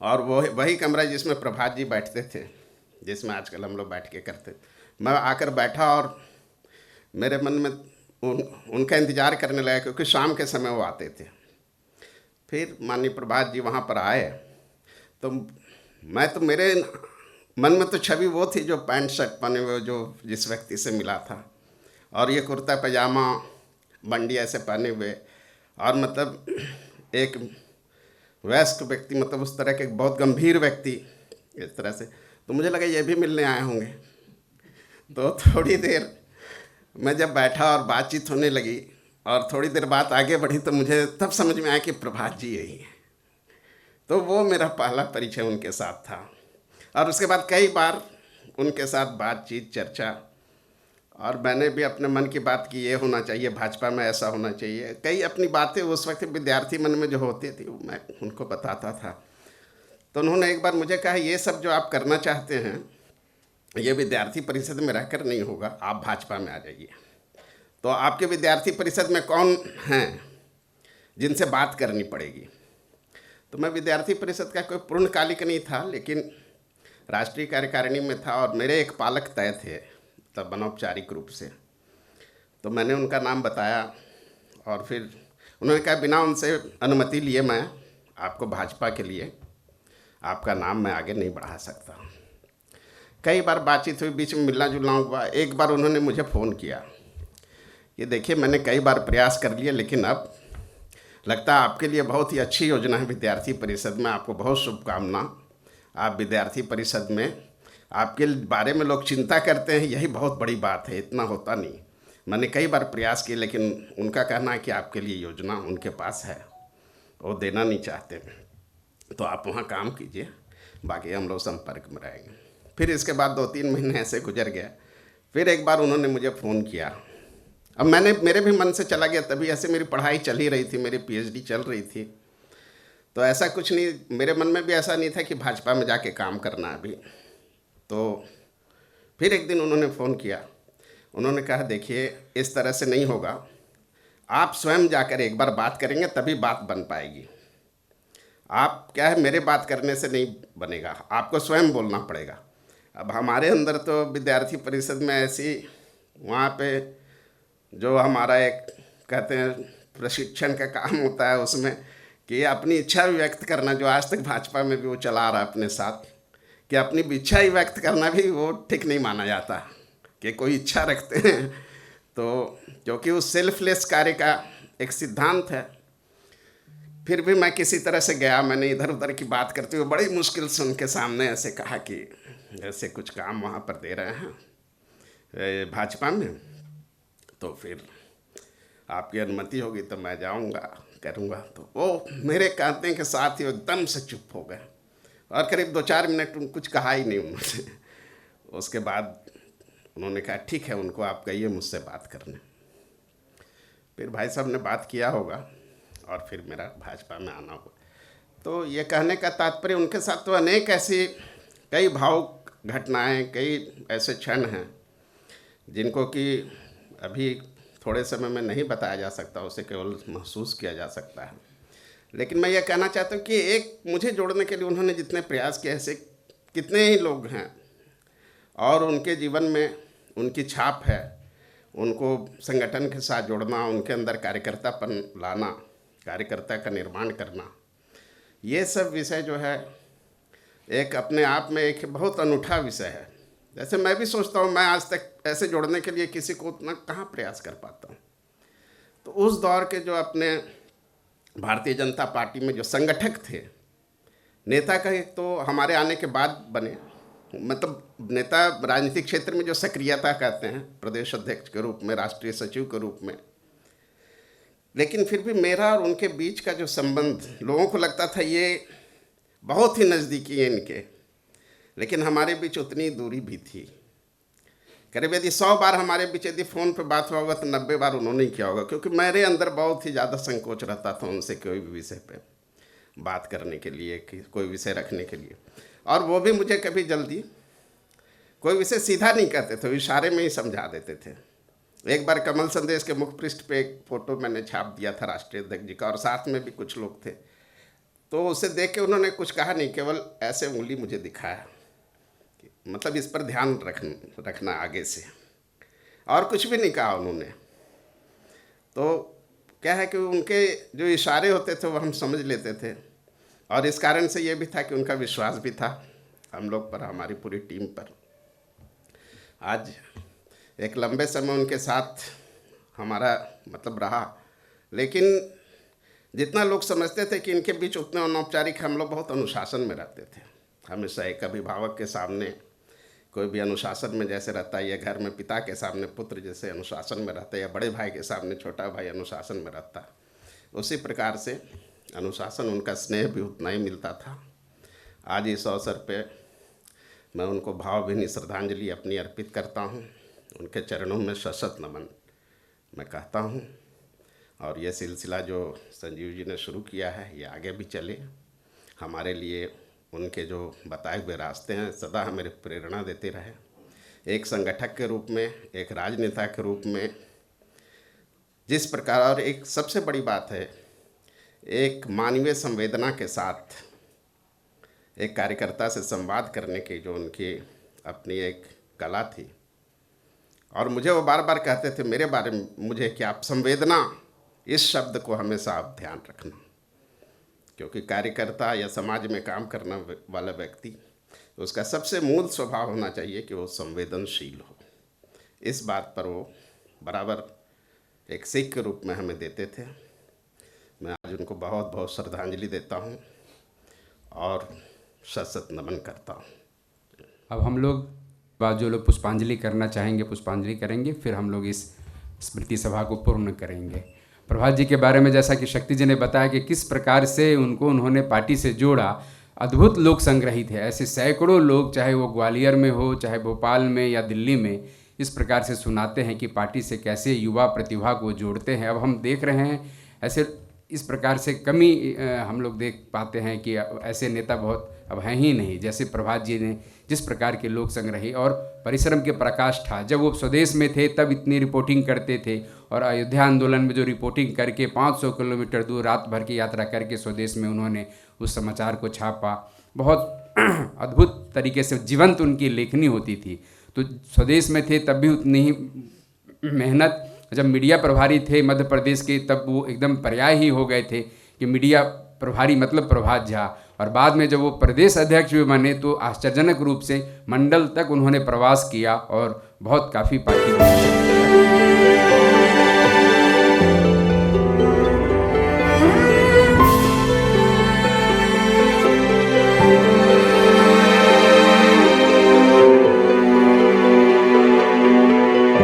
और वो वही कमरा जिसमें प्रभात जी बैठते थे, जिसमें आजकल हम लोग बैठ के करते, मैं आकर बैठा और मेरे मन में उनका इंतज़ार करने लगा, क्योंकि शाम के समय वो आते थे। फिर माननीय प्रभात जी वहाँ पर आए तो मेरे मन में तो छवि वो थी जो पैंट शर्ट पहने हुए जो जिस व्यक्ति से मिला था, और ये कुर्ता पैजामा बंडी ऐसे पहने हुए, और मतलब एक वयस्क व्यक्ति, मतलब उस तरह के बहुत गंभीर व्यक्ति इस तरह से। तो मुझे लगा ये भी मिलने आए होंगे। तो थोड़ी देर मैं जब बैठा और बातचीत होने लगी और थोड़ी देर बात आगे बढ़ी, तो मुझे तब समझ में आया कि प्रभात जी यही हैं। तो वो मेरा पहला परिचय उनके साथ था। और उसके बाद कई बार उनके साथ बातचीत, चर्चा, और मैंने भी अपने मन की बात की, ये होना चाहिए, भाजपा में ऐसा होना चाहिए। कई अपनी बातें उस वक्त विद्यार्थी मन में जो होती थी वो मैं उनको बताता था। तो उन्होंने एक बार मुझे कहा, ये सब जो आप करना चाहते हैं ये विद्यार्थी परिषद में रहकर नहीं होगा, आप भाजपा में आ जाइए। तो आपके विद्यार्थी परिषद में कौन हैं जिनसे बात करनी पड़ेगी? तो मैं विद्यार्थी परिषद का कोई पूर्णकालिक नहीं था, लेकिन राष्ट्रीय कार्यकारिणी में था और मेरे एक पालक तय थे तब अनौपचारिक रूप से। तो मैंने उनका नाम बताया और फिर उन्होंने कहा, बिना उनसे अनुमति लिए मैं आपको भाजपा के लिए आपका नाम मैं आगे नहीं बढ़ा सकता। कई बार बातचीत हुई, बीच में मिलना जुलना हुआ। एक बार उन्होंने मुझे फ़ोन किया, ये देखिए मैंने कई बार प्रयास कर लिए, लेकिन अब लगता है आपके लिए बहुत ही अच्छी योजना है विद्यार्थी परिषद में, आपको बहुत शुभकामना। आप विद्यार्थी परिषद में, आपके बारे में लोग चिंता करते हैं, यही बहुत बड़ी बात है, इतना होता नहीं। मैंने कई बार प्रयास किए, लेकिन उनका कहना है कि आपके लिए योजना उनके पास है, वो देना नहीं चाहते, तो आप वहाँ काम कीजिए, बाकी हम लोग संपर्क में रहेंगे। फिर इसके बाद 2-3 महीने ऐसे गुजर गया। फिर एक बार उन्होंने मुझे फ़ोन किया। अब मेरे भी मन से चला गया, तभी ऐसे मेरी पढ़ाई चल ही रही थी, मेरी PhD चल रही थी, तो ऐसा कुछ नहीं, मेरे मन में भी ऐसा नहीं था कि भाजपा में जाके काम करना अभी। तो फिर एक दिन उन्होंने फ़ोन किया, उन्होंने कहा, देखिए इस तरह से नहीं होगा, आप स्वयं जाकर एक बार बात करेंगे तभी बात बन पाएगी। आप क्या है, मेरे बात करने से नहीं बनेगा, आपको स्वयं बोलना पड़ेगा। अब हमारे अंदर तो विद्यार्थी परिषद में ऐसी, वहाँ पे जो हमारा एक कहते हैं प्रशिक्षण का काम होता है, उसमें कि अपनी इच्छा भी व्यक्त करना, जो आज तक भाजपा में भी वो चला रहा है अपने साथ, कि अपनी इच्छा ही व्यक्त करना भी वो ठीक नहीं माना जाता, कि कोई इच्छा रखते हैं तो, क्योंकि उस सेल्फलेस कार्य का एक सिद्धांत है। फिर भी मैं किसी तरह से गया, मैंने इधर उधर की बात करते हुए बड़ी मुश्किल से उनके सामने ऐसे कहा कि ऐसे कुछ काम वहाँ पर दे रहे हैं भाजपा में, तो फिर आपकी अनुमति होगी तो मैं जाऊँगा, करूँगा। तो वो मेरे कहने के साथ ही एकदम से चुप हो गए और करीब 2-4 मिनट कुछ कहा ही नहीं उन्होंने। उसके बाद उन्होंने कहा, ठीक है, उनको आप कहिए मुझसे बात करने। फिर भाई साहब ने बात किया होगा और फिर मेरा भाजपा में आना होगा। तो ये कहने का तात्पर्य, उनके साथ तो अनेक ऐसी कई भावुक घटनाएं, कई ऐसे क्षण हैं जिनको कि अभी थोड़े समय में नहीं बताया जा सकता, उसे केवल महसूस किया जा सकता है। लेकिन मैं ये कहना चाहता हूँ कि एक मुझे जोड़ने के लिए उन्होंने जितने प्रयास किए, ऐसे कितने ही लोग हैं और उनके जीवन में उनकी छाप है। उनको संगठन के साथ जोड़ना, उनके अंदर कार्यकर्तापन लाना, कार्यकर्ता का निर्माण करना, ये सब विषय जो है एक अपने आप में एक बहुत अनूठा विषय है। जैसे मैं भी सोचता हूँ, मैं आज तक ऐसे जोड़ने के लिए किसी को उतना कहाँ प्रयास कर पाता हूँ। तो उस दौर के जो अपने भारतीय जनता पार्टी में जो संगठक थे, नेता का एक तो हमारे आने के बाद बने, मतलब नेता राजनीतिक क्षेत्र में जो सक्रियता कहते हैं, प्रदेश अध्यक्ष के रूप में, राष्ट्रीय सचिव के रूप में। लेकिन फिर भी मेरा और उनके बीच का जो संबंध, लोगों को लगता था ये बहुत ही नज़दीकी है इनके, लेकिन हमारे बीच उतनी दूरी भी थी। करीब यदि 100 बार हमारे बीच यदि फ़ोन पे बात हुआ होगा तो 90 बार उन्होंने ही किया होगा, क्योंकि मेरे अंदर बहुत ही ज़्यादा संकोच रहता था उनसे कोई भी विषय पे बात करने के लिए, कि कोई विषय रखने के लिए। और वो भी मुझे कभी जल्दी कोई विषय सीधा नहीं कहते थे, इशारे में ही समझा देते थे। एक बार कमल संदेश के मुख पृष्ठ पे एक फ़ोटो मैंने छाप दिया था राष्ट्रीय अध्यक्ष जी का, और साथ में भी कुछ लोग थे, तो उसे देख के उन्होंने कुछ कहा नहीं, केवल ऐसे उंगली मुझे दिखाया, मतलब इस पर ध्यान रखना आगे से, और कुछ भी नहीं कहा उन्होंने। तो क्या है कि उनके जो इशारे होते थे वो हम समझ लेते थे, और इस कारण से ये भी था कि उनका विश्वास भी था हम लोग पर, हमारी पूरी टीम पर। आज एक लंबे समय उनके साथ हमारा मतलब रहा, लेकिन जितना लोग समझते थे कि इनके बीच उतने अनौपचारिक, हम लोग बहुत अनुशासन में रहते थे। हमेशा एक अभिभावक के सामने कोई भी अनुशासन में जैसे रहता है, या घर में पिता के सामने पुत्र जैसे अनुशासन में रहता है, या बड़े भाई के सामने छोटा भाई अनुशासन में रहता है, उसी प्रकार से अनुशासन, उनका स्नेह भी उतना ही मिलता था। आज इस अवसर पे मैं उनको भावभीनी श्रद्धांजलि अपनी अर्पित करता हूँ, उनके चरणों में शत नमन मैं कहता हूँ। और ये सिलसिला जो संजीव जी ने शुरू किया है, ये आगे भी चले, हमारे लिए उनके जो बताए हुए रास्ते हैं सदा हमें प्रेरणा देते रहे। एक संगठक के रूप में, एक राजनेता के रूप में जिस प्रकार, और एक सबसे बड़ी बात है, एक मानवीय संवेदना के साथ एक कार्यकर्ता से संवाद करने की जो उनकी अपनी एक कला थी। और मुझे वो बार बार कहते थे मेरे बारे में, मुझे कि आप संवेदना, इस शब्द को हमेशा आप ध्यान रखना, क्योंकि कार्यकर्ता या समाज में काम करने वाला व्यक्ति, उसका सबसे मूल स्वभाव होना चाहिए कि वो संवेदनशील हो। इस बात पर वो बराबर एक सीख के रूप में हमें देते थे। मैं आज उनको बहुत बहुत श्रद्धांजलि देता हूँ और शत नमन करता हूँ। अब हम लोग बाद जो लोग पुष्पांजलि करना चाहेंगे पुष्पांजलि करेंगे, फिर हम लोग इस स्मृति सभा को पूर्ण करेंगे। प्रभात जी के बारे में जैसा कि शक्ति जी ने बताया कि किस प्रकार से उन्होंने पार्टी से जोड़ा, अद्भुत लोग संग्रहित है। ऐसे सैकड़ों लोग, चाहे वो ग्वालियर में हो, चाहे भोपाल में या दिल्ली में, इस प्रकार से सुनाते हैं कि पार्टी से कैसे युवा प्रतिभा को जोड़ते हैं। अब हम देख रहे हैं ऐसे इस प्रकार से कमी हम लोग देख पाते हैं कि ऐसे नेता बहुत अब हैं ही नहीं, जैसे प्रभात जी ने जिस प्रकार के लोग संग्रही और परिश्रम के प्रकाश था। जब वो स्वदेश में थे तब इतनी रिपोर्टिंग करते थे, और अयोध्या आंदोलन में जो रिपोर्टिंग करके 500 किलोमीटर दूर रात भर की यात्रा करके स्वदेश में उन्होंने उस समाचार को छापा। बहुत अद्भुत तरीके से जीवंत उनकी लेखनी होती थी। तो स्वदेश में थे तब भी उतनी ही मेहनत। जब मीडिया प्रभारी थे मध्य प्रदेश के, तब वो एकदम पर्याय ही हो गए थे कि मीडिया प्रभारी मतलब प्रभात झा। और बाद में जब वो प्रदेश अध्यक्ष भी बने तो आश्चर्यजनक रूप से मंडल तक उन्होंने प्रवास किया और बहुत काफ़ी पार्टी